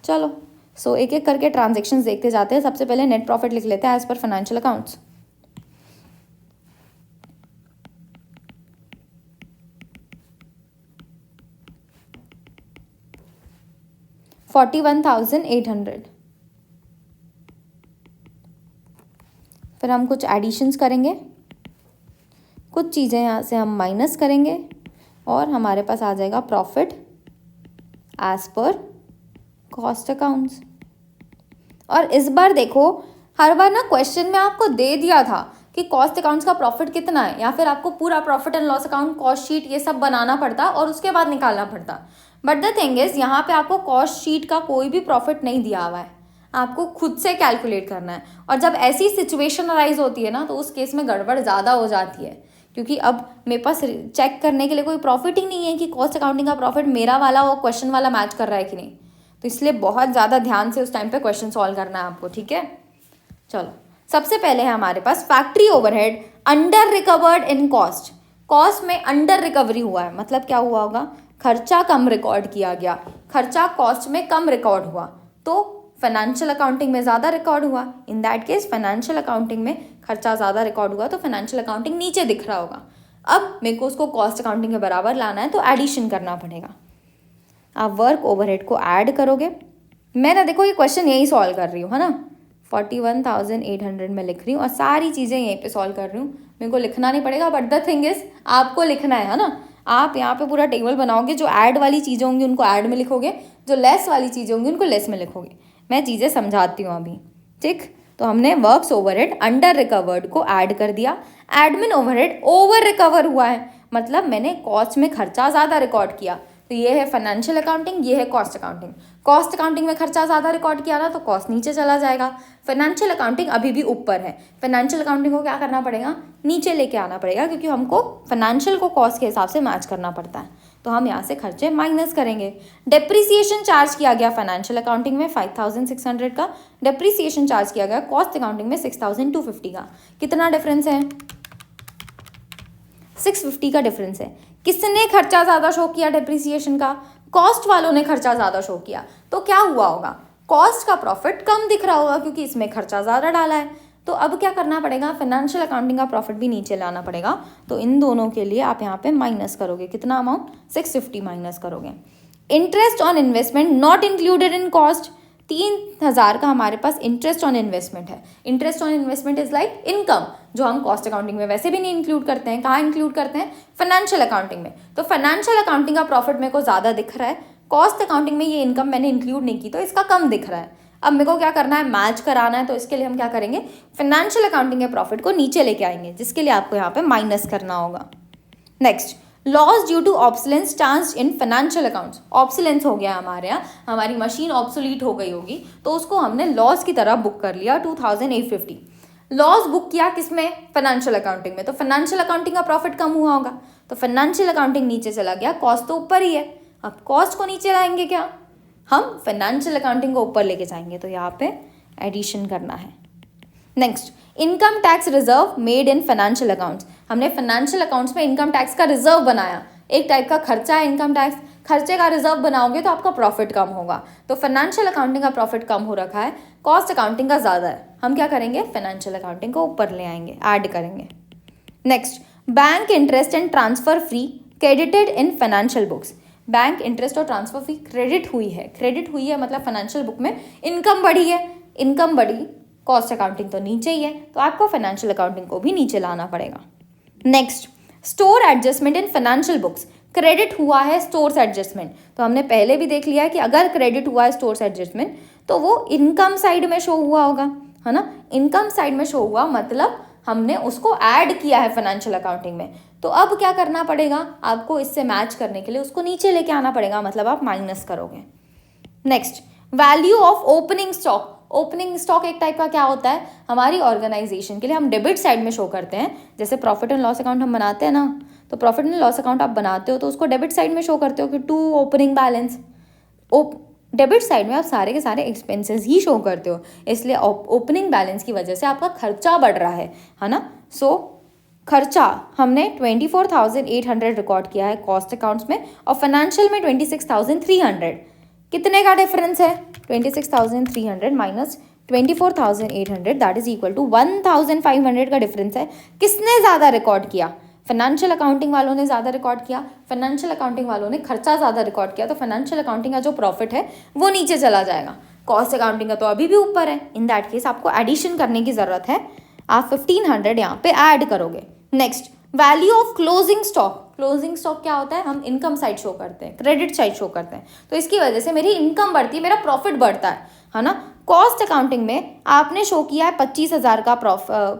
[SPEAKER 1] चलो सो एक एक करके ट्रांजेक्शन्स देखते जाते हैं। सबसे पहले नेट प्रॉफिट लिख लेते हैं एज पर फाइनेंशियल अकाउंट्स। $41,800। फिर हम कुछ एडिशंस करेंगे, कुछ चीज़ें यहाँ से हम माइनस करेंगे और हमारे पास आ जाएगा profit as per cost accounts. और इस बार देखो, हर बार ना क्वेश्चन में आपको दे दिया था कि कॉस्ट अकाउंट्स का प्रॉफिट कितना है, या फिर आपको पूरा profit and loss account, cost sheet ये सब बनाना पड़ता और उसके बाद निकालना पड़ता। बट द थिंग इज यहाँ पे आपको कॉस्ट शीट का कोई भी प्रॉफिट नहीं दिया हुआ है, आपको खुद से कैलकुलेट करना है। और जब ऐसी सिचुएशन अराइज होती है ना तो उस केस में गड़बड़ ज़्यादा हो जाती है, क्योंकि अब मेरे पास चेक करने के लिए कोई प्रॉफिट ही नहीं है कि कॉस्ट अकाउंटिंग का प्रॉफिट मेरा वाला और क्वेश्चन वाला मैच कर रहा है कि नहीं। तो इसलिए बहुत ज़्यादा ध्यान से उस टाइम पे क्वेश्चन सॉल्व करना है आपको, ठीक है। चलो सबसे पहले है हमारे पास factory overhead under recovered in cost. Cost में अंडर रिकवरी हुआ है, मतलब क्या हुआ होगा, खर्चा कम रिकॉर्ड किया गया, खर्चा कॉस्ट में कम रिकॉर्ड हुआ तो फाइनेंशियल अकाउंटिंग में ज़्यादा रिकॉर्ड हुआ। इन दैट केस फाइनेंशियल अकाउंटिंग में खर्चा ज़्यादा रिकॉर्ड हुआ तो फाइनेंशियल अकाउंटिंग नीचे दिख रहा होगा। अब मेरे को उसको कॉस्ट अकाउंटिंग के बराबर लाना है तो एडिशन करना पड़ेगा। आप वर्क ओवरहेड को ऐड करोगे। मैं ना देखो ये क्वेश्चन यही सॉल्व कर रही हूँ है ना, 41,800 में लिख रही हूँ और सारी चीज़ें यहीं पे सॉल्व कर रही हूँ, मेरे को लिखना नहीं पड़ेगा। बट द थिंग इज आपको लिखना है ना, आप यहाँ पे पूरा टेबल बनाओगे, जो ऐड वाली चीज़ें होंगी उनको ऐड में लिखोगे, जो लेस वाली चीज़ें होंगी उनको लेस में लिखोगे। मैं चीज़ें समझाती हूँ अभी, ठीक। तो हमने वर्क्स ओवरहेड अंडर रिकवर्ड को ऐड कर दिया, एडमिन ओवरहेड ओवर रिकवर हुआ है, मतलब मैंने कॉस्ट में खर्चा ज़्यादा रिकॉर्ड किया। तो ये है फाइनेंशियल अकाउंटिंग, ये है कॉस्ट अकाउंटिंग। कॉस्ट अकाउंटिंग में खर्चा ज़्यादा रिकॉर्ड किया ना तो कॉस्ट नीचे चला जाएगा। फाइनेंशियल अकाउंटिंग अभी भी ऊपर है, फाइनेंशियल अकाउंटिंग को क्या करना पड़ेगा, नीचे लेके आना पड़ेगा, क्योंकि हमको फाइनेंशियल को कॉस्ट के हिसाब से मैच करना पड़ता है। तो हम यहाँ से खर्चे माइनस करेंगे। डेप्रिसिएशन चार्ज किया गया फाइनेंशियल अकाउंटिंग में 5,600 का, डेप्रिसिएशन चार्ज किया गया कॉस्ट अकाउंटिंग में 6,250 का। कितना डिफरेंस है, 650 का डिफरेंस है। किसने खर्चा ज़्यादा शो किया डेप्रिसिएशन का, कॉस्ट वालों ने खर्चा ज़्यादा शो किया। तो क्या हुआ होगा, कॉस्ट का प्रॉफिट कम दिख रहा होगा क्योंकि इसमें खर्चा ज़्यादा डाला है। तो अब क्या करना पड़ेगा, फाइनेंशियल अकाउंटिंग का प्रॉफिट भी नीचे लाना पड़ेगा। तो इन दोनों के लिए आप यहाँ पे माइनस करोगे, कितना अमाउंट, 650 माइनस करोगे। Interest on investment not included in cost, 3,000 का हमारे पास इंटरेस्ट ऑन इन्वेस्टमेंट है। Interest on investment is like income, जो हम कॉस्ट अकाउंटिंग में वैसे भी नहीं इंक्लूड करते हैं। कहाँ इंक्लूड करते हैं, फाइनेंशियल अकाउंटिंग में। तो फाइनेंशियल अकाउंटिंग का प्रॉफिट मेरे को ज़्यादा दिख रहा है, कॉस्ट अकाउंटिंग में ये इनकम मैंने इंक्लूड नहीं की तो इसका कम दिख रहा है। अब मेरे को क्या करना है, मैच कराना है। तो इसके लिए हम क्या करेंगे, फाइनेंशियल अकाउंटिंग के प्रॉफिट को नीचे लेके आएंगे, जिसके लिए आपको यहाँ पे माइनस करना होगा। Next, loss due to obsolescence charge in financial accounts. Obsolescence हो गया हमारे यहाँ, हमारी मशीन ऑब्सोलीट हो गई होगी तो उसको हमने लॉस की तरह बुक कर लिया 2,850। लॉस बुक किया किसमें, फाइनेंशियल अकाउंटिंग में। तो फाइनेंशियल अकाउंटिंग का प्रॉफिट कम हुआ होगा तो फाइनेंशियल अकाउंटिंग नीचे चला गया, कॉस्ट तो ऊपर ही है। अब कॉस्ट को नीचे लाएंगे क्या, हम फाइनेंशियल अकाउंटिंग को ऊपर लेके जाएंगे, तो यहाँ पे एडिशन करना है। Next, income tax reserve made in financial accounts. हमने फाइनेंशियल अकाउंट्स में इनकम टैक्स का रिजर्व बनाया, एक टाइप का खर्चा है इनकम टैक्स। खर्चे का रिजर्व बनाओगे तो आपका प्रॉफिट कम होगा। तो फाइनेंशियल अकाउंटिंग का प्रॉफिट कम हो रखा है, कॉस्ट अकाउंटिंग का ज़्यादा है। हम क्या करेंगे, फाइनेंशियल अकाउंटिंग को ऊपर ले आएंगे, ऐड करेंगे। Next, bank interest and transfer fee credited in financial books. Bank interest और ट्रांसफर फी क्रेडिट हुई है, क्रेडिट हुई है मतलब फाइनेंशियल बुक में इनकम बढ़ी है, इनकम बढ़ी, कॉस्ट अकाउंटिंग तो नीचे ही है, तो आपको फाइनेंशियल अकाउंटिंग को भी नीचे लाना पड़ेगा। Next, store adjustment in financial books. Credit हुआ है स्टोर्स एडजस्टमेंट, तो हमने पहले भी देख लिया है कि अगर क्रेडिट हुआ है स्टोर्स एडजस्टमेंट तो वो इनकम साइड में शो हुआ होगा, है ना। इनकम साइड में शो हुआ मतलब हमने उसको ऐड किया है फाइनेंशियल अकाउंटिंग में। तो अब क्या करना पड़ेगा आपको, इससे मैच करने के लिए उसको नीचे लेके आना पड़ेगा, मतलब आप माइनस करोगे। Next, value of opening stock. Opening stock एक टाइप का क्या होता है, हमारी ऑर्गेनाइजेशन के लिए हम डेबिट साइड में शो करते हैं। जैसे प्रॉफिट एंड लॉस अकाउंट हम बनाते हैं ना, तो प्रॉफिट एंड लॉस अकाउंट आप बनाते हो तो उसको डेबिट साइड में शो करते हो कि to opening balance. Debit side में आप सारे के सारे एक्सपेंसेस ही शो करते हो, इसलिए ओपनिंग बैलेंस की वजह से आपका खर्चा बढ़ रहा है ना। सो खर्चा हमने 24,800 रिकॉर्ड किया है कॉस्ट अकाउंट्स में, और फाइनेंशियल में 26,300। कितने का डिफरेंस है, 26,300 minus 24,800 that is equal to 1,500 का डिफरेंस है। किसने ज़्यादा रिकॉर्ड किया, फाइनेंशियल अकाउंटिंग वालों ने ज़्यादा रिकॉर्ड किया, फाइनेंशियल अकाउंटिंग वालों ने खर्चा ज़्यादा रिकॉर्ड किया, तो फाइनेंशियल अकाउंटिंग का जो प्रॉफिट है वो नीचे चला जाएगा, कॉस्ट अकाउंटिंग का तो अभी भी ऊपर है। इन दैट केस आपको एडिशन करने की ज़रूरत है, आप 1,500 यहाँ पे ऐड करोगे। Next, value of closing stock. Closing stock क्या होता है, हम इनकम साइड शो करते हैं, क्रेडिट साइड शो करते हैं, तो इसकी वजह से मेरी इनकम बढ़ती है, मेरा प्रॉफिट बढ़ता है ना। कॉस्ट अकाउंटिंग में आपने शो किया है 25,000 का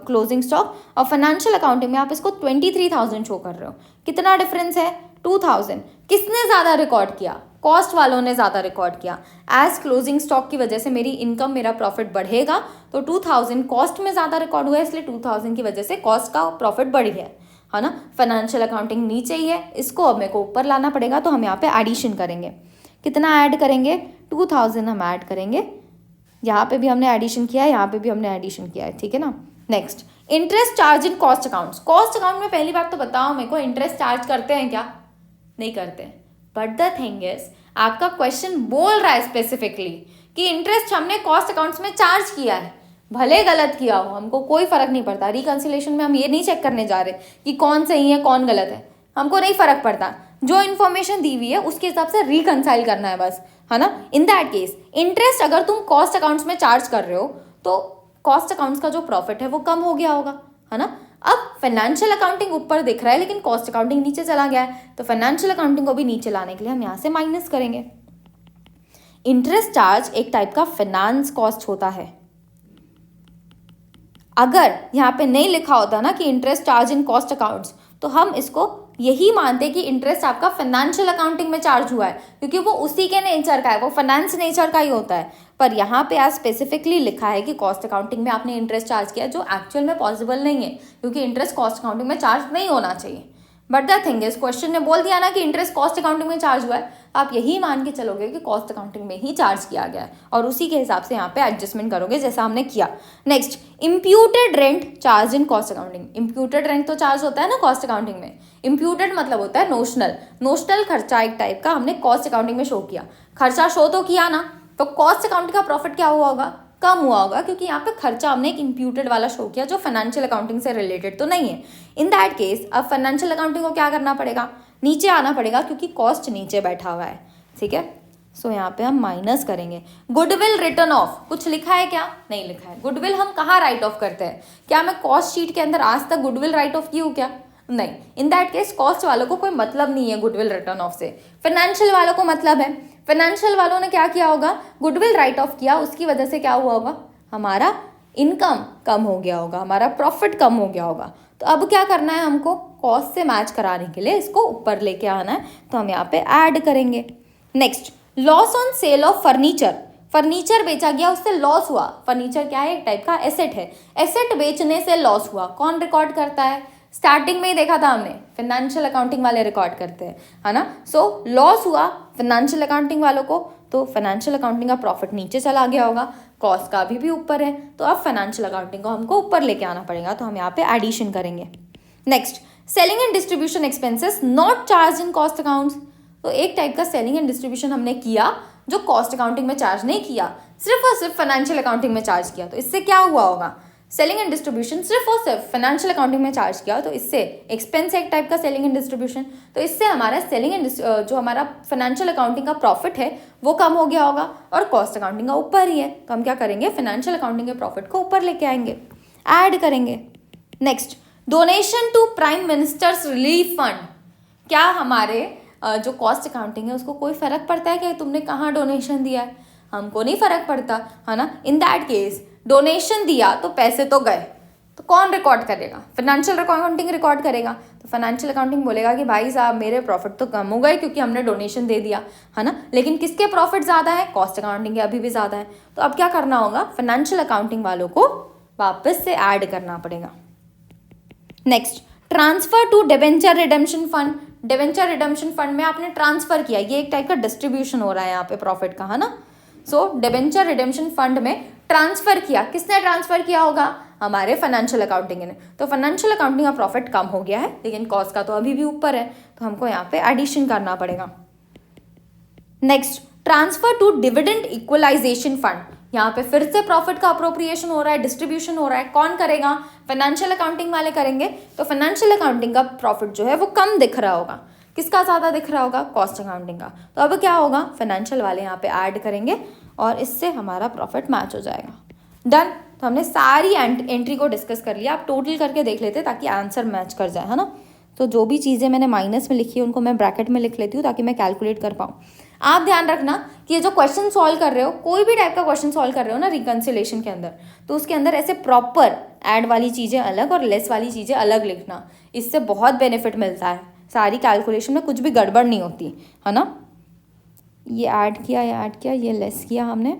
[SPEAKER 1] क्लोजिंग स्टॉक, और फाइनेंशियल अकाउंटिंग में आप इसको 23,000 शो कर रहे हो। कितना डिफरेंस है, 2,000। किसने ज़्यादा रिकॉर्ड किया, कॉस्ट वालों ने ज़्यादा रिकॉर्ड किया। एज क्लोजिंग स्टॉक की वजह से मेरी इनकम, मेरा प्रॉफिट बढ़ेगा, तो 2,000 कॉस्ट में ज़्यादा रिकॉर्ड हुआ है, इसलिए 2,000 की वजह से कॉस्ट का प्रॉफिट बढ़ गया है ना। फाइनेंशियल अकाउंटिंग नीचे ही है, इसको अब मेरे को ऊपर लाना पड़ेगा, तो हम यहाँ पे एडिशन करेंगे। कितना ऐड करेंगे, 2,000 हम ऐड करेंगे। यहाँ पे भी हमने एडिशन किया है, यहाँ पे भी हमने एडिशन किया है, ठीक है ना। Next, interest charge in cost accounts. Cost account में पहली बात तो बताओ मेरे को, इंटरेस्ट चार्ज करते हैं क्या, नहीं करते। बट द थिंग इज, आपका क्वेश्चन बोल रहा है स्पेसिफिकली कि इंटरेस्ट हमने कॉस्ट अकाउंट्स में चार्ज किया है, भले गलत किया हो हमको कोई फर्क नहीं पड़ता। रिकंसिलेशन में हम ये नहीं चेक करने जा रहे कि कौन सही है कौन गलत है, हमको नहीं फर्क पड़ता, जो इन्फॉर्मेशन दी हुई है उसके हिसाब से रिकंसाइल करना है बस, है ना। इन दैट केस इंटरेस्ट अगर तुम कॉस्ट अकाउंट्स में चार्ज कर रहे हो तो कॉस्ट अकाउंट्स का जो प्रॉफिट है वो कम हो गया होगा, है ना। अब फाइनेंशियल अकाउंटिंग ऊपर दिख रहा है लेकिन कॉस्ट अकाउंटिंग नीचे चला गया है, तो फाइनेंशियल अकाउंटिंग को भी नीचे लाने के लिए हम यहाँ से माइनस करेंगे। इंटरेस्ट चार्ज एक टाइप का फाइनेंस कॉस्ट होता है। अगर यहाँ पे नहीं लिखा होता ना कि interest charge in cost accounts, तो हम इसको यही मानते कि इंटरेस्ट आपका फाइनेंशियल अकाउंटिंग में चार्ज हुआ है, क्योंकि वो उसी के नेचर का है, वो फाइनेंस नेचर का ही होता है। पर यहाँ पे आज स्पेसिफिकली लिखा है कि कॉस्ट अकाउंटिंग में आपने इंटरेस्ट चार्ज किया, जो एक्चुअल में पॉसिबल नहीं है, क्योंकि इंटरेस्ट कॉस्ट अकाउंटिंग में चार्ज नहीं होना चाहिए। But the thing is, question ने बोल दिया ना कि इंटरेस्ट कॉस्ट अकाउंटिंग में चार्ज हुआ है, आप यही मान के चलोगे कि कॉस्ट अकाउंटिंग में ही चार्ज किया गया है, और उसी के हिसाब से यहाँ पे एडजस्टमेंट करोगे जैसा हमने किया। Next, imputed rent charge in cost accounting. Imputed rent तो चार्ज होता है ना कॉस्ट अकाउंटिंग में, इम्प्यूटेड मतलब होता है नोशनल। नोशनल खर्चा एक टाइप का हमने कॉस्ट अकाउंटिंग में शो किया, खर्चा शो तो किया ना, तो कॉस्ट अकाउंटिंग का प्रॉफिट क्या हुआ होगा, कम हुआ होगा, क्योंकि यहाँ पे खर्चा हमने एक इम्प्यूटेड वाला शो किया जो फाइनेंशियल अकाउंटिंग से रिलेटेड तो नहीं है। इन दैट केस अब फाइनेंशियल अकाउंटिंग को क्या करना पड़ेगा, नीचे आना पड़ेगा, क्योंकि कॉस्ट नीचे बैठा हुआ है, ठीक है। सो यहाँ पे हम माइनस करेंगे। गुडविल रिटर्न ऑफ, कुछ लिखा है क्या, नहीं लिखा है। गुडविल हम कहाँ राइट ऑफ करते हैं, क्या मैं कॉस्ट शीट के अंदर आज तक गुडविल राइट ऑफ की हूँ क्या, नहीं। इन दैट केस कॉस्ट वालों को कोई मतलब नहीं है गुडविल रिटर्न ऑफ से, फाइनेंशियल वालों को मतलब है। फाइनेंशियल वालों ने क्या किया होगा, गुडविल राइट ऑफ किया, उसकी वजह से क्या हुआ होगा, हमारा इनकम कम हो गया होगा, हमारा प्रॉफिट कम हो गया होगा। तो अब क्या करना है हमको, कॉस्ट से मैच कराने के लिए इसको ऊपर लेके आना है, तो हम यहाँ पे ऐड करेंगे। Next, loss on sale of furniture. Furniture बेचा गया, उससे लॉस हुआ। फर्नीचर क्या है, एक टाइप का एसेट है, एसेट बेचने से लॉस हुआ, कौन रिकॉर्ड करता है, स्टार्टिंग में ही देखा था हमने, फाइनेंशियल अकाउंटिंग वाले रिकॉर्ड करते हैं, है ना। सो लॉस हुआ फाइनेंशियल अकाउंटिंग वालों को, तो फाइनेंशियल अकाउंटिंग का प्रॉफिट नीचे चला गया होगा, कॉस्ट का अभी भी ऊपर है, तो अब फाइनेंशियल अकाउंटिंग को हमको ऊपर लेके आना पड़ेगा, तो हम यहाँ पे एडिशन करेंगे। Next, selling and distribution expenses not charge in cost accounts. तो एक टाइप का सेलिंग एंड डिस्ट्रीब्यूशन हमने किया जो कॉस्ट अकाउंटिंग में चार्ज नहीं किया, सिर्फ और सिर्फ फाइनेंशियल अकाउंटिंग में चार्ज किया, तो इससे क्या हुआ होगा, सेलिंग एंड डिस्ट्रीब्यूशन सिर्फ और सिर्फ फाइनेंशियल अकाउंटिंग में चार्ज किया, तो इससे एक्सपेंस है एक टाइप का सेलिंग एंड डिस्ट्रीब्यूशन, तो इससे हमारा सेलिंग एंड जो हमारा फाइनेंशियल अकाउंटिंग का प्रॉफिट है वो कम हो गया होगा, और कॉस्ट अकाउंटिंग का ऊपर ही है, तो हम क्या करेंगे, फाइनेंशियल अकाउंटिंग के प्रॉफिट को ऊपर लेके आएंगे, ऐड करेंगे। Next, donation to prime minister's relief fund. क्या हमारे जो कॉस्ट अकाउंटिंग है उसको कोई फर्क पड़ता है कि तुमने कहाँ डोनेशन दिया है, हमको नहीं फर्क पड़ता, है ना। इन दैट केस डोनेशन दिया तो पैसे तो गए, तो कौन रिकॉर्ड करेगा? फाइनेंशियल अकाउंटिंग रिकॉर्ड करेगा। तो फाइनेंशियल अकाउंटिंग बोलेगा कि भाई साहब मेरे प्रॉफिट तो कम हो गए क्योंकि हमने डोनेशन दे दिया, है ना, लेकिन किसके प्रॉफिट ज़्यादा है? कॉस्ट अकाउंटिंग के अभी भी ज़्यादा है। तो अब क्या करना होगा? फाइनेंशियल अकाउंटिंग वालों को वापस से ऐड करना पड़ेगा। Next, transfer to debenture redemption fund. Debenture redemption fund में आपने ट्रांसफर किया, ये एक टाइप का डिस्ट्रीब्यूशन हो रहा है यहाँ पे प्रॉफिट का, है ना। सो डिबेंचर रिडेम्पशन फंड में ट्रांसफर किया, किसने ट्रांसफर किया होगा? हमारे फाइनेंशियल अकाउंटिंग ने। तो फाइनेंशियल अकाउंटिंग का प्रॉफिट कम हो गया है, लेकिन कॉस्ट का तो अभी भी ऊपर है, तो हमको यहाँ पे एडिशन करना पड़ेगा। Next, transfer to dividend equalisation fund. यहाँ पे फिर से प्रॉफिट का अप्रोप्रिएशन हो रहा है, डिस्ट्रीब्यूशन हो रहा है। कौन करेगा? फाइनेंशियल अकाउंटिंग वाले करेंगे। तो फाइनेंशियल अकाउंटिंग का प्रॉफिट जो है वो कम दिख रहा होगा, किसका ज़्यादा दिख रहा होगा? कॉस्ट अकाउंटिंग का। तो अब क्या होगा? फाइनेंशियल वाले यहाँ पे ऐड करेंगे और इससे हमारा प्रॉफिट मैच हो जाएगा। डन। तो हमने सारी एंट्री को डिस्कस कर लिया। आप टोटल करके देख लेते ताकि आंसर मैच कर जाए, है ना। तो जो भी चीज़ें मैंने माइनस में लिखी है उनको मैं ब्रैकेट में लिख लेती हूँ ताकि मैं कैलकुलेट कर पाऊँ। आप ध्यान रखना कि ये जो क्वेश्चन सॉल्व कर रहे हो, कोई भी टाइप का क्वेश्चन सॉल्व कर रहे हो ना रिकन्सिलेशन के अंदर, तो उसके अंदर ऐसे प्रॉपर ऐड वाली चीज़ें अलग और लेस वाली चीज़ें अलग लिखना, इससे बहुत बेनिफिट मिलता है। सारी कैलकुलेशन में कुछ भी गड़बड़ नहीं होती, है ना। ये ऐड किया, ये ऐड किया, ये लेस किया हमने,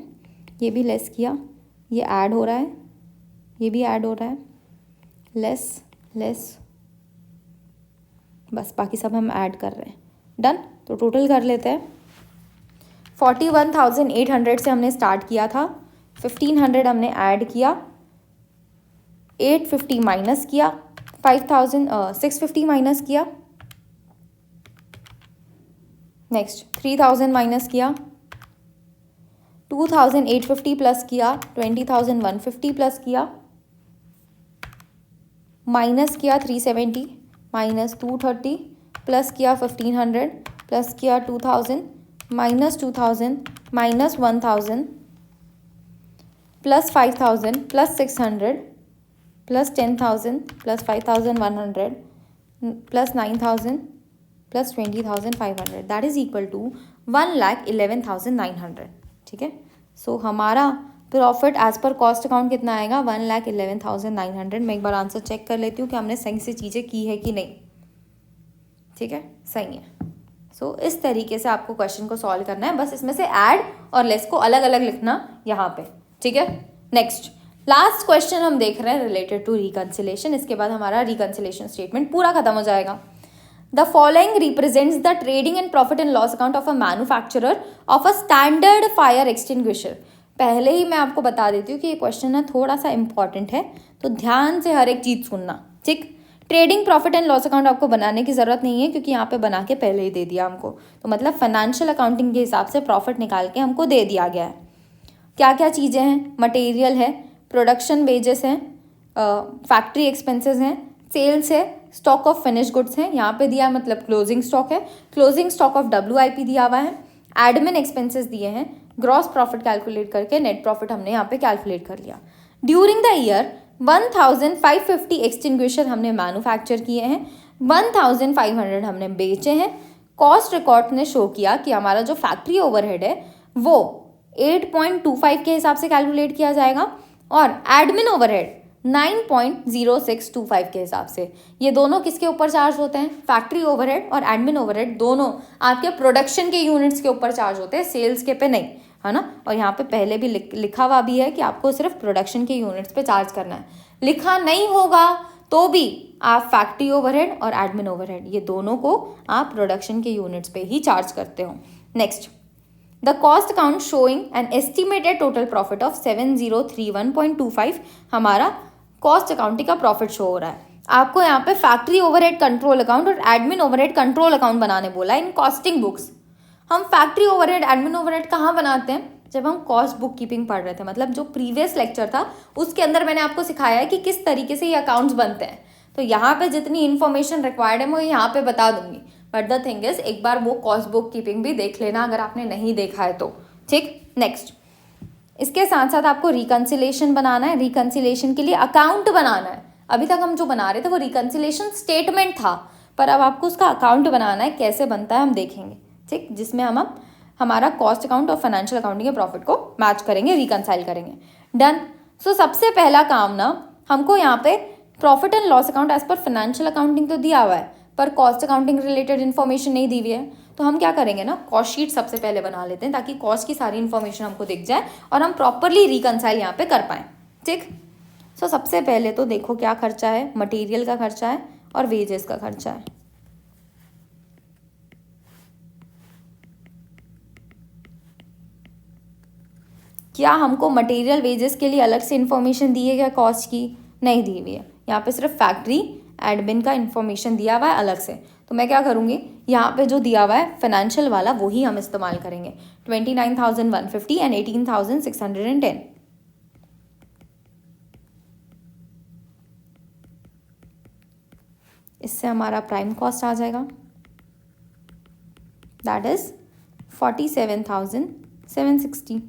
[SPEAKER 1] ये भी लेस किया, ये ऐड हो रहा है, ये भी ऐड हो रहा है, लेस लेस, बस बाकी सब हम ऐड कर रहे हैं। डन। तो टोटल कर लेते हैं। 41,800 से हमने स्टार्ट किया था, 1,500 हमने ऐड किया, 850 माइनस किया, 650 माइनस किया, नेक्स्ट 3,000 माइनस किया, 2,850 प्लस किया, 20,150 प्लस किया, माइनस किया 370, माइनस 230 प्लस किया 1,500 प्लस किया 2,000 minus 2,000 minus 1,000 plus 5,000 plus 600 plus 10,000 plus 5,100 plus 9,000 plus 20,500, that is equal to 1,11,900। ठीक है। सो हमारा profit as per cost account कितना आएगा? 1,11,900। मैं एक बार आंसर चेक कर लेती हूँ कि हमने सही से चीज़ें की है कि नहीं। ठीक है, सही है। सो इस तरीके से आपको क्वेश्चन को सॉल्व करना है, बस इसमें से ऐड और लेस को अलग अलग लिखना यहाँ पे। ठीक है। नेक्स्ट लास्ट क्वेश्चन हम देख रहे हैं रिलेटेड टू रिकन्सिलेशन। इसके बाद हमारा रिकन्सिलेशन स्टेटमेंट पूरा खत्म हो जाएगा। The following represents the trading and profit and loss account of a manufacturer of a standard fire extinguisher। पहले ही मैं आपको बता देती हूँ कि ये क्वेश्चन ना थोड़ा सा इंपॉर्टेंट है, तो ध्यान से हर एक चीज़ सुनना। ठीक। Trading profit and loss account आपको बनाने की ज़रूरत नहीं है क्योंकि यहाँ पे बना के पहले ही दे दिया हमको, तो मतलब फाइनेंशियल अकाउंटिंग के हिसाब से प्रॉफिट निकाल के हमको दे दिया गया है। क्या क्या चीज़ें हैं? मटेरियल है, प्रोडक्शन वेजेस हैं, फैक्ट्री एक्सपेंसेस हैं, सेल्स है, स्टॉक ऑफ फिनिश गुड्स है, यहाँ पे दिया मतलब क्लोजिंग स्टॉक है, क्लोजिंग स्टॉक ऑफ WIP दिया हुआ है, एडमिन एक्सपेंसेस दिए हैं, ग्रॉस प्रॉफिट कैलकुलेट करके नेट प्रॉफिट हमने यहाँ पे कैलकुलेट कर लिया। ड्यूरिंग द ईयर 1,550 एक्सटिंग्विशर हमने मैन्युफैक्चर किए हैं, 1,500 हमने बेचे हैं। कॉस्ट रिकॉर्ड ने शो किया कि हमारा जो फैक्ट्री ओवरहेड है वो 8.25 के हिसाब से कैलकुलेट किया जाएगा और एडमिन ओवरहेड 9.0625 के हिसाब से। ये दोनों किसके ऊपर चार्ज होते हैं? फैक्ट्री ओवरहेड और एडमिन ओवरहेड दोनों आपके प्रोडक्शन के यूनिट्स के ऊपर चार्ज होते हैं, सेल्स के पे नहीं, है ना। और यहाँ पे पहले भी लिखा हुआ भी है कि आपको सिर्फ प्रोडक्शन के यूनिट्स पे चार्ज करना है। लिखा नहीं होगा तो भी आप फैक्ट्री ओवरहेड और एडमिन ओवरहेड ये दोनों को आप प्रोडक्शन के यूनिट्स पे ही चार्ज करते हो। Next, the cost account showing an estimated total profit of 7031.25 हमारा कॉस्ट अकाउंटिंग का प्रॉफिट शो हो रहा है। आपको यहाँ पे फैक्ट्री ओवरहेड कंट्रोल अकाउंट और एडमिन ओवरहेड कंट्रोल अकाउंट बनाने बोला है इन कॉस्टिंग बुक्स। हम फैक्ट्री ओवरहेड एडमिन ओवरहेड कहाँ बनाते हैं? जब हम कॉस्ट बुक कीपिंग पढ़ रहे थे, मतलब जो प्रीवियस लेक्चर था उसके अंदर मैंने आपको सिखाया है कि किस तरीके से ये अकाउंट्स बनते हैं। तो यहाँ पे जितनी इन्फॉर्मेशन रिक्वायर्ड है मैं यहाँ पे बता दूंगी, बट द थिंग इज एक बार वो कॉस्ट बुक कीपिंग भी देख लेना अगर आपने नहीं देखा है तो। ठीक। नेक्स्ट, इसके साथ साथ आपको रिकन्सिलेशन बनाना है। रिकन्सिलेशन के लिए अकाउंट बनाना है। अभी तक हम जो बना रहे थे वो रिकन्सिलेशन स्टेटमेंट था, पर अब आपको उसका अकाउंट बनाना है। कैसे बनता है हम देखेंगे। ठीक। जिसमें हम हमारा कॉस्ट अकाउंट और फाइनेंशियल अकाउंटिंग के प्रॉफिट को मैच करेंगे, रिकन्साइल करेंगे। डन। सो सबसे पहला काम ना हमको यहाँ पे profit and loss account as per financial accounting तो दिया हुआ है, पर कॉस्ट अकाउंटिंग रिलेटेड इन्फॉर्मेशन नहीं दी हुई है। तो हम क्या करेंगे ना, कॉस्ट शीट सबसे पहले बना लेते हैं ताकि कॉस्ट की सारी इन्फॉर्मेशन हमको दिख जाए और हम प्रॉपरली रिकनसाइल यहाँ पे कर पाएँ। ठीक। सो सबसे पहले तो देखो क्या खर्चा है, मटेरियल का खर्चा है और वेजेस का खर्चा है। क्या हमको मटेरियल वेजेस के लिए अलग से इन्फॉर्मेशन दी है क्या कॉस्ट की? नहीं दी हुई है। यहाँ पे सिर्फ फैक्ट्री एडमिन का इन्फॉर्मेशन दिया हुआ है अलग से। तो मैं क्या करूँगी, यहाँ पे जो दिया हुआ है फाइनेंशियल वाला वही हम इस्तेमाल करेंगे, 29,150 एंड 18,610। इससे हमारा प्राइम कॉस्ट आ जाएगा, दैट इज 47,760।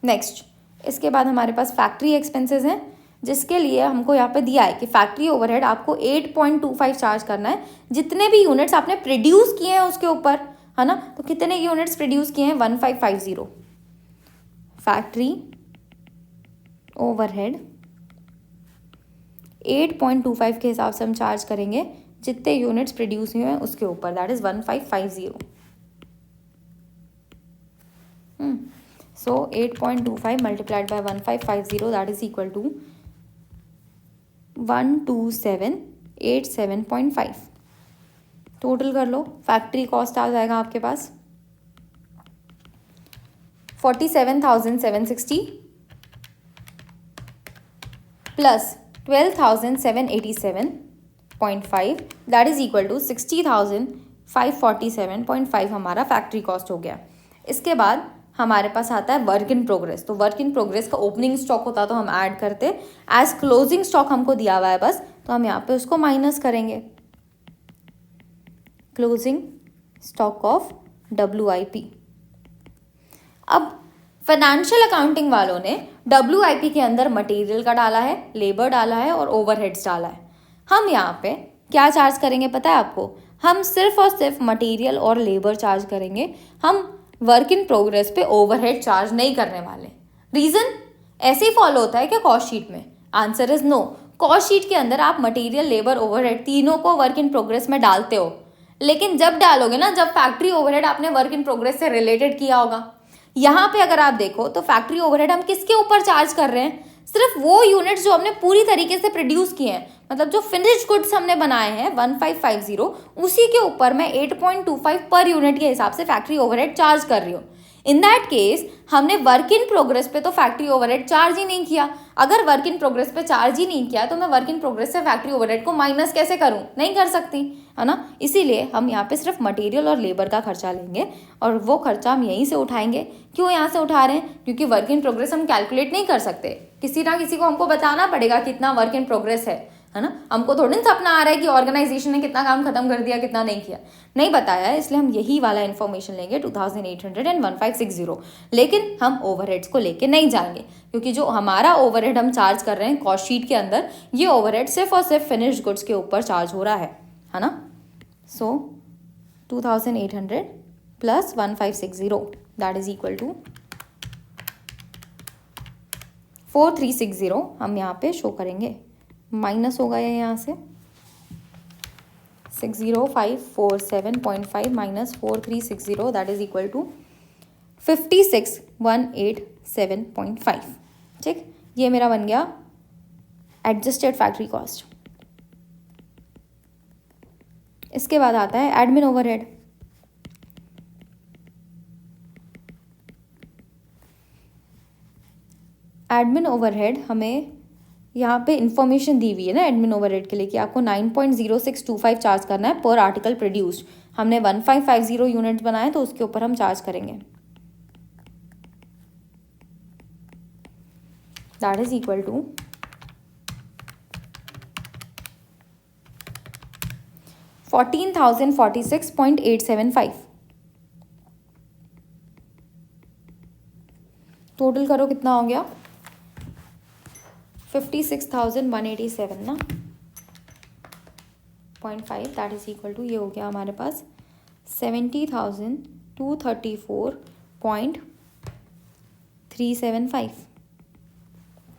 [SPEAKER 1] नेक्स्ट, इसके बाद हमारे पास फैक्ट्री एक्सपेंसेस हैं, जिसके लिए हमको यहाँ पे दिया है कि फैक्ट्री ओवरहेड आपको 8.25 चार्ज करना है जितने भी यूनिट्स आपने प्रोड्यूस किए हैं उसके ऊपर, है ना। तो कितने यूनिट्स प्रोड्यूस किए हैं, 1550। फैक्ट्री ओवरहेड 8.25 के हिसाब से हम चार्ज करेंगे जितने यूनिट्स प्रोड्यूस हुए हैं उसके ऊपर, that is 1550। So 8.25 multiplied by 1550, that is equal to 12787.5। Total कर लो, फैक्ट्री कॉस्ट आ जाएगा आपके पास 47,760 plus 12,787.5, that is equal to 60,547.5 हमारा फैक्ट्री कॉस्ट हो गया। इसके बाद हमारे पास आता है वर्क इन प्रोग्रेस। तो वर्क इन प्रोग्रेस का ओपनिंग स्टॉक होता तो हम ऐड करते, एज क्लोजिंग स्टॉक हमको दिया हुआ है बस, तो हम यहाँ पे उसको माइनस करेंगे। Closing stock of WIP। अब फाइनेंशियल अकाउंटिंग वालों ने WIP के अंदर मटेरियल का डाला है, लेबर डाला है और ओवरहेड्स डाला है। हम यहाँ पे क्या चार्ज करेंगे पता है आपको, हम सिर्फ और सिर्फ मटेरियल और लेबर चार्ज करेंगे। हम वर्क इन प्रोग्रेस पे ओवरहेड चार्ज नहीं करने वाले। रीजन ऐसे ही फॉलो होता है क्या कॉस्ट शीट में? Answer is no. Cost sheet के अंदर आप मटेरियल, लेबर, ओवरहेड तीनों को वर्क इन प्रोग्रेस में डालते हो, लेकिन जब डालोगे ना, जब फैक्ट्री ओवरहेड आपने वर्क इन प्रोग्रेस से रिलेटेड किया होगा। यहाँ पे अगर आप देखो तो फैक्ट्री ओवरहेड हम किसके ऊपर चार्ज कर रहे हैं, सिर्फ वो यूनिट्स जो हमने पूरी तरीके से प्रोड्यूस किए हैं, मतलब जो फिनिश्ड गुड्स हमने बनाए हैं 1550, उसी के ऊपर मैं 8.25 पर यूनिट के हिसाब से फैक्ट्री ओवरहेड चार्ज कर रही हूँ। इन दैट केस हमने वर्क इन प्रोग्रेस पे तो फैक्ट्री ओवरहेड चार्ज ही नहीं किया। अगर वर्क इन प्रोग्रेस पे चार्ज ही नहीं किया तो मैं वर्क इन प्रोग्रेस से फैक्ट्री ओवरहेड को माइनस कैसे करूं? नहीं कर सकती, है ना। इसीलिए हम यहाँ पे सिर्फ मटेरियल और लेबर का खर्चा लेंगे और वो खर्चा हम यहीं से उठाएंगे। क्यों यहाँ से उठा रहे हैं? क्योंकि वर्क इन प्रोग्रेस हम कैलकुलेट नहीं कर सकते, किसी ना किसी को हमको बताना पड़ेगा कितना वर्क इन प्रोग्रेस है ना। हमको थोड़ी ना सपना आ रहा है कि ऑर्गेनाइजेशन ने कितना काम खत्म कर दिया, कितना नहीं किया, नहीं बताया है, इसलिए हम यही वाला इन्फॉर्मेशन लेंगे 2800 एंड 1560। लेकिन हम ओवरहेड्स को लेके नहीं जाएंगे, क्योंकि जो हमारा ओवरहेड हम चार्ज कर रहे हैं कॉस्ट शीट के अंदर, ये ओवरहेड सिर्फ और सिर्फ फिनिश्ड गुड्स के ऊपर चार्ज हो रहा है ना। So 2800 plus 1560, that is equal to 4360 हम यहाँ पे शो करेंगे। माइनस होगा ये यहाँ से 60547.5 minus 4360, that is equal to 56,187.5। ठीक, ये मेरा बन गया एडजस्टेड फैक्ट्री कॉस्ट। इसके बाद आता है एडमिन ओवरहेड। एडमिन ओवरहेड हमें यहाँ पे इंफॉर्मेशन दी हुई है ना एडमिन ओवरहेड के लिए कि आपको 9.0625 चार्ज करना है पर आर्टिकल प्रोड्यूस्ड। हमने 1550 यूनिट्स बनाए तो उसके ऊपर हम चार्ज करेंगे, that is equal to 14,046.875। Total करो कितना हो गया, 56,187 ना 0.5, दैट इज इक्वल टू ये हो गया हमारे पास 70,234.375।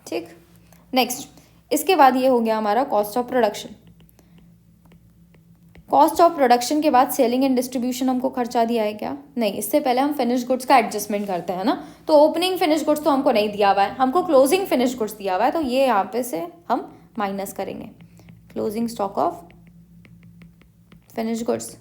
[SPEAKER 1] ठीक, नेक्स्ट इसके बाद ये हो गया हमारा cost of production. Cost of production के बाद सेलिंग एंड डिस्ट्रीब्यूशन हमको खर्चा दिया है क्या? नहीं, इससे पहले हम फिनिश गुड्स का एडजस्टमेंट करते हैं ना। तो ओपनिंग फिनिश गुड्स तो हमको नहीं दिया हुआ है, हमको क्लोजिंग फिनिश गुड्स दिया हुआ है, तो ये यहाँ पे से हम माइनस करेंगे closing stock of finish goods.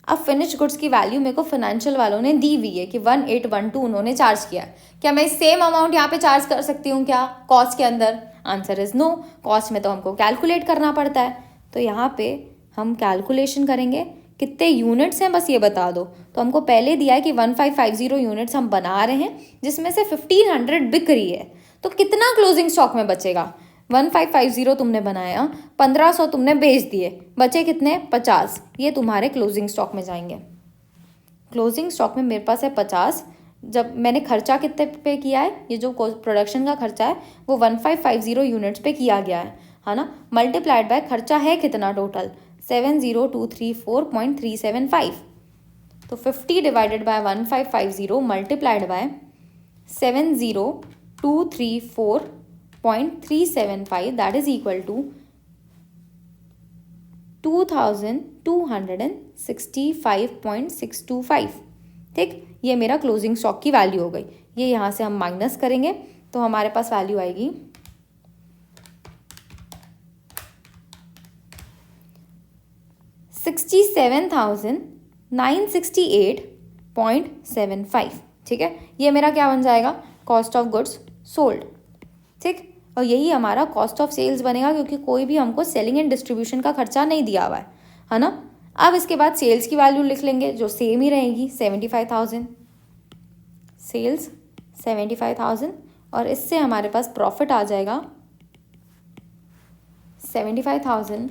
[SPEAKER 1] अब फिनिश गुड्स की वैल्यू मेरे को फाइनेंशियल वालों ने दी हुई है कि 1812 उन्होंने चार्ज किया है। क्या मैं सेम अमाउंट यहाँ पे चार्ज कर सकती हूँ क्या कॉस्ट के अंदर? Answer is no. कॉस्ट में तो हमको कैलकुलेट करना पड़ता है, तो यहाँ पे हम कैलकुलेशन करेंगे। कितने यूनिट्स हैं बस ये बता दो। तो हमको पहले दिया है कि 1550 यूनिट्स हम बना रहे हैं, जिसमें से 1500 बिक रही है। तो कितना क्लोजिंग स्टॉक में बचेगा? 1550 तुमने बनाया, 1500 तुमने बेच दिए, बचे कितने? 50। ये तुम्हारे क्लोजिंग स्टॉक में जाएंगे। क्लोजिंग स्टॉक में मेरे पास है 50। जब मैंने खर्चा कितने पे किया है, ये जो प्रोडक्शन का खर्चा है वो 1550 यूनिट्स पे किया गया है ना। मल्टीप्लाइड बाय खर्चा है कितना टोटल? 70234.375। तो 50 divided by 1550 multiplied by 70234.375 that is equal to 2265.625। ठीक, ये मेरा क्लोजिंग स्टॉक की वैल्यू हो गई। ये यहाँ से हम माइनस करेंगे तो हमारे पास वैल्यू आएगी 67,968.75। ठीक है, ये मेरा क्या बन जाएगा? Cost of goods sold. ठीक, और यही हमारा कॉस्ट ऑफ सेल्स बनेगा, क्योंकि कोई भी हमको सेलिंग एंड डिस्ट्रीब्यूशन का खर्चा नहीं दिया हुआ है ना। अब इसके बाद सेल्स की वैल्यू लिख लेंगे जो सेम ही रहेगी 75,000। सेल्स 75,000 और इससे हमारे पास प्रॉफिट आ जाएगा 75,000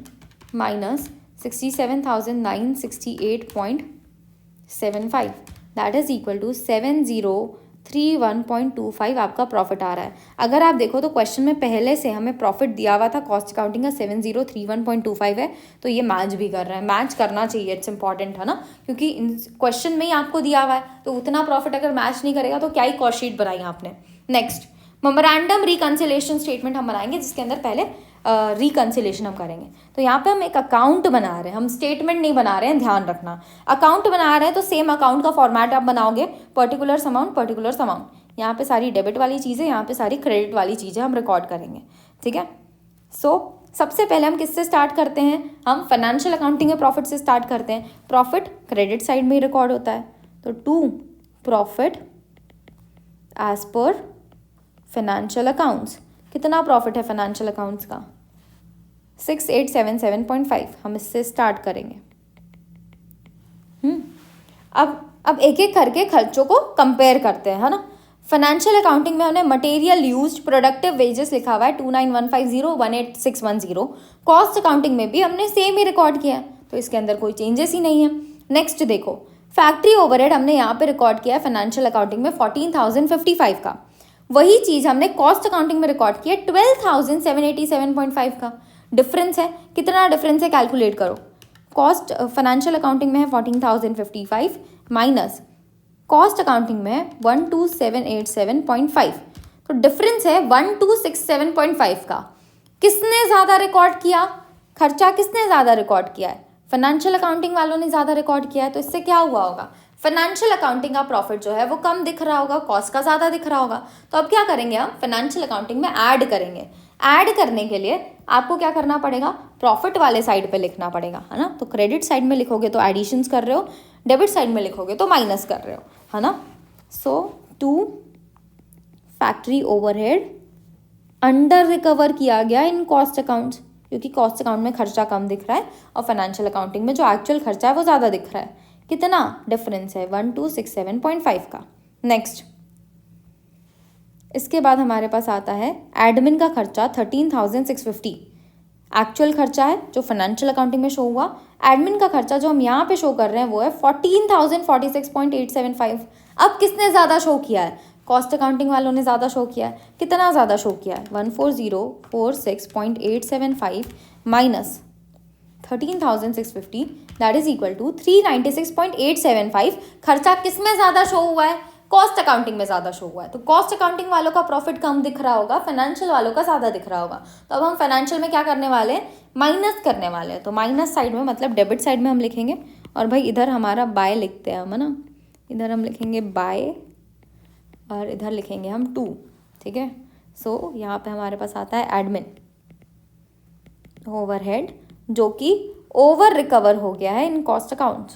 [SPEAKER 1] minus 67,968.75 that is equal to 7031.25 आपका प्रॉफिट आ रहा है। अगर आप देखो तो क्वेश्चन में पहले से हमें प्रॉफिट दिया हुआ था कॉस्ट अकाउंटिंग का 7031.25 है, तो ये मैच भी कर रहा है। मैच करना चाहिए, इट्स इंपॉर्टेंट है ना, क्योंकि क्वेश्चन में ही आपको दिया हुआ है, तो उतना प्रॉफिट अगर मैच नहीं करेगा तो क्या ही कॉस्ट शीट बनाई आपने। नेक्स्ट, मेमोरेंडम रिकंसिलेशन स्टेटमेंट हम बनाएंगे, जिसके अंदर पहले रिकंसिलेशन हम करेंगे। तो यहाँ पे हम एक अकाउंट बना रहे हैं, हम स्टेटमेंट नहीं बना रहे हैं, ध्यान रखना। अकाउंट बना रहे हैं तो सेम अकाउंट का फॉर्मेट आप बनाओगे, पर्टिकुलर्स अमाउंट। यहाँ पे सारी डेबिट वाली चीज़ें, यहाँ पे सारी क्रेडिट वाली चीज़ें हम रिकॉर्ड करेंगे। ठीक है, सबसे पहले हम किससे स्टार्ट करते हैं? हम फाइनेंशियल अकाउंटिंग के प्रॉफिट से स्टार्ट करते हैं। प्रॉफिट क्रेडिट साइड में ही रिकॉर्ड होता है, तो to profit as per financial accounts. कितना प्रॉफिट है फाइनेंशियल अकाउंट्स का? 6877.5। हम इससे स्टार्ट करेंगे। अब एक एक करके खर्चों को कंपेयर करते हैं, है ना। फाइनेंशियल अकाउंटिंग में हमने मटेरियल यूज्ड, प्रोडक्टिव वेजेस लिखा हुआ है 29,150,18610। कॉस्ट अकाउंटिंग में भी हमने सेम ही रिकॉर्ड किया है, तो इसके अंदर कोई चेंजेस ही नहीं है। नेक्स्ट देखो, फैक्ट्री ओवरहेड हमने यहाँ पे रिकॉर्ड किया है फाइनेंशियल अकाउंटिंग में 14,055 का। वही चीज़ हमने कॉस्ट अकाउंटिंग में रिकॉर्ड किया 12,787.5 का। डिफरेंस है, कितना डिफरेंस है कैलकुलेट करो। कॉस्ट फाइनेंशियल अकाउंटिंग में है 14,055 माइनस कॉस्ट अकाउंटिंग में है 12,787.5, तो डिफरेंस है 1267.5 का। किसने ज़्यादा रिकॉर्ड किया खर्चा? किसने ज़्यादा रिकॉर्ड किया है? फाइनेंशियल अकाउंटिंग वालों ने ज़्यादा रिकॉर्ड किया है। तो इससे क्या हुआ होगा? फाइनेंशियल अकाउंटिंग का प्रॉफिट जो है वो कम दिख रहा होगा, कॉस्ट का ज़्यादा दिख रहा होगा। तो अब क्या करेंगे? हम फाइनेंशियल अकाउंटिंग में ऐड करेंगे। ऐड करने के लिए आपको क्या करना पड़ेगा? प्रॉफिट वाले साइड पे लिखना पड़ेगा, है ना। तो क्रेडिट साइड में लिखोगे तो एडिशंस कर रहे हो, डेबिट साइड में लिखोगे तो माइनस कर रहे हो, है ना। So to factory overhead under recover किया गया इन कॉस्ट अकाउंट्स, क्योंकि कॉस्ट अकाउंट में खर्चा कम दिख रहा है और फाइनेंशियल अकाउंटिंग में जो एक्चुअल खर्चा है वो ज़्यादा दिख रहा है। कितना डिफरेंस है? 1267.5 का। नेक्स्ट, इसके बाद हमारे पास आता है एडमिन का खर्चा 13,650। एक्चुअल खर्चा है जो फाइनेंशियल अकाउंटिंग में शो हुआ। एडमिन का खर्चा जो हम यहाँ पे शो कर रहे हैं वो है 14,046.875। अब किसने ज़्यादा शो किया है? कॉस्ट अकाउंटिंग वालों ने ज़्यादा शो किया है। कितना ज़्यादा शो किया है? 14,046.875 minus 13,650 that is equal to 396.875। खर्चा किस में ज़्यादा शो हुआ है? कॉस्ट अकाउंटिंग में ज़्यादा शो हुआ है। तो कॉस्ट अकाउंटिंग वालों का प्रॉफिट कम दिख रहा होगा, फाइनेंशियल वालों का ज़्यादा दिख रहा होगा। तो अब हम फाइनेंशियल में क्या करने वाले हैं, माइनस करने वाले हैं। तो माइनस साइड में मतलब डेबिट साइड में हम लिखेंगे, और भाई इधर हमारा बाय लिखते हैं हम, है ना, इधर हम लिखेंगे बाय और इधर लिखेंगे हम 2, ठीक है। सो यहाँ पे हमारे पास आता है एडमिन ओवरहेड, जो कि ओवर रिकवर हो गया है इन कॉस्ट अकाउंट।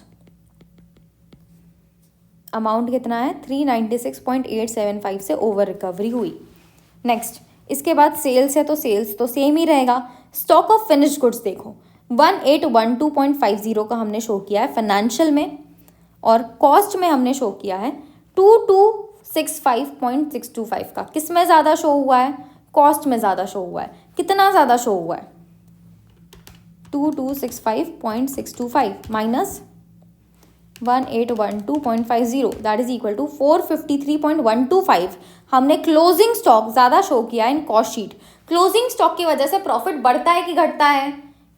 [SPEAKER 1] अमाउंट कितना है, 396.875 से ओवर रिकवरी हुई। नेक्स्ट, इसके बाद सेल्स है, तो सेल्स तो सेम ही रहेगा। स्टॉक ऑफ फिनिश्ड गुड्स देखो 1812.50 का हमने शो किया है फाइनेंशियल में, और कॉस्ट में हमने शो किया है 2265.625 का। किस में ज़्यादा शो हुआ है, कॉस्ट में ज़्यादा शो हुआ है। कितना ज़्यादा शो हुआ है, 2265.625 minus 1812.50 that is equal to 453.125। हमने क्लोजिंग स्टॉक ज़्यादा शो किया है in cost sheet. Closing stock की वजह से प्रॉफिट बढ़ता है कि घटता है,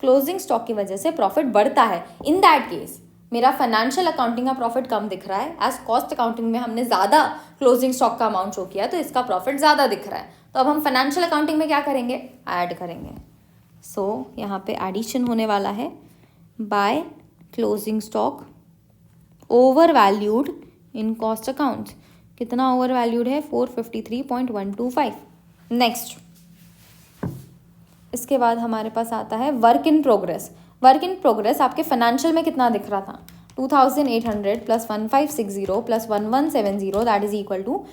[SPEAKER 1] क्लोजिंग स्टॉक की वजह से प्रॉफिट बढ़ता है। इन दैट केस मेरा फाइनेंशियल अकाउंटिंग का प्रॉफिट कम दिख रहा है, एज कॉस्ट अकाउंटिंग में हमने ज़्यादा क्लोजिंग स्टॉक का अमाउंट शो किया, तो इसका प्रॉफिट ज़्यादा दिख रहा है। तो अब हम फाइनेंशियल अकाउंटिंग में क्या करेंगे, ऐड करेंगे। सो यहाँ पे एडिशन होने वाला है by closing stock over valued in cost accounts. कितना ओवर वैल्यूड है, 453.125। नेक्स्ट, इसके बाद हमारे पास आता है work in progress. Work in progress आपके फाइनेंशियल में कितना दिख रहा था, 2800 plus 1560 plus 1170 that is equal to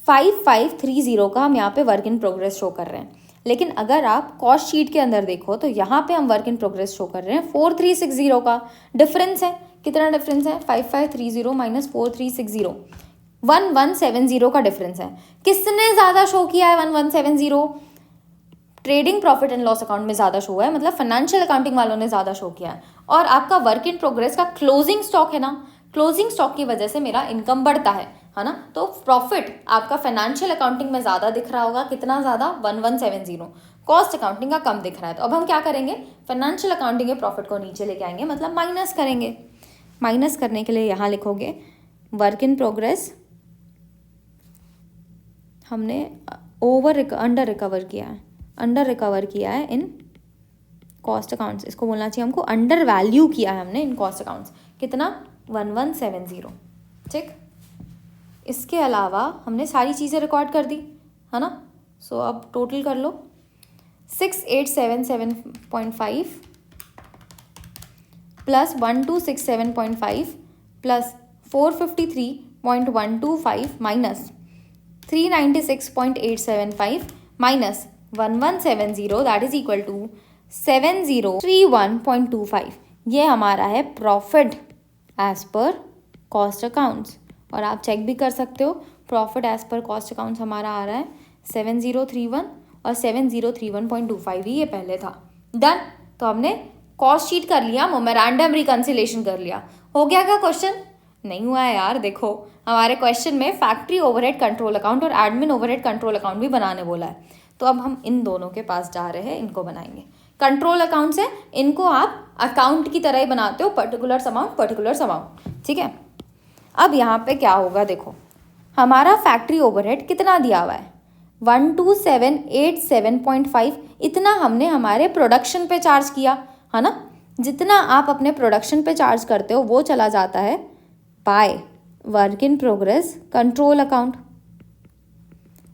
[SPEAKER 1] 5530 का हम यहाँ पे वर्क इन प्रोग्रेस शो कर रहे हैं। लेकिन अगर आप कॉस्ट शीट के अंदर देखो तो यहाँ पे हम वर्क इन प्रोग्रेस शो कर रहे हैं 4360 का। डिफरेंस है, कितना डिफरेंस है, 5530 माइनस 4360, 1170 का डिफरेंस है। किसने ज़्यादा शो किया है 1170, trading profit and loss account में ज़्यादा शो है, मतलब फाइनेंशियल अकाउंटिंग वालों ने ज़्यादा शो किया है। और आपका वर्क इन प्रोग्रेस का क्लोजिंग स्टॉक है ना, क्लोजिंग स्टॉक की वजह से मेरा इनकम बढ़ता है ना। तो प्रॉफिट आपका फाइनेंशियल अकाउंटिंग में ज़्यादा दिख रहा होगा, कितना ज़्यादा, 1170। कॉस्ट अकाउंटिंग का कम दिख रहा है। तो अब हम क्या करेंगे, फाइनेंशियल अकाउंटिंग के प्रॉफिट को नीचे लेके आएंगे, मतलब माइनस करेंगे। माइनस करने के लिए यहाँ लिखोगे वर्क इन प्रोग्रेस हमने अंडर रिकवर किया है इन कॉस्ट अकाउंट्स। इसको बोलना चाहिए हमको अंडर वैल्यू किया है हमने इन कॉस्ट अकाउंट्स। कितना, 1170, ठीक। इसके अलावा हमने सारी चीज़ें रिकॉर्ड कर दी, है ना। सो अब टोटल कर लो, 6877.5 plus 1267.5 plus 453.125 minus 396.875 minus 1170 that is equal to 7031.25। ये हमारा है profit as per cost accounts. और आप चेक भी कर सकते हो, profit as per cost accounts हमारा आ रहा है 7031 और 7031.25 ही ये पहले था। डन। तो हमने कॉस्ट शीट कर लिया, मेमोरेंडम रिकंसिलेशन कर लिया। हो गया क्या क्वेश्चन? नहीं हुआ है यार। देखो हमारे क्वेश्चन में फैक्ट्री ओवरहेड कंट्रोल अकाउंट और एडमिन ओवरहेड कंट्रोल अकाउंट भी बनाने बोला है। तो अब हम इन दोनों के पास जा रहे हैं, इनको बनाएंगे। कंट्रोल अकाउंट्स है, इनको आप अकाउंट की तरह ही बनाते हो, पर्टिकुलर अमाउंट, ठीक है। अब यहाँ पे क्या होगा, देखो हमारा फैक्ट्री ओवरहेड कितना दिया हुआ है, 12787.5। इतना हमने हमारे प्रोडक्शन पे चार्ज किया, है ना। जितना आप अपने प्रोडक्शन पे चार्ज करते हो वो चला जाता है by work in progress control account.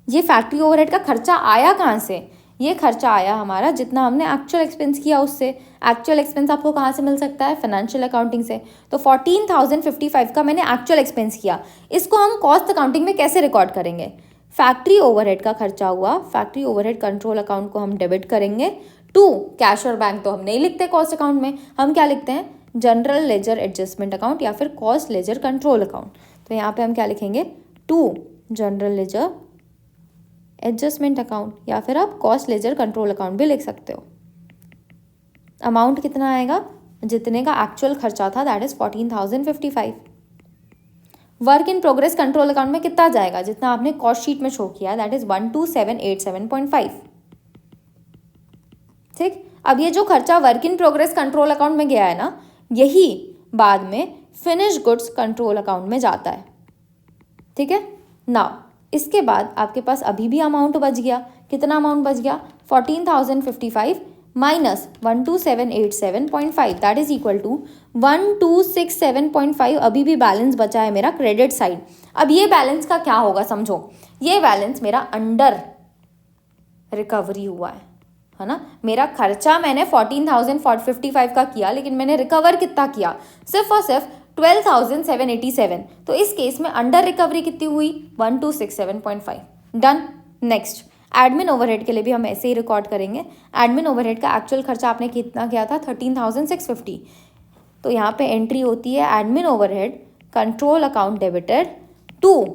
[SPEAKER 1] ये फैक्ट्री ओवरहेड का खर्चा आया कहाँ से, ये खर्चा आया हमारा जितना हमने एक्चुअल एक्सपेंस किया उससे। एक्चुअल एक्सपेंस आपको कहाँ से मिल सकता है, फाइनेंशियल अकाउंटिंग से। तो 14,055 का मैंने एक्चुअल एक्सपेंस किया। इसको हम कॉस्ट अकाउंटिंग में कैसे रिकॉर्ड करेंगे, फैक्ट्री ओवरहेड का खर्चा हुआ, फैक्ट्री ओवरहेड कंट्रोल अकाउंट को हम डेबिट करेंगे टू कैश और बैंक। तो हम नहीं लिखते कॉस्ट अकाउंट में, हम क्या लिखते हैं, जनरल लेजर एडजस्टमेंट अकाउंट या फिर कॉस्ट लेजर कंट्रोल अकाउंट। तो यहाँ पे हम क्या लिखेंगे, to general ledger adjustment account, या फिर आप कॉस्ट लेजर कंट्रोल अकाउंट भी लिख सकते हो। अमाउंट कितना आएगा, जितने का एक्चुअल खर्चा था, that is 14,055। Work in progress control account में कितना जाएगा, जितना आपने कॉस्ट शीट में शो किया, दैट इज 12787.5, ठीक। अब ये जो खर्चा work in progress control account में गया है ना, यही बाद में फिनिश गुड्स कंट्रोल अकाउंट में जाता है। ठीक है, नाउ इसके बाद आपके पास अभी भी अमाउंट बच गया। कितना अमाउंट बच गया? 14,055 minus 12,787.5 that is equal to 1267.5। अभी भी बैलेंस बचा है मेरा क्रेडिट साइड। अब ये बैलेंस का क्या होगा समझो, ये बैलेंस मेरा अंडर रिकवरी हुआ है ना। मेरा खर्चा मैंने 14,055 का किया, लेकिन मैंने रिकवर कितना किया? सिर्फ और सिर्फ 12,787। तो इस केस में अंडर रिकवरी कितनी हुई? 1267.5। डन। नेक्स्ट, एडमिन ओवरहेड के लिए भी हम ऐसे ही रिकॉर्ड करेंगे। एडमिन ओवरहेड का एक्चुअल खर्चा आपने कितना किया था? 13,650। तो यहाँ पे एंट्री होती है admin overhead control account debited to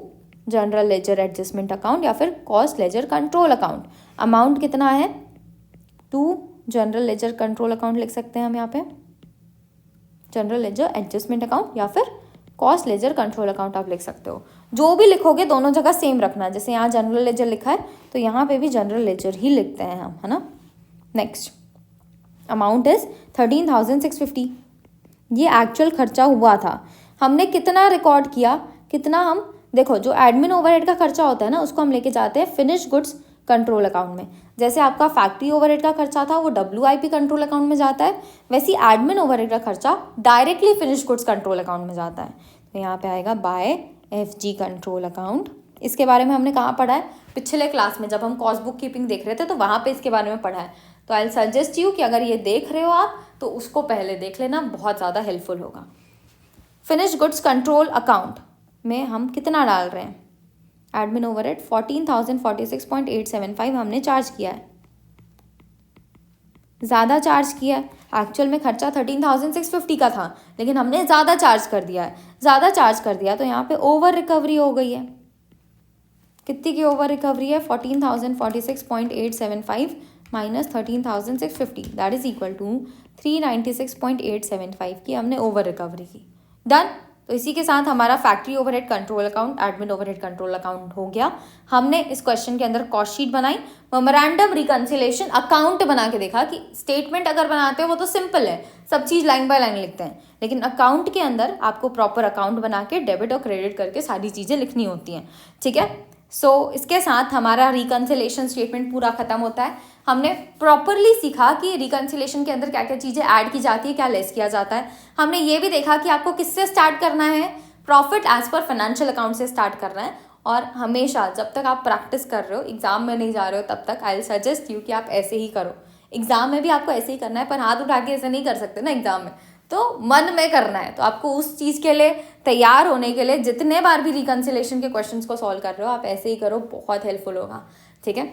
[SPEAKER 1] general ledger adjustment account या फिर cost ledger control account. Amount कितना है? To general ledger control account लिख सकते हैं हम यहाँ पे, जनरल लेजर एडजस्टमेंट अकाउंट या फिर कॉस्ट लेजर कंट्रोल अकाउंट आप लिख सकते हो। जो भी लिखोगे दोनों जगह सेम रखना। जैसे यहाँ जनरल लेजर लिखा है तो यहाँ पे भी जनरल लेजर ही लिखते हैं हम, है ना। Next, amount is 13,650। ये एक्चुअल खर्चा हुआ था। हमने कितना रिकॉर्ड किया? कितना हम देखो, जो एडमिन ओवरहेड का खर्चा होता है ना उसको हम लेके जाते हैं फिनिश गुड्स कंट्रोल अकाउंट में। जैसे आपका फैक्ट्री ओवरहेड का खर्चा था वो WIP कंट्रोल अकाउंट में जाता है, वैसे एडमिन ओवरहेड का खर्चा directly finish goods control account में जाता है। तो यहाँ पे आएगा बाय FG कंट्रोल अकाउंट। इसके बारे में हमने कहाँ पढ़ा है? पिछले क्लास में जब हम कॉस्ट बुक कीपिंग देख रहे थे तो वहाँ पे इसके बारे में पढ़ा है। तो आई सजेस्ट यू कि अगर ये देख रहे हो आप तो उसको पहले देख लेना, बहुत ज़्यादा हेल्पफुल होगा। फिनिश गुड्स कंट्रोल अकाउंट में हम कितना डाल रहे हैं? एडमिन ओवरहेड 14,046.875 हमने चार्ज किया है, ज़्यादा चार्ज किया है। एक्चुअल में खर्चा 13,650 का था, लेकिन हमने ज़्यादा चार्ज कर दिया है। ज़्यादा चार्ज कर दिया तो यहाँ पे ओवर रिकवरी हो गई है। कितनी की ओवर रिकवरी है? 14,046.875 minus 13,650 that is equal to 396.875 की हमने ओवर रिकवरी की। डन। तो इसी के साथ हमारा factory overhead control account, admin overhead control account हो गया। हमने इस क्वेश्चन के अंदर कॉस्ट शीट बनाई, मेमोरेंडम रिकंसिलेशन अकाउंट बना के देखा कि स्टेटमेंट अगर बनाते हो वो तो सिंपल है, सब चीज़ लाइन बाय लाइन लिखते हैं, लेकिन अकाउंट के अंदर आपको प्रॉपर अकाउंट बना के डेबिट और क्रेडिट करके सारी चीज़ें लिखनी होती हैं। ठीक है, इसके साथ हमारा रिकंसिलेशन स्टेटमेंट पूरा खत्म होता है। हमने प्रॉपरली सीखा कि रिकंसिलेशन के अंदर क्या क्या चीज़ें ऐड की जाती है, क्या लेस किया जाता है। हमने ये भी देखा कि आपको किससे स्टार्ट करना है, profit as per financial account से स्टार्ट करना है। और हमेशा जब तक आप प्रैक्टिस कर रहे हो, एग्जाम में नहीं जा रहे हो, तब तक आई सजेस्ट यू कि आप ऐसे ही करो। एग्जाम में भी आपको ऐसे ही करना है, पर हाथ उठा के ऐसे नहीं कर सकते ना एग्जाम में, तो मन में करना है। तो आपको उस चीज़ के लिए तैयार होने के लिए जितने बार भी रिकंसिलेशन के क्वेश्चंस को सॉल्व कर रहे हो आप ऐसे ही करो, बहुत हेल्पफुल होगा। ठीक है,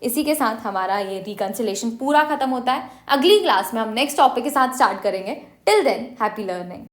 [SPEAKER 1] इसी के साथ हमारा ये रिकंसिलेशन पूरा खत्म होता है। अगली क्लास में हम नेक्स्ट टॉपिक के साथ स्टार्ट करेंगे। Till than happy learning.